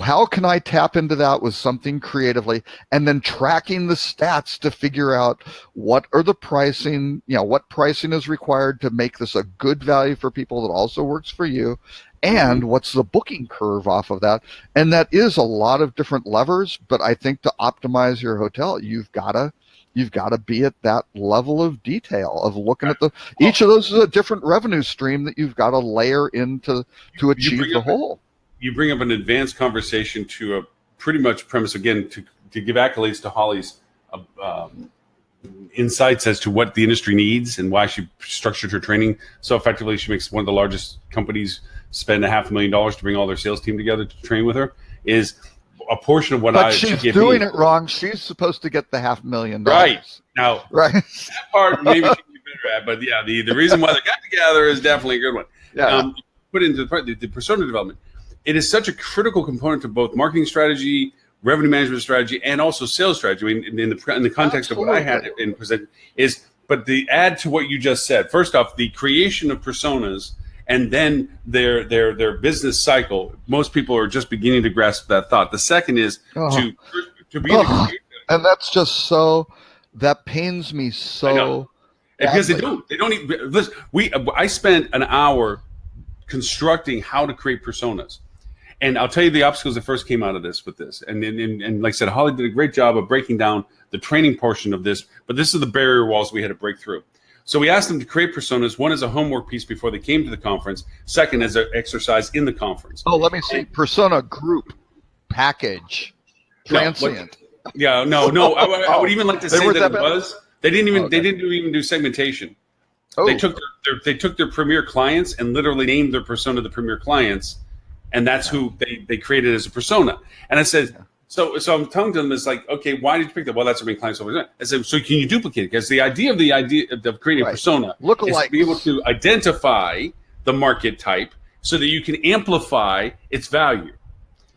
How can I tap into that with something creatively, and then tracking the stats to figure out what are the pricing, what pricing is required to make this a good value for people that also works for you, and what's the booking curve off of that. And that is a lot of different levers, but I think to optimize your hotel, you've got to be at that level of detail of looking at each of those is a different revenue stream that you've got to layer into to achieve the whole. You bring up an advanced conversation to a pretty much premise, again, to give accolades to Holly's insights as to what the industry needs and why she structured her training so effectively. She makes one of the largest companies spend $500,000 to bring all their sales team together to train with her. Is a portion of what but she's doing it wrong. She's supposed to get the $500,000. Right. Now, right. That part maybe she can be better at, but yeah, the reason why they got together is definitely a good one. Yeah. Put into the persona development. It is such a critical component to both marketing strategy, revenue management strategy, and also sales strategy. I mean, in the context of what I had in present is, but the add to what you just said. First off, the creation of personas, and then their business cycle. Most people are just beginning to grasp that thought. The second is to be able to create them. And that's just so that pains me so. Because they don't even listen. I spent an hour constructing how to create personas. And I'll tell you the obstacles that first came out of this with this. And like I said, Holly did a great job of breaking down the training portion of this, but this is the barrier walls we had to break through. So we asked them to create personas. One is a homework piece before they came to the conference. Second is an exercise in the conference. Oh, let me see. Persona, group, package, transient. No. I would even like to say that it was. They didn't even do segmentation. Oh. They took their premier clients and literally named their persona the premier clients, and that's who they created as a persona. And I said, so I'm telling them, it's like, okay, why did you pick that? Well, that's how many clients over there. I said, so can you duplicate it? Because the idea of creating a persona is to be able to identify the market type so that you can amplify its value.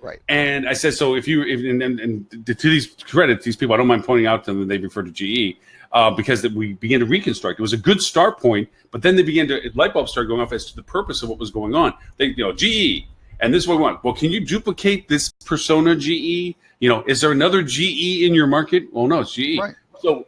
Right. And I said, so and to these credit, these people, I don't mind pointing out to them that they refer to GE. Because we began to reconstruct. It was a good start point, but then light bulbs started going off as to the purpose of what was going on. GE, and this is what we want. Well, can you duplicate this persona GE? Is there another GE in your market? Well, no, it's GE. Right. So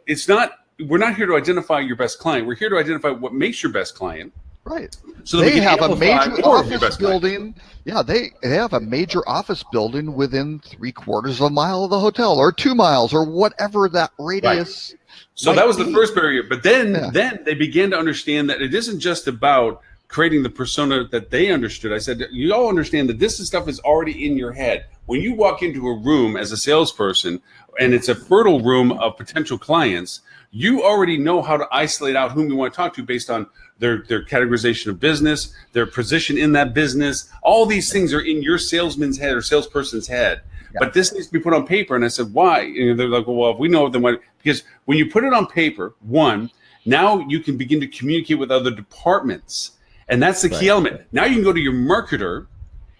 we're not here to identify your best client. We're here to identify what makes your best client. Right. So they have a major office building. Yeah, they have a major office building within 3/4 of a mile of the hotel, or 2 miles, or whatever that radius. Right. So that was the first barrier. But then they began to understand that it isn't just about creating the persona that they understood. I said, you all understand that this stuff is already in your head. When you walk into a room as a salesperson, and it's a fertile room of potential clients, you already know how to isolate out whom you want to talk to based on their categorization of business, their position in that business. All these things are in your salesman's head or salesperson's head. Yeah. But this needs to be put on paper. And I said, why? And they're like, well, if we know, then why? Because when you put it on paper, now you can begin to communicate with other departments. And that's the key element. Now you can go to your marketer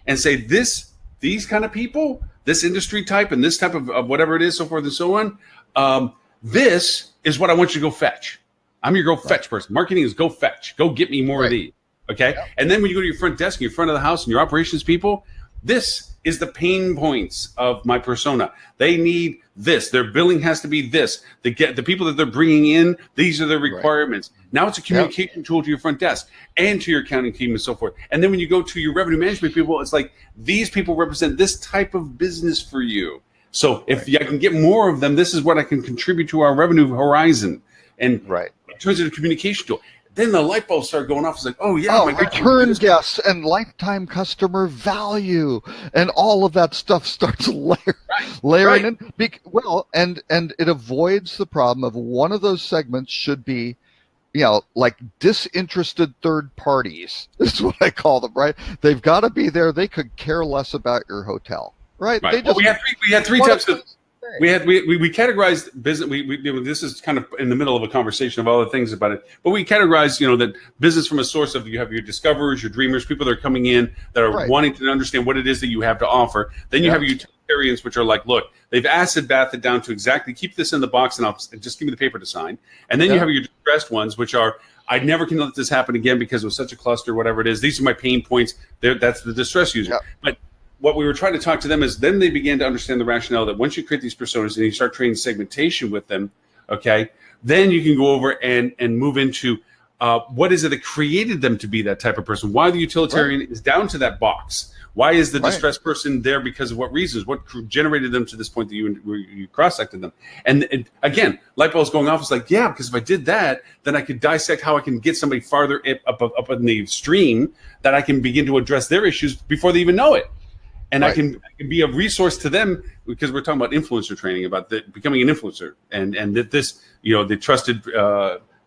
and say, these kind of people, this industry type and this type of whatever it is, so forth and so on, this is what I want you to go fetch. I'm your go fetch person. Marketing is go fetch. Go get me more of these. Okay? Yeah. And then when you go to your front desk, in your front of the house, and your operations people, this is the pain points of my persona. They need this. Their billing has to be this. The people that they're bringing in, these are the requirements. Right. Now it's a communication tool to your front desk and to your accounting team and so forth. And then when you go to your revenue management people, it's like these people represent this type of business for you. So if I can get more of them, this is what I can contribute to our revenue horizon. And it turns into a communication tool. Then the light bulbs start going off. It's like, oh, yeah. Return guests and lifetime customer value and all of that stuff starts layering in. And it avoids the problem of one of those segments should be, like disinterested third parties is what I call them, right? They've got to be there. They could care less about your hotel. Right. They just, we had three types of. We categorized business. This is kind of in the middle of a conversation of other things about it, but we categorized, that business from a source of you have your discoverers, your dreamers, people that are coming in that are wanting to understand what it is that you have to offer. Then you have your utilitarians, which are like, look, they've acid bathed it down to exactly keep this in the box and I'll just give me the paper to sign. And then you have your distressed ones, which are I never can let this happen again because it was such a cluster, whatever it is. These are my pain points. That's the distress user, but. What we were trying to talk to them is then they began to understand the rationale that once you create these personas and you start training segmentation with them, okay, then you can go over and move into what is it that created them to be that type of person? Why the utilitarian is down to that box? Why is the distressed person there? Because of what reasons? What generated them to this point that you cross-sected them? And again, light bulbs going off. It's like, yeah, because if I did that, then I could dissect how I can get somebody farther up in the stream that I can begin to address their issues before they even know it. And I can be a resource to them because we're talking about influencer training, about becoming an influencer, and that this, the trusted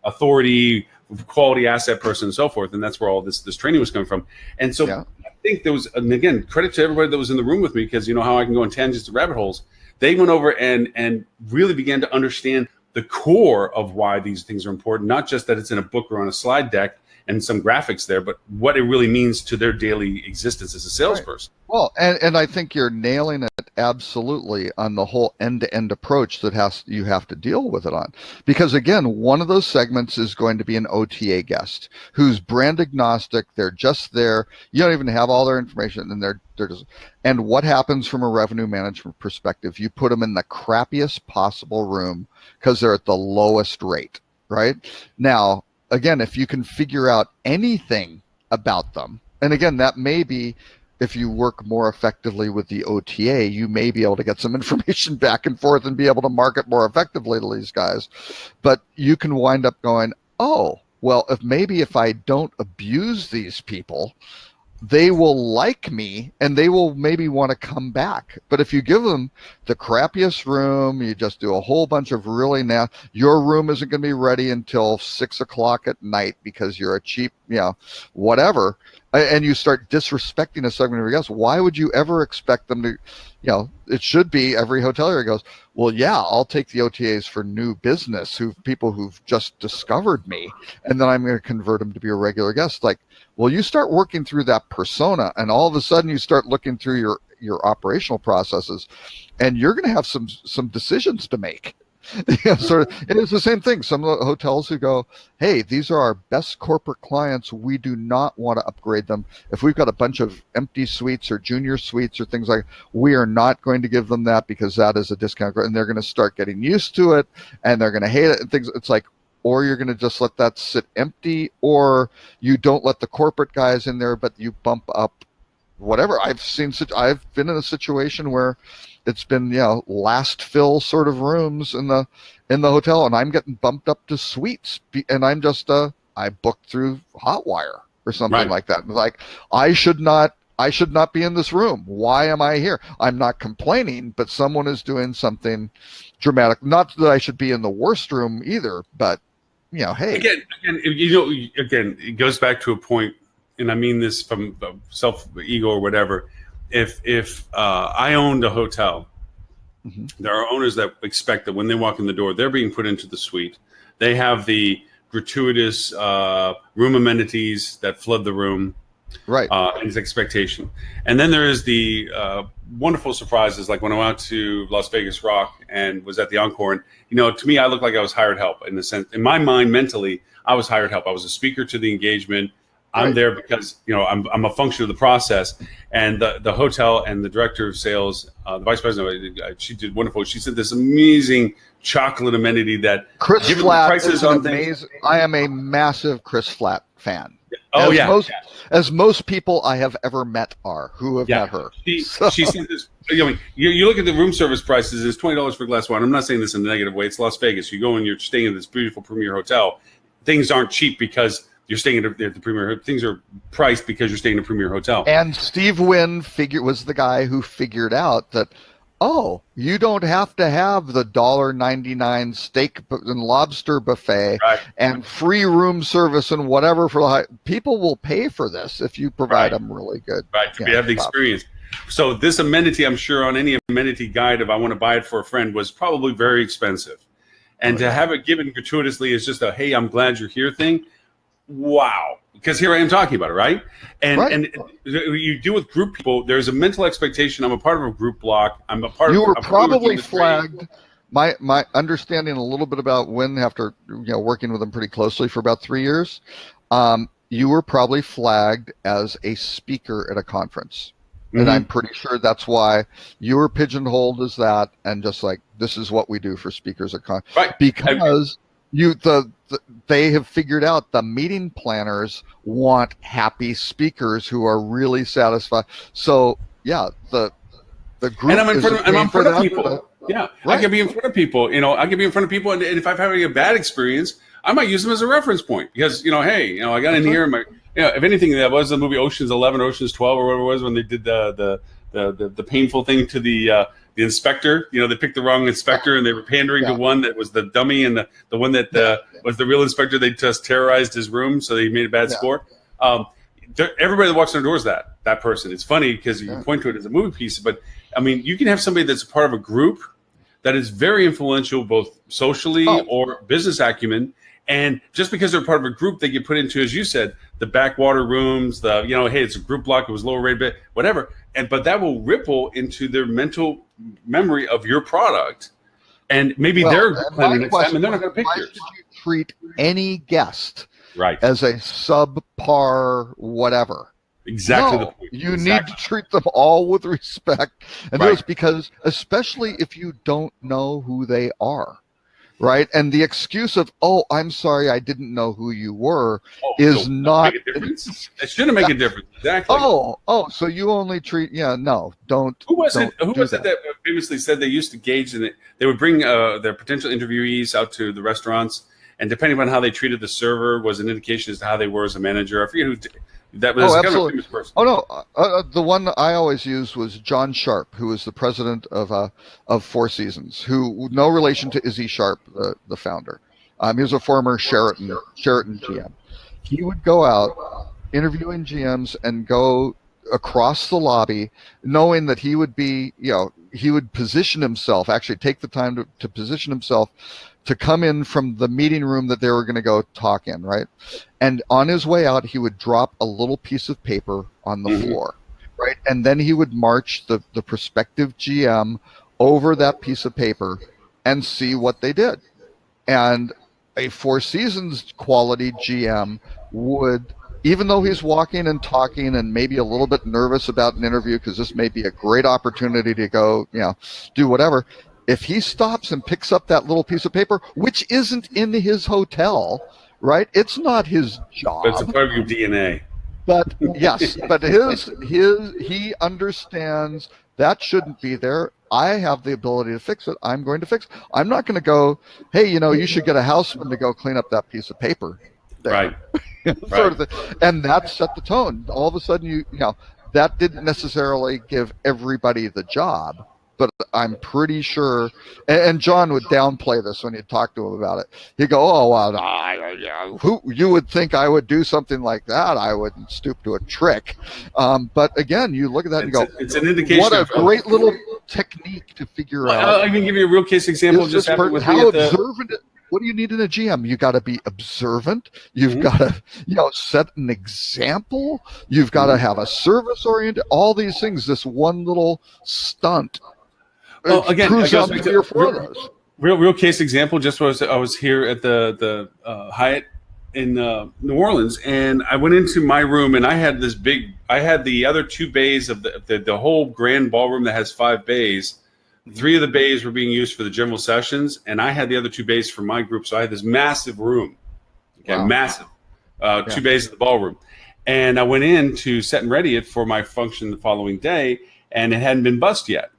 authority, quality asset person, and so forth. And that's where all this training was coming from. And so I think there was, and again, credit to everybody that was in the room with me because how I can go in tangents to rabbit holes. They went over and really began to understand the core of why these things are important, not just that it's in a book or on a slide deck and some graphics there, but what it really means to their daily existence as a salesperson. Well, and I think you're nailing it absolutely on the whole end-to-end approach that you have to deal with it on. Because again, one of those segments is going to be an OTA guest who's brand agnostic. They're just there. You don't even have all their information, and they're just. And what happens from a revenue management perspective? You put them in the crappiest possible room because they're at the lowest rate, right? Now, again, if you can figure out anything about them, and again, that may be if you work more effectively with the OTA, you may be able to get some information back and forth and be able to market more effectively to these guys. But you can wind up going, oh, well, if I don't abuse these people, they will like me and they will maybe want to come back. But if you give them the crappiest room, you just do a whole bunch of really your room isn't going to be ready until 6 o'clock at night because you're a cheap, whatever. And you start disrespecting a segment of your guests. Why would you ever expect them to, it should be every hotelier goes, well, yeah, I'll take the OTAs for new business, people who've just discovered me, and then I'm going to convert them to be a regular guest. Like, well, you start working through that persona, and all of a sudden you start looking through your operational processes, and you're going to have some decisions to make. And it's the same thing. Some of the hotels who go, hey, these are our best corporate clients. We do not want to upgrade them. If we've got a bunch of empty suites or junior suites or things like, we are not going to give them that because that is a discount. And they're going to start getting used to it and they're going to hate it and things. It's like, or you're going to just let that sit empty, or you don't let the corporate guys in there, but you bump up whatever. I've been in a situation where it's been, last fill sort of rooms in the hotel, and I'm getting bumped up to suites, and I'm just I booked through Hotwire or something like that. Like, I should not be in this room. Why am I here? I'm not complaining, but someone is doing something dramatic. Not that I should be in the worst room either, but hey. Again, it goes back to a point, and I mean this from self-ego or whatever. If I owned a hotel, there are owners that expect that when they walk in the door, they're being put into the suite. They have the gratuitous room amenities that flood the room. Right. And it's expectation. And then there is the wonderful surprises, like when I went out to Las Vegas Rock and was at the Encore. And, to me, I looked like I was hired help in the sense, in my mind, mentally, I was hired help. I was a speaker to the engagement. I'm Right. there because I'm a function of the process. And the hotel and the director of sales, the vice president, she did wonderful. She sent this amazing chocolate amenity that Chris given the Flatt prices is an on things. amazing. I am a massive Chris Flatt fan. Oh as yeah, most, as most people I have ever met are who have yeah. met her. She So- sent this. You look at the room service prices. It's $20 for a glass of wine. I'm not saying this in a negative way. It's Las Vegas. You go and you're staying in this beautiful premier hotel. Things aren't cheap because you're staying at the premier. Things are priced because you're staying in a premier hotel. And Steve Wynn was the guy who figured out that, oh, you don't have to have the $1.99 steak and lobster buffet Right. and free room service and whatever people will pay for this if you provide Right. them really good. Right, to Yeah, have the stuff. experience. So this amenity, I'm sure on any amenity guide, if I want to buy it for a friend, was probably very expensive. And to have it given gratuitously is just a, hey, I'm glad you're here thing. Wow. Because here I am talking about it, right? And Right. and you deal with group people, there's a mental expectation. I'm a part of a group block. I'm a part You of were I'm familiar with probably the training. flagged. My understanding a little bit about Wynn after working with him pretty closely for about 3 years, you were probably flagged as a speaker at a conference. And Mhm. I'm pretty sure that's why you were pigeonholed as that, and just like, this is what we do for speakers at con, Right. because they have figured out the meeting planners want happy speakers who are really satisfied. So yeah, the group And I'm in front of, is I'm in paying for front of that, people. Yeah, Right. I can be in front of people. I can be in front of people, and if I'm having a bad experience, I might use them as a reference point because hey, I got in here, and if anything, that was the movie Ocean's 11, Ocean's 12, or whatever it was when they did the painful thing to the inspector. They picked the wrong inspector, and they were pandering to one that was the dummy, and the one that was the real inspector. They just terrorized his room, so they made a bad score. Everybody that walks in the door is that person. It's funny because you point to it as a movie piece, but I mean, you can have somebody that's a part of a group that is very influential, both socially or business acumen. And just because they're part of a group, they get put into, as you said, the backwater rooms, hey, it's a group block, it was lower rate, but whatever. But that will ripple into their mental memory of your product. And maybe they're planning next time and they're not going to pick why yours. should you treat any guest Right. as a subpar whatever? Exactly No, the point. you Exactly. need to treat them all with respect, and Right. just because, especially if you don't know who they are, right? And the excuse of, "Oh, I'm sorry, I didn't know who you were," is so not. make a difference. It shouldn't make a difference. Exactly. Oh, so you only treat? Yeah, no, don't. Who was it? don't Who do was it that famously said they used to gauge and they would bring their potential interviewees out to the restaurants, and depending on how they treated the server was an indication as to how they were as a manager. I forget who that was. Oh, Kind of a absolutely. famous person. Oh no, the one that I always used was John Sharp, who was the president of Four Seasons, who no relation to Izzy Sharp, the founder. He was a former Sheraton GM. He would go out interviewing GMs and go across the lobby, knowing that he would be, he would position himself, actually take the time to position himself to come in from the meeting room that they were going to go talk in, right? And on his way out, he would drop a little piece of paper on the floor, right? And then he would march the prospective GM over that piece of paper and see what they did. And a Four Seasons quality GM would, even though he's walking and talking and maybe a little bit nervous about an interview because this may be a great opportunity to go, do whatever, if he stops and picks up that little piece of paper, which isn't in his hotel, right? It's not his job. But it's a part of your DNA. But yes, but he understands that shouldn't be there. I have the ability to fix it. I'm going to fix it. I'm not going to go, hey, you should get a houseman to go clean up that piece of paper. There. Right. Sort of thing. And that set the tone. All of a sudden, that didn't necessarily give everybody the job, but I'm pretty sure, and John would downplay this when you talk to him about it. He'd go, "Oh, well, who you would think I would do something like that? I wouldn't stoop to a trick." But again, you look at that and go, It's an indication. "What a of great little technique to figure out." I can give you a real case example. Is Just this happened with how me at the. observant? What do you need in a GM? You got to be observant. You've got to, set an example. You've got to have a service oriented. All these things. This one little stunt. Well, again, proves I guess out 3 or 4 of those. Real case example. Just was I was here at the Hyatt New Orleans, and I went into my room, and I had the other two bays of the whole grand ballroom that has 5 bays. 3 of the bays were being used for the general sessions, and I had the other 2 bays for my group. So I had this massive room, massive, 2 bays of the ballroom. And I went in to set and ready it for my function the following day, and it hadn't been bussed yet.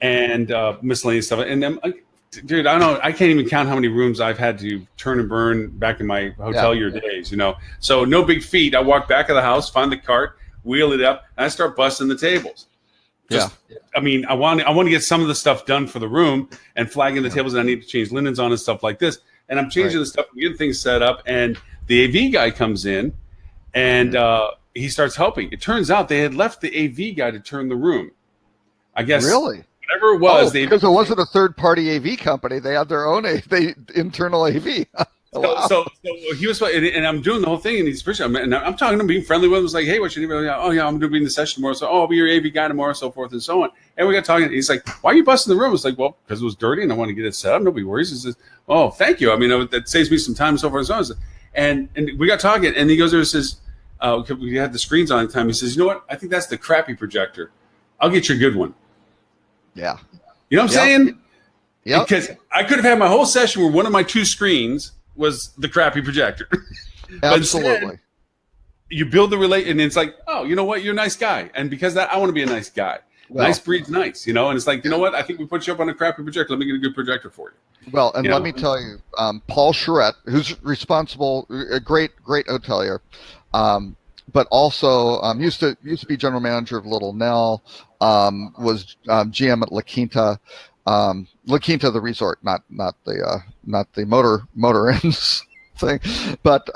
And miscellaneous stuff. And then, dude, I don't know. I can't even count how many rooms I've had to turn and burn back in my hotelier days, So no big feat. I walk back of the house, find the cart, wheel it up, and I start busting the tables. I mean, I want to get some of the stuff done for the room and flagging the tables that I need to change linens on and stuff like this. And I'm changing the stuff and getting things set up. And the AV guy comes in and he starts helping. It turns out they had left the AV guy to turn the room. I guess. Really? Whatever it was. Because it wasn't a third-party AV company. They had their own internal AV. So he was, and I'm doing the whole thing, and he's and I'm talking to him, being friendly with him. I was like, hey, what should you do? Oh, yeah, I'm going to be in the session tomorrow. So, I'll be your AV guy tomorrow, so forth and so on. And we got talking. He's like, why are you busting the room? I was like, well, because it was dirty, and I want to get it set up. Nobody worries. He says, oh, thank you. I mean, that saves me some time, and so forth and so on. And we got talking, and he goes there and says, we had the screens on at the time. He says, you know what? I think that's the crappy projector. I'll get you a good one. Yeah. You know what I'm saying? Yeah. Because I could have had my whole session where one of my 2 screens was the crappy projector. Absolutely. Instead, you build the relate, and it's like, oh, you know what? You're a nice guy. And because of that, I want to be a nice guy. Well, nice breeds nice, And it's like, you know what? I think we put you up on a crappy projector. Let me get a good projector for you. Well, and let me tell you, Paul Charette, who's responsible, a great hotelier, but also used to be general manager of Little Nell, was GM at La Quinta. La Quinta, the resort, not the motor inns thing, but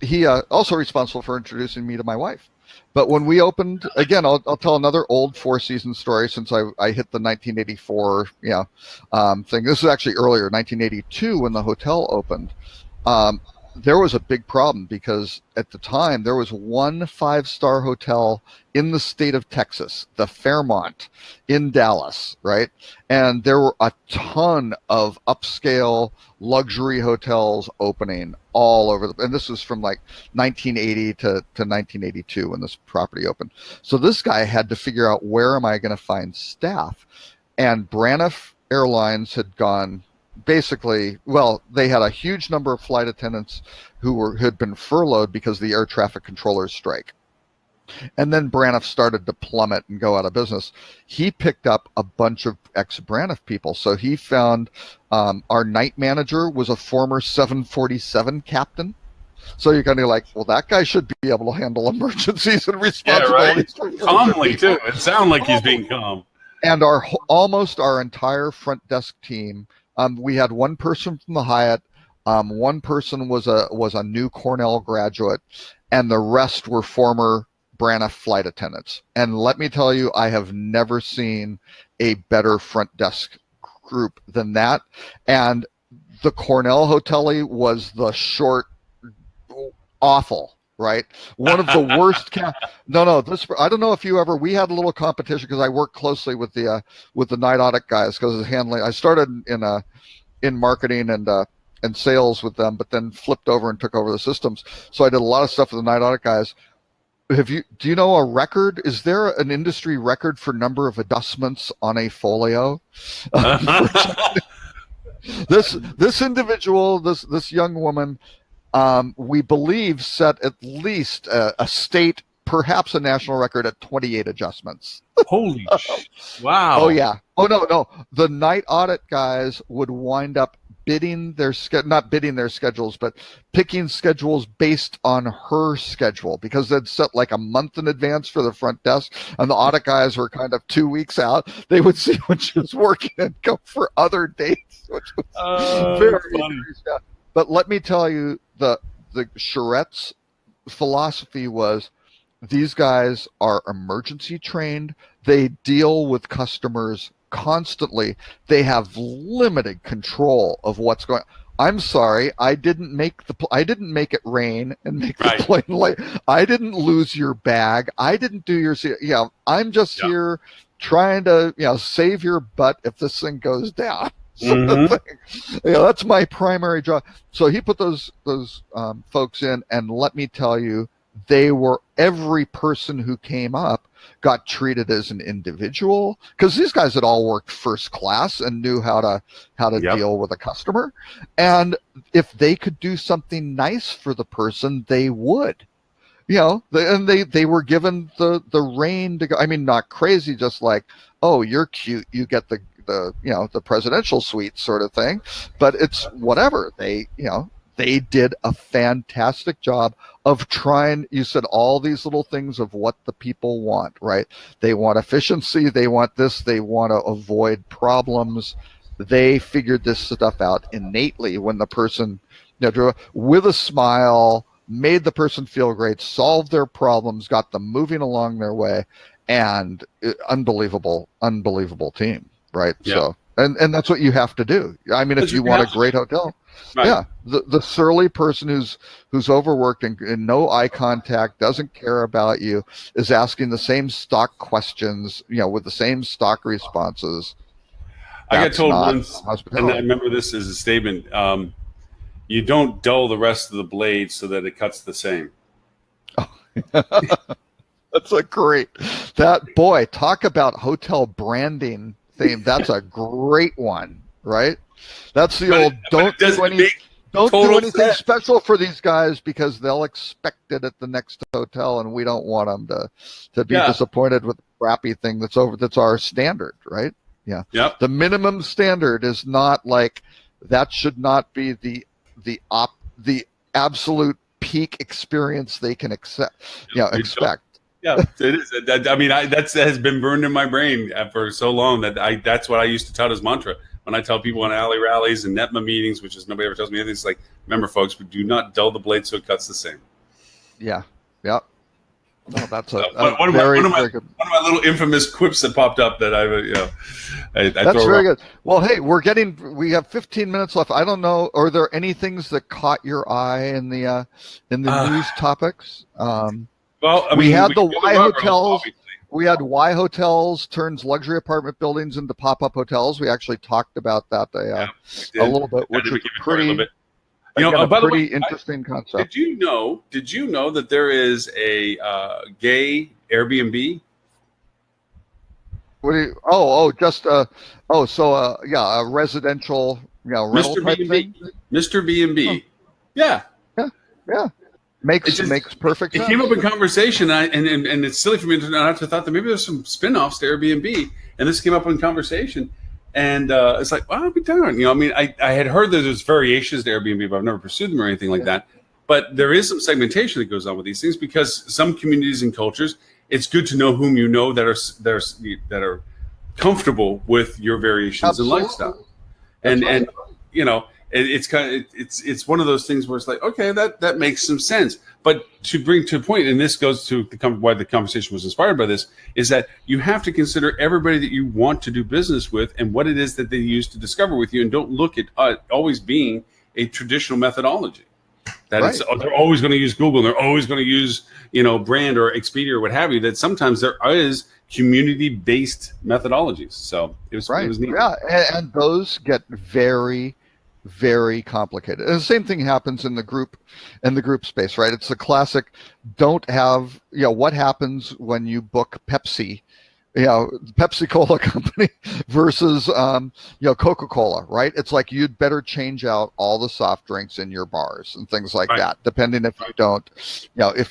he also responsible for introducing me to my wife. But when we opened, again, I'll tell another old Four Seasons story since I hit the 1984 thing. This is actually earlier, 1982, when the hotel opened. There was a big problem because at the time there was one 5-star hotel in the state of Texas, the Fairmont in Dallas, right? And there were a ton of upscale luxury hotels opening all over and this was from like 1980 to 1982 when this property opened. So this guy had to figure out, where am I going to find staff? And Braniff Airlines had gone, basically, well, they had a huge number of flight attendants who had been furloughed because of the air traffic controllers strike. And then Braniff started to plummet and go out of business. He picked up a bunch of ex-Braniff people. So he found our night manager was a former 747 captain. So you're kind of like, well, that guy should be able to handle emergencies and responsibilities. Yeah, right. Calmly, too. It sounded like he's being calm. And almost our entire front desk team, we had one person from the Hyatt, one person was a new Cornell graduate, and the rest were former Braniff flight attendants. And let me tell you, I have never seen a better front desk group than that. And the Cornell hotelie was the short, awful, right? One of the worst. This, I don't know if you ever, we had a little competition because I worked closely with the night audit guys because I started in marketing and sales with them, but then flipped over and took over the systems. So I did a lot of stuff with the night audit guys. Do you know a record? Is there an industry record for number of adjustments on a folio? This individual, this young woman, we believe set at least a state, perhaps a national record at 28 adjustments. Holy wow. Oh yeah. Oh no. The night audit guys would wind up not bidding their schedules, but picking schedules based on her schedule because they'd set like a month in advance for the front desk, and the audit guys were kind of 2 weeks out. They would see when she was working and go for other dates, which was very funny. But let me tell you, the Charette's philosophy was, these guys are emergency trained. They deal with customers constantly. They have limited control of what's going on. I'm sorry, I didn't make it rain and make the plane late. I didn't lose your bag. I didn't do your I'm just here trying to save your butt if this thing goes down. sort of thing. That's my primary job. So he put those folks in, and let me tell you, every person who came up got treated as an individual, because these guys had all worked first class and knew how to deal with a customer. And if they could do something nice for the person, they would. And they were given the rein to go. I mean, not crazy, just like, oh, you're cute, you get the presidential suite sort of thing, but it's whatever. They did a fantastic job of trying. You said all these little things of what the people want, right? They want efficiency, they want this, they want to avoid problems. They figured this stuff out innately when the person, with a smile, made the person feel great, solved their problems, got them moving along their way, and unbelievable team, right? Yeah. So, and that's what you have to do. I mean, if you want a great hotel, right. Yeah, the surly person who's overworked and no eye contact, doesn't care about you, is asking the same stock questions, with the same stock responses. I got told once, and I remember this as a statement. You don't dull the rest of the blade so that it cuts the same. That's boy, talk about hotel branding theme. That's a great one, right? That's the old don't do anything special for these guys because they'll expect it at the next hotel, and we don't want them to be disappointed with the crappy thing that's our standard, right? Yeah. Yep. The minimum standard is not like that. Should not be the absolute peak experience they can expect. Yeah, it is. I mean, that has been burned in my brain for so long that's what I used to tout as mantra when I tell people on alley rallies and NETMA meetings, which is nobody ever tells me anything. It's like, remember, folks, we do not dull the blade so it cuts the same. Yeah. Yeah. No, that's one of my little infamous quips that popped up that that's very good. Well, hey, we have 15 minutes left. I don't know, are there any things that caught your eye in the news topics? Well, I mean, we had the Y hotels. We had Y hotels turns luxury apartment buildings into pop-up hotels. We actually talked about that a little bit, which was pretty. By the way, interesting concept. Did you know that there is a gay Airbnb? What do you? A residential, rental Mr. type B&B. thing. Mr. B&B. Yeah. Makes perfect sense. It came up in conversation, and it's silly for me to not to thought that maybe there's some spin-offs to Airbnb, and this came up in conversation, and it's like, well, I'll be darned. I had heard that there's variations to Airbnb, but I've never pursued them or anything like that. But there is some segmentation that goes on with these things because some communities and cultures, it's good to know whom you know that are comfortable with your variations in lifestyle, and it's one of those things where it's like, okay, that makes some sense. But to bring to a point, and this goes to why the conversation was inspired by this, is that you have to consider everybody that you want to do business with and what it is that they use to discover with you, and don't look at always being a traditional methodology. That they're always going to use Google, and they're always going to use Brand or Expedia or what have you. That sometimes there is community-based methodologies. So it was neat. Yeah, and those get very, very complicated. And the same thing happens in the group space, right? It's the classic, don't have, what happens when you book Pepsi, Pepsi Cola company versus, Coca-Cola, right? It's like, you'd better change out all the soft drinks in your bars and things like that, depending if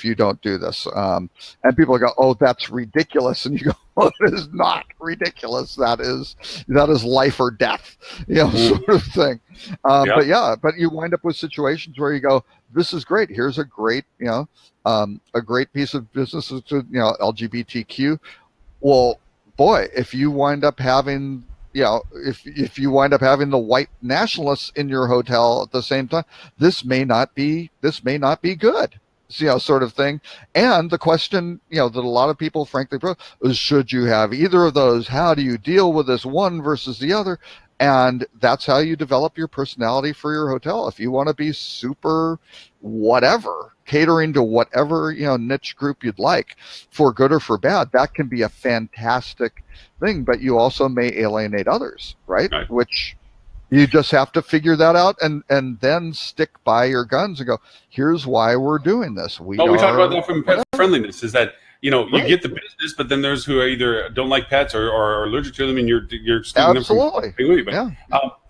you don't do this. And people go, oh, that's ridiculous. And you go, oh, it is not ridiculous. That is life or death, sort of thing. But you wind up with situations where you go, this is great. Here's a great, a great piece of business to, LGBTQ. Well, boy, if you wind up having, if you wind up having the white nationalists in your hotel at the same time, this may not be good. Sort of thing. And the question, that a lot of people frankly is, should you have either of those? How do you deal with this one versus the other? And that's how you develop your personality for your hotel. If you want to be super whatever, catering to whatever, niche group you'd like, for good or for bad, that can be a fantastic thing, but you also may alienate others, right? Which You just have to figure that out and then stick by your guns and go, here's why we're doing this. We talked about that from pet friendliness, is that, you Right. get the business, but then there's who either don't like pets or are allergic to them, and you're stealing Absolutely. them from with you. But Yeah.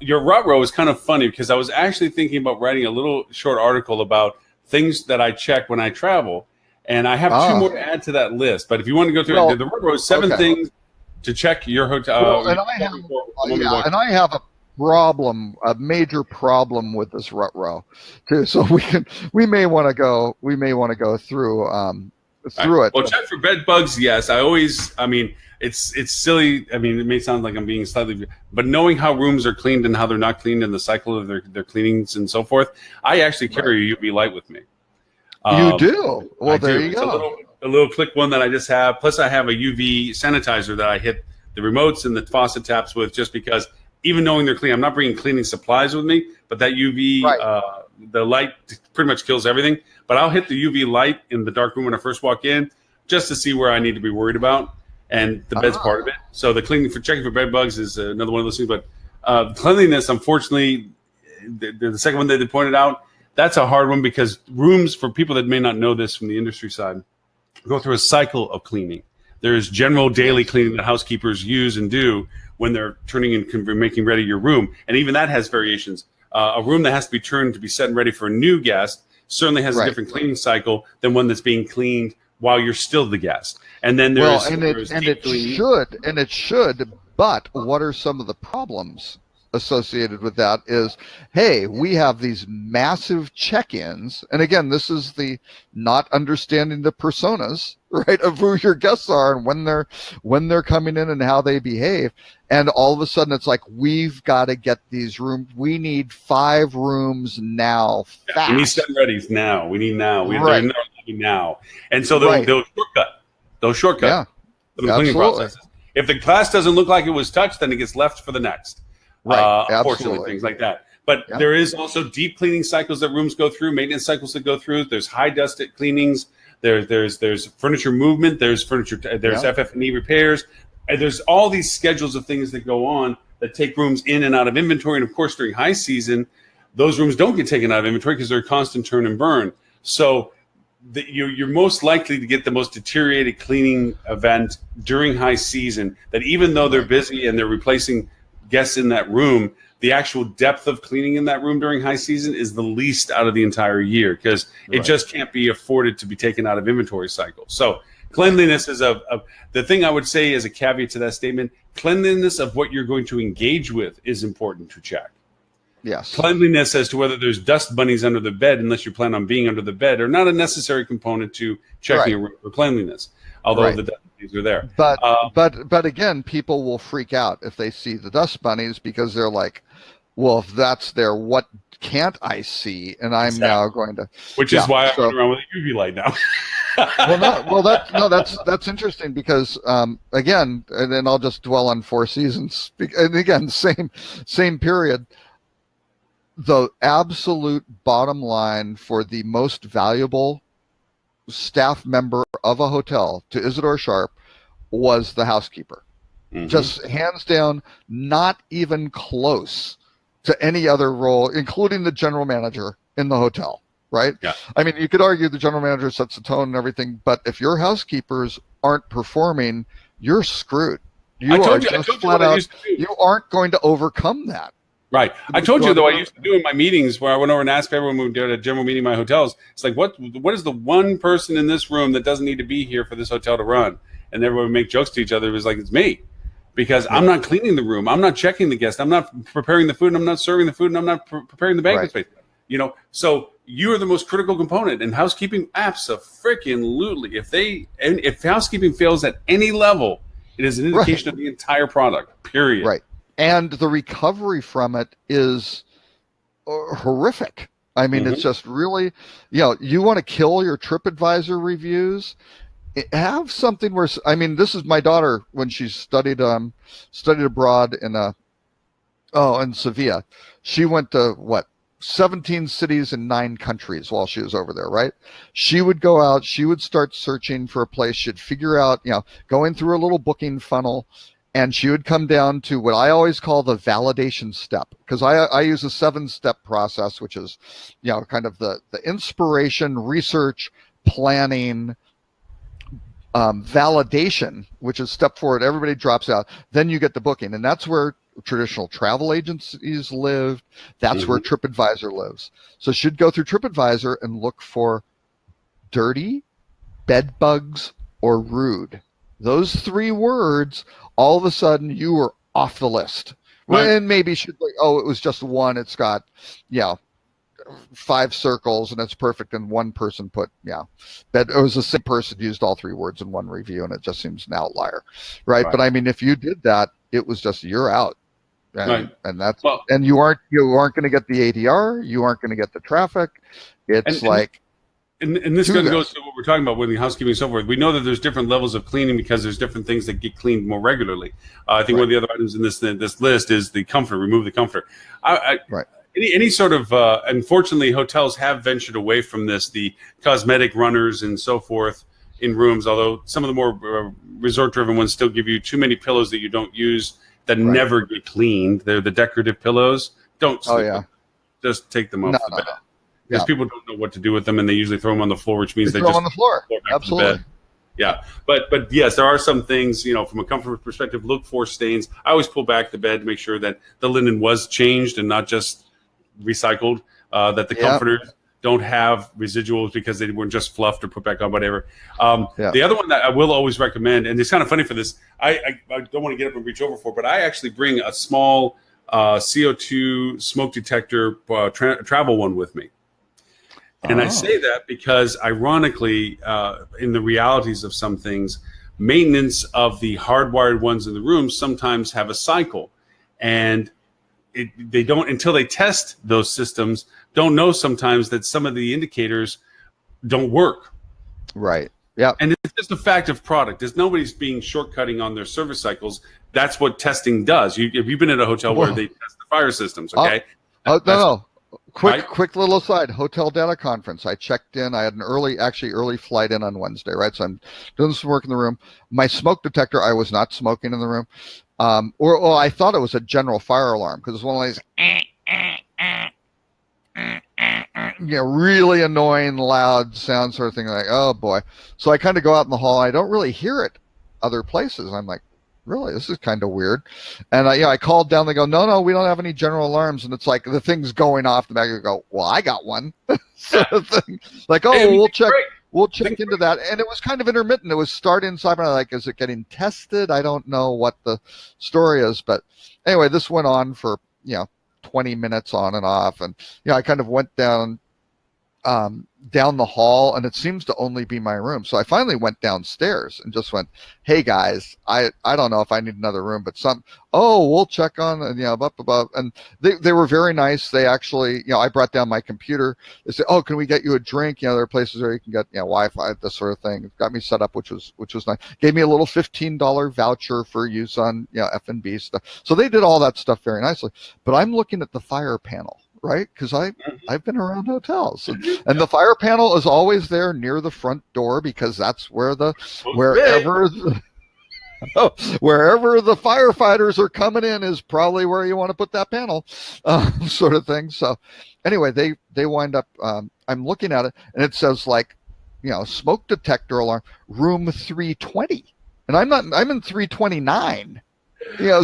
Your ruh-roh is kind of funny, because I was actually thinking about writing a little short article about things that I check when I travel, and I have two more to add to that list. But if you want to go through it, the ruh-roh is 7 things to check your hotel. Well, and I have a major problem with this ruh-roh too. So we may want to go through it. Well, check for bed bugs. Yes, it's silly. I mean, it may sound like I'm being slightly, but knowing how rooms are cleaned and how they're not cleaned and the cycle of their cleanings and so forth, I actually carry a UV light with me. You do? Well, there you go. A little click one that I just have. Plus, I have a UV sanitizer that I hit the remotes and the faucet taps with, just because, even knowing they're clean, I'm not bringing cleaning supplies with me, but that UV, the light pretty much kills everything. But I'll hit the UV light in the dark room when I first walk in, just to see where I need to be worried about. And the bed's part of it. So the checking for bed bugs is another one of those things. But cleanliness, unfortunately, the second one that they pointed out, that's a hard one, because rooms, for people that may not know this from the industry side, go through a cycle of cleaning. There's general daily cleaning that housekeepers use and do when they're turning and making ready your room. And even that has variations. A room that has to be turned to be set and ready for a new guest certainly has a different cleaning cycle than one that's being cleaned while you're still the guest. And then it should, but what are some of the problems associated with that is, hey, we have these massive check-ins, and again, this is the not understanding the personas, right, of who your guests are and when they're coming in and how they behave, and all of a sudden it's like, we've got to get these rooms. We need 5 rooms now. Fast. We need set readies now. We need now. They're now, and so they'll shortcut. The cleaning processes. If the class doesn't look like it was touched, then it gets left for the next. Unfortunately, things like that. But there is also deep cleaning cycles that rooms go through, maintenance cycles that go through. There's high dust cleanings. There's furniture movement. There's FF&E repairs. And there's all these schedules of things that go on that take rooms in and out of inventory. And of course, during high season, those rooms don't get taken out of inventory because they're a constant turn and burn. So you're most likely to get the most deteriorated cleaning event during high season, that even though they're busy and they're replacing guests in that room, the actual depth of cleaning in that room during high season is the least out of the entire year, because it just can't be afforded to be taken out of inventory cycle. So cleanliness is the thing I would say as a caveat to that statement. Cleanliness of what you're going to engage with is important to check. Yes. Cleanliness as to whether there's dust bunnies under the bed, unless you plan on being under the bed, are not a necessary component to checking a room for cleanliness, although the dust bunnies are there. But again, people will freak out if they see the dust bunnies, because they're like, well, if that's there, what can't I see? And I'm now going to... Which is why I run around with a UV light now. That's interesting, because again, and then I'll just dwell on Four Seasons, and again, same period. The absolute bottom line for the most valuable staff member of a hotel to Isidore Sharp was the housekeeper. Mm-hmm. Just hands down, not even close to any other role, including the general manager in the hotel, right? Yeah. I mean, you could argue the general manager sets the tone and everything, but if your housekeepers aren't performing, you're screwed. You aren't going to overcome that. Right. I told you, though, I used to do in my meetings where I went over and asked everyone when we did a general meeting in my hotels, it's like, what is the one person in this room that doesn't need to be here for this hotel to run? And everyone would make jokes to each other. It was like, it's me. Because I'm not cleaning the room. I'm not checking the guest. I'm not preparing the food. And I'm not serving the food. And I'm not preparing the banquet space. So you are the most critical component. And housekeeping, abso-freaking-lutely. If housekeeping fails at any level, it is an indication of the entire product, period. Right. And the recovery from it is horrific. I mean, it's just really, you want to kill your TripAdvisor reviews. Have something where, I mean, this is my daughter when she studied abroad in Sevilla. She went to 17 cities in 9 countries while she was over there, right? She would go out, she would start searching for a place, she'd figure out, going through a little booking funnel, and she would come down to what I always call the validation step, because I use a 7-step process, which is, kind of the inspiration, research, planning, validation, which is step 4. Everybody drops out. Then you get the booking, and that's where traditional travel agencies live. That's where TripAdvisor lives. So she'd go through TripAdvisor and look for dirty, bed bugs, or rude. Those 3 words, all of a sudden you were off the list. Right. And maybe she'd like, oh, it was just one. It's got, 5 circles and it's perfect. And one person put, bed. It was the same person used all 3 words in one review, and it just seems an outlier, right? But I mean, if you did that, it was just, you're out. And that's, and you aren't going to get the ADR. You aren't going to get the traffic. It's and this kind of goes to what we're talking about with the housekeeping and so forth. We know that there's different levels of cleaning because there's different things that get cleaned more regularly. I think one of the other items in this list is the comforter. Remove the comforter. Any sort of unfortunately, hotels have ventured away from this. The cosmetic runners and so forth in rooms, although some of the more resort-driven ones still give you too many pillows that you don't use that never get cleaned. They're the decorative pillows. Don't sleep with them. Just take them off the bed. Because people don't know what to do with them, and they usually throw them on the floor, which means they throw just them on the floor. Absolutely. Yeah, but yes, there are some things, from a comfort perspective. Look for stains. I always pull back the bed to make sure that the linen was changed and not just recycled. That the comforters don't have residuals because they weren't just fluffed or put back on, whatever. The other one that I will always recommend, and it's kind of funny for this, I don't want to get up and reach over for, but I actually bring a small CO2 smoke detector travel one with me. And I say that because, ironically, in the realities of some things, maintenance of the hardwired ones in the room sometimes have a cycle. And they don't, until they test those systems, don't know sometimes that some of the indicators don't work. Right. Yeah. And it's just a fact of product. There's nobody's being shortcutting on their service cycles. That's what testing does. Have you been at a hotel where they test the fire systems? Okay. No. Quick little aside. Hotel data conference. I checked in. I had an early flight in on Wednesday, right? So I'm doing some work in the room. My smoke detector, I was not smoking in the room. Or I thought it was a general fire alarm because it's one of these really annoying, loud sound sort of thing. Like, oh boy. So I kind of go out in the hall. I don't really hear it other places. I'm like, really, this is kind of weird. And I called down. They go, no, we don't have any general alarms. And it's like the thing's going off the back. I go, well, I got one. Sort of thing. Like, we'll check. We'll check into that. And it was kind of intermittent. It was start inside, and I'm like, is it getting tested? I don't know what the story is. But anyway, this went on for, 20 minutes on and off. And, I kind of went down the hall, and it seems to only be my room. So I finally went downstairs and just went, hey guys, I don't know if I need another room, but we'll check on, and up above. And they were very nice. They actually, I brought down my computer. They said, oh, can we get you a drink? There are places where you can get, Wi-Fi, this sort of thing. Got me set up, which was nice. Gave me a little $15 voucher for use on, F&B stuff. So they did all that stuff very nicely. But I'm looking at the fire panel. Right, because I've been around hotels, and the fire panel is always there near the front door because that's where wherever the firefighters are coming in is probably where you want to put that panel, sort of thing. So anyway, they wind up. I'm looking at it, and it says smoke detector alarm, room 320, and I'm in 329.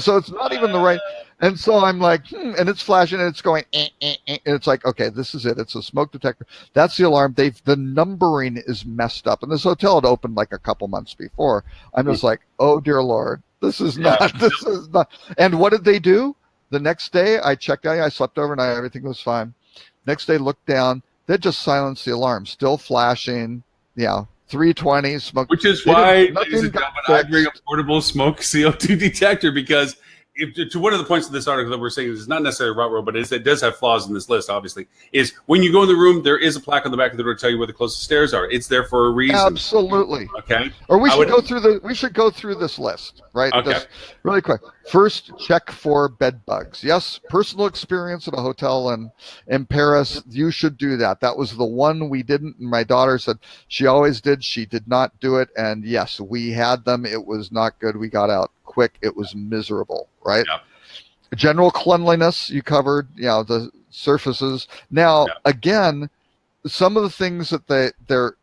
So it's not even the right. And so I'm like, and it's flashing and it's going, and it's like, okay, this is it. It's a smoke detector. That's the alarm. The numbering is messed up. And this hotel had opened like a couple months before. I'm just like, oh dear Lord, this is not. And what did they do? The next day I checked out, I slept overnight, everything was fine. Next day, looked down, they just silenced the alarm, still flashing, 320 smoke. Which is why, ladies and gentlemen, I bring a portable smoke CO2 detector because to one of the points of this article that we're saying is not necessarily route, but it does have flaws in this list, obviously, is when you go in the room, there is a plaque on the back of the door to tell you where the closest stairs are. It's there for a reason. Absolutely. Okay. Or we should go through this list, right? Okay. Just really quick. First, check for bed bugs. Yes, personal experience at a hotel in Paris, you should do that. That was the one we didn't, and my daughter said she always did. She did not do it, and yes, we had them. It was not good. We got out quick. It was miserable, right? Yeah. General cleanliness, you covered, the surfaces. Now, Yeah. again, some of the things that they're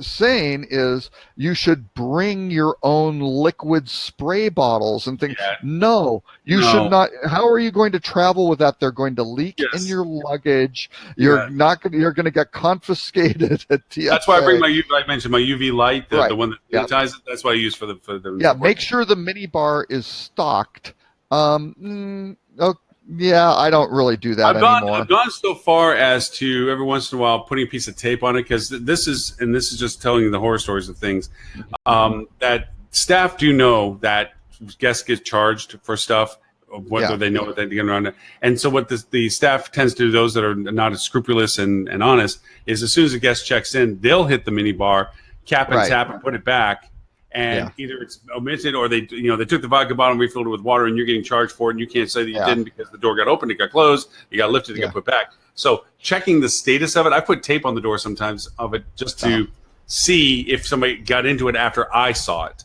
saying is you should bring your own liquid spray bottles and things. Yeah. No, you No. should not. How are you going to travel with that? They're going to leak Yes. in your luggage. You're you're going to get confiscated at TSA. That's why I bring I mentioned my UV light, the Right. one that Yeah. sanitizes. That's what I use for the. Yeah, make sure the mini bar is stocked. Yeah, I don't really do that anymore. I've gone so far as to every once in a while putting a piece of tape on it, because this is just telling you the horror stories of things. That staff do know that guests get charged for stuff, whether they know what they're getting around it. And so what the staff tends to do, those that are not as scrupulous and honest, is as soon as a guest checks in, they'll hit the mini bar, cap and tap, and put it back. And either it's omitted, or they took the vodka bottle and refilled it with water, and you're getting charged for it, and you can't say that you didn't because the door got opened, it got closed, it got lifted, it got put back. So checking the status of it, I put tape on the door sometimes of it just to see if somebody got into it after I saw it.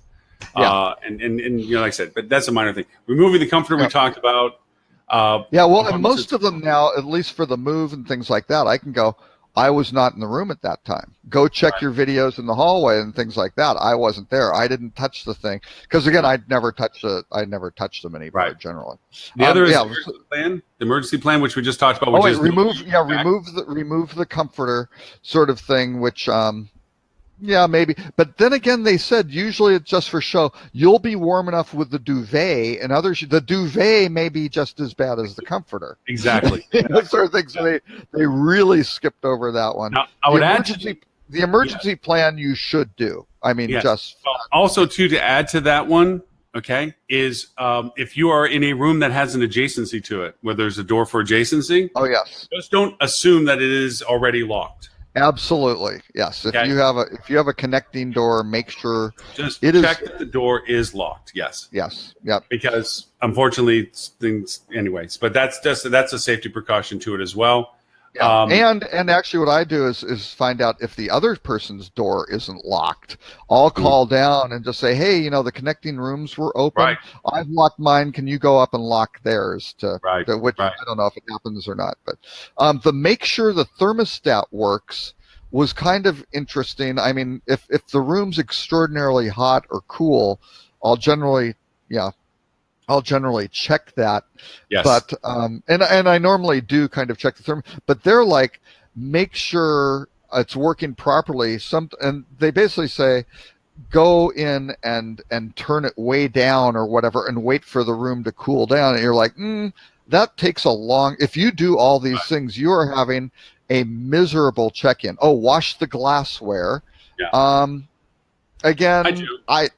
And like I said, but that's a minor thing. Removing the comforter we talked about. And most of them now, at least for the move and things like that, I can go, I was not in the room at that time. Go check your videos in the hallway and things like that. I wasn't there. I didn't touch the thing because, again, I'd never touched the mini bar generally. The other is the emergency plan, which we just talked about. Which is remove the comforter sort of thing, which maybe. But then again, they said usually it's just for show. You'll be warm enough with the duvet, and others. The duvet may be just as bad as the comforter. Exactly. Sort of thing. So they really skipped over that one. Now, I would add the emergency plan you should do. I mean, also too, to add to that one, okay, is if you are in a room that has an adjacency to it, where there's a door for adjacency. Oh yes. Just don't assume that it is already locked. Absolutely, yes. If you have a connecting door, make sure just check that the door is locked. Yes. Yep. Because unfortunately, things. Anyways, but that's a safety precaution to it as well. Yeah. And actually, what I do is find out if the other person's door isn't locked. I'll call down and just say, hey, the connecting rooms were open. Right. I've locked mine. Can you go up and lock theirs? Which I don't know if it happens or not. But the make sure the thermostat works was kind of interesting. I mean, if the room's extraordinarily hot or cool, I'll generally check that. Yes. But and I normally do kind of check the therm, but they're like, make sure it's working properly. And they basically say, go in and turn it way down or whatever, and wait for the room to cool down. And you're like, that takes a long. If you do all these things, you are having a miserable check-in. Oh, wash the glassware. Yeah. Again, I do.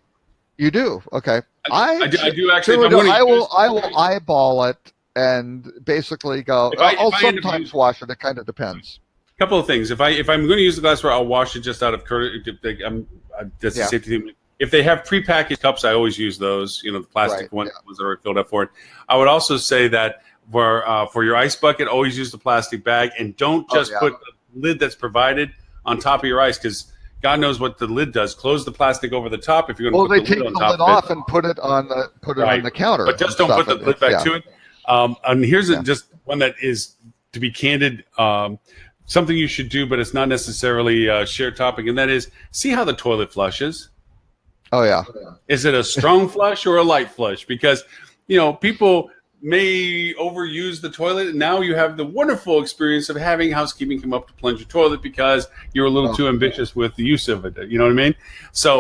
You do? Okay. I do actually. I will eyeball it and basically go. I'll sometimes wash it. It kind of depends. A couple of things. If I'm going to use the glassware, I'll wash it just out of courtesy. That's a safety thing. If they have prepackaged cups, I always use those. The plastic ones that are filled up for it. I would also say that for your ice bucket, always use the plastic bag, and don't just put the lid that's provided on top of your ice, because God knows what the lid does. Close the plastic over the top if you're going to put the lid on top. Well, they take the lid off and put it on the counter. But just don't put the lid back to it. And here's just one that is, to be candid, something you should do, but it's not necessarily a shared topic, and that is see how the toilet flushes. Oh yeah. Is it a strong flush or a light flush? Because people may overuse the toilet, and now you have the wonderful experience of having housekeeping come up to plunge your toilet because you're a little too ambitious with the use of it. You know what I mean? So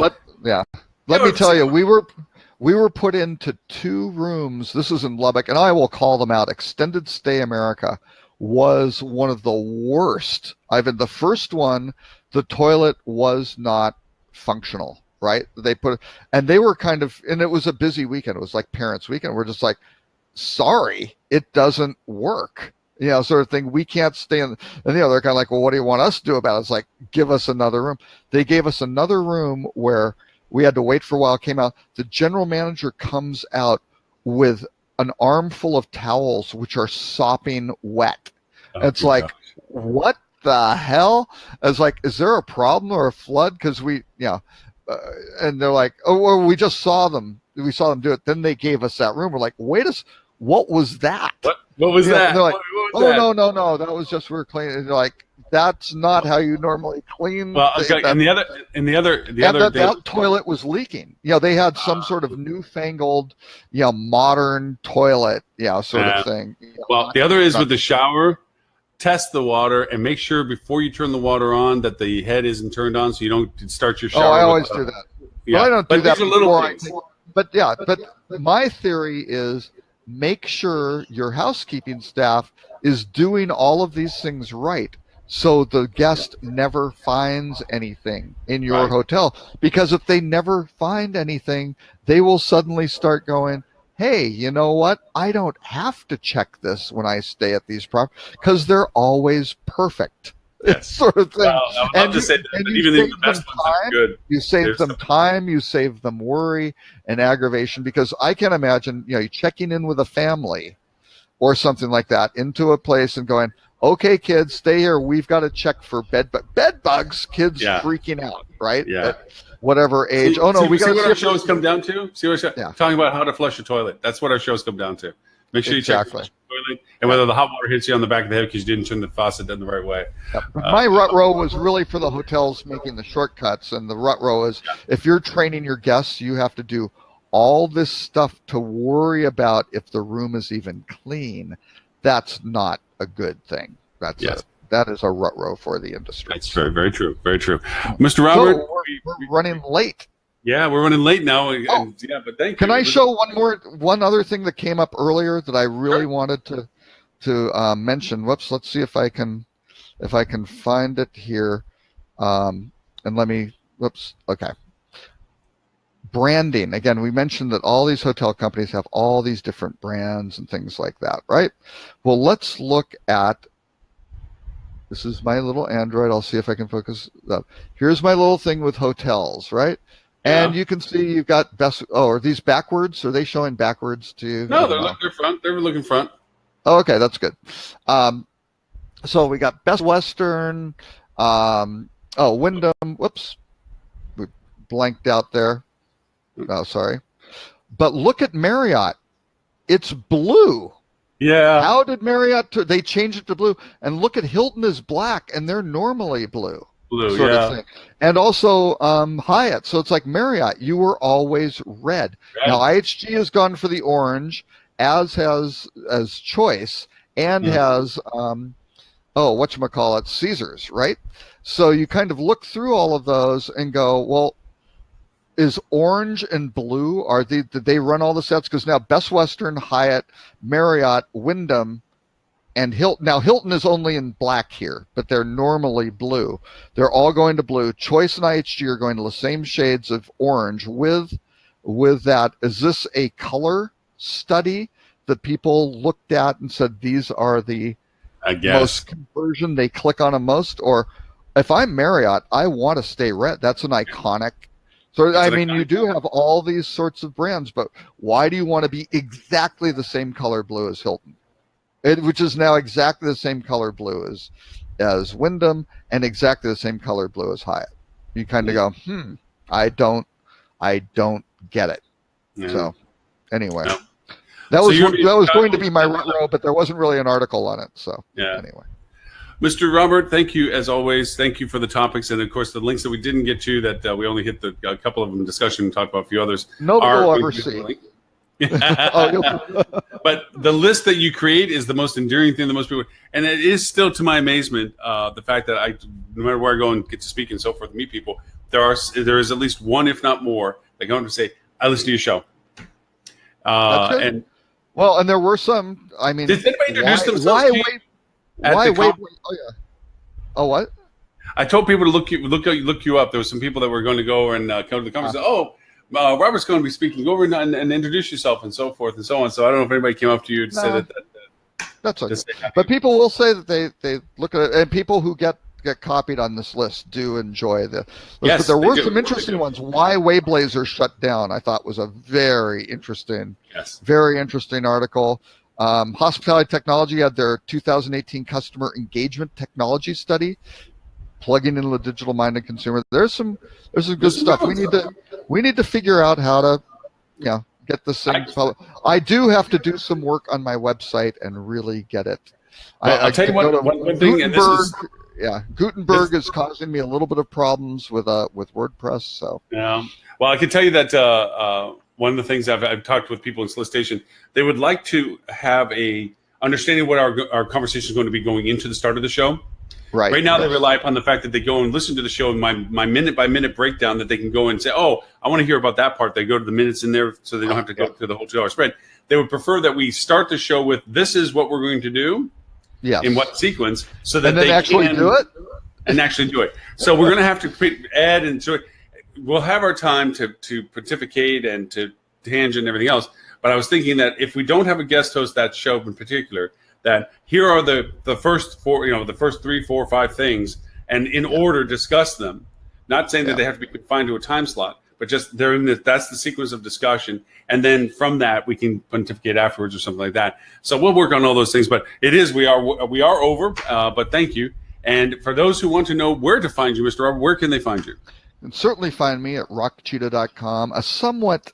let me tell you, we were put into 2 rooms. This is in Lubbock, and I will call them out. Extended Stay America was one of the worst. The first one, the toilet was not functional. Right? They were kind of, and it was a busy weekend. It was like parents' weekend. We're just like, sorry, it doesn't work, sort of thing. We can't stay in. And they're kind of like, well, what do you want us to do about it? It's like, give us another room. They gave us another room where we had to wait for a while. It came out. The general manager comes out with an armful of towels, which are sopping wet. It's like, what the hell? I was like, is there a problem or a flood? Because and they're like, oh, well, we just saw them. we saw them do it. Then they gave us that room. We're like, what was that? What was that? They're like, what was oh, that? no, that was just we were cleaning. And they're like, that's not how you normally clean. Well, okay, and the other that toilet was leaking. They had some sort of newfangled, modern toilet, sort of thing. Well, the other is with the shower. Test the water and make sure before you turn the water on that the head isn't turned on, so you don't start your shower. Oh, I always do that. Yeah, but I don't do that these are little before. things. But my theory is make sure your housekeeping staff is doing all of these things right, so the guest never finds anything in your hotel. Because if they never find anything, they will suddenly start going, hey, you know what? I don't have to check this when I stay at these properties because they're always perfect. Yes. Sort of thing. Well, I would just say that even the best ones are good. You save them time, you save them worry and aggravation, because I can imagine, you checking in with a family or something like that into a place and going, okay, kids, stay here. We've got to check for bed bugs. Kids freaking out, right? Yeah. At whatever age. We got to see what our shows come down to. Talking about how to flush a toilet. That's what our shows come down to. Make sure you check the toilet and whether the hot water hits you on the back of the head because you didn't turn the faucet in the right way. My rut row was really for the hotels making the shortcuts, and the rut row is if you're training your guests, you have to do all this stuff to worry about if the room is even clean. That's not a good thing. That is a rut row for the industry. That's very, very true. Very true. Mr. Robert, we're running late. Yeah, we're running late now. But thank you. Can I show one other thing that came up earlier that I really wanted to mention? Whoops, let's see if I can find it here. And let me. Whoops. Okay. Branding. Again, we mentioned that all these hotel companies have all these different brands and things like that, right? Well, let's look at. This is my little Android. I'll see if I can focus up. Here's my little thing with hotels, right? And you can see you've got best. Oh, are these backwards? Are they showing backwards to you? No, they're front. They're looking front. Oh, okay, that's good. So we got Best Western. Wyndham. Whoops, we blanked out there. Oh, sorry. But look at Marriott. It's blue. Yeah. How did Marriott? They changed it to blue. And look at Hilton is black, and they're normally blue. Sort of thing. And also Hyatt. So it's like Marriott, you were always red. Now IHG has gone for the orange, as has Choice, and has whatchamacallit, Caesars, right? So you kind of look through all of those and go, well, is orange and blue, did they run all the sets? Because now Best Western, Hyatt, Marriott, Wyndham, and Hilton. Now Hilton is only in black here, but they're normally blue. They're all going to blue. Choice and IHG are going to the same shades of orange with that. Is this a color study that people looked at and said these are the most conversion? They click on them most? Or if I'm Marriott, I want to stay red. That's an iconic. So you do have all these sorts of brands, but why do you want to be exactly the same color blue as Hilton? Which is now exactly the same color blue as Wyndham and exactly the same color blue as Hyatt. You kind of go, I don't get it. Yeah. So anyway, that was going to be my row, but there wasn't really an article on it. So anyway. Mr. Robert, thank you as always. Thank you for the topics and of course the links that we didn't get to that we only hit a couple of them in discussion and talked about a few others. Nobody will ever see. But the list that you create is the most endearing thing to most people, and it is still, to my amazement, the fact that no matter where I go and get to speak and so forth, meet people, there is at least one, if not more, that go up and say, "I listen to your show." And there were some. I mean, did anybody introduce themselves? Why wait? Oh yeah. Oh what? I told people to look you up. There were some people that were going to go over and come to the conference. Robert's going to be speaking. Go over and introduce yourself and so forth and so on. So I don't know if anybody came up to you to say that. That's okay. But people will say that they look at it, and people who get copied on this list do enjoy the list. Yes, but there were some interesting ones. Why Wayblazer shut down, I thought was a very interesting article. Hospitality Technology had their 2018 Customer Engagement Technology Study, plugging in the digital-minded consumer. There's some good stuff. We need to figure out how to get this thing. I do have to do some work on my website and really get it. Well, I'll tell you one thing, and this is. Yeah, Gutenberg is causing me a little bit of problems with WordPress. So yeah, well, I can tell you that one of the things I've talked with people in solicitation, they would like to have a understanding what our conversation is going to be going into the start of the show. Right now, they rely upon the fact that they go and listen to the show and my minute by minute breakdown, that they can go and say, "Oh, I want to hear about that part." They go to the minutes in there, so they don't have to go through the whole 2 hour spread. They would prefer that we start the show with, "This is what we're going to do." Yes. In what sequence, so that they actually do it. And actually do it. So we're going to have to add and so we'll have our time to pontificate and to tangent and everything else. But I was thinking that if we don't have a guest host that show in particular, that here are the first four, the first 3, 4, 5 things, and in order discuss them. Not saying that they have to be confined to a time slot, but just that's the sequence of discussion. And then from that, we can pontificate afterwards or something like that. So we'll work on all those things. But we are over. But thank you. And for those who want to know where to find you, Mr. Robert, where can they find you? You can certainly find me at rockcheetah.com, a somewhat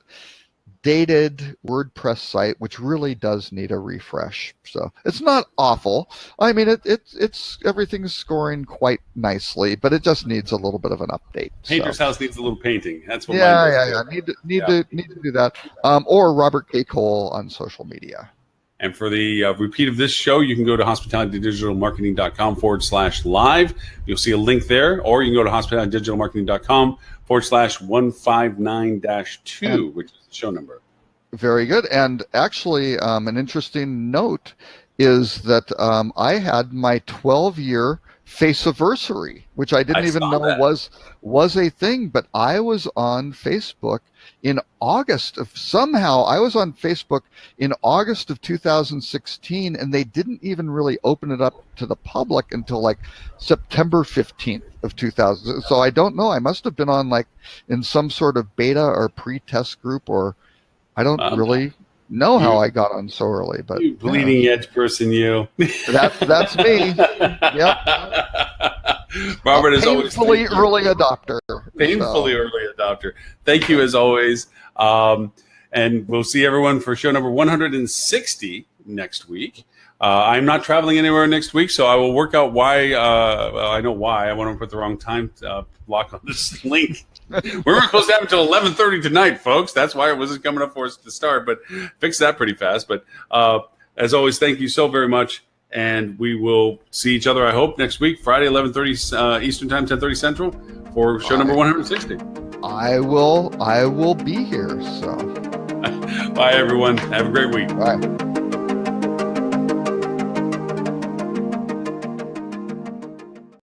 dated WordPress site, which really does need a refresh. So it's not awful. I mean, it's everything's scoring quite nicely, but it just needs a little bit of an update. Painter's House needs a little painting. That's what. Need to do that. Or Robert K. Cole on social media. And for the repeat of this show, you can go to hospitalitydigitalmarketing.com/live. You'll see a link there, or you can go to hospitalitydigitalmarketing.com/159-2, which is the show number. Very good. And actually, an interesting note is that I had my 12-year Faceanniversary, which I didn't even know was a thing, but I was on Facebook in August of 2016, and they didn't even really open it up to the public until like September 15th of 2000. So I don't know. I must have been on in some sort of beta or pre-test group, or I don't really know how I got on so early. But you bleeding edge person, you. That's me. Yep. Robert is always painfully early adopter. Early adopter. Thank you as always. And we'll see everyone for show number 160 next week. I'm not traveling anywhere next week, so I will work out why. I know why. I want to put the wrong time block on this link. We were supposed to have until 11:30 tonight, folks. That's why it wasn't coming up for us to start, but fix that pretty fast. But as always, thank you so very much. And we will see each other, I hope, next week, Friday, 11:30 Eastern Time, 10:30 Central, for show number 160. I will be here. So, bye, everyone. Have a great week. Bye.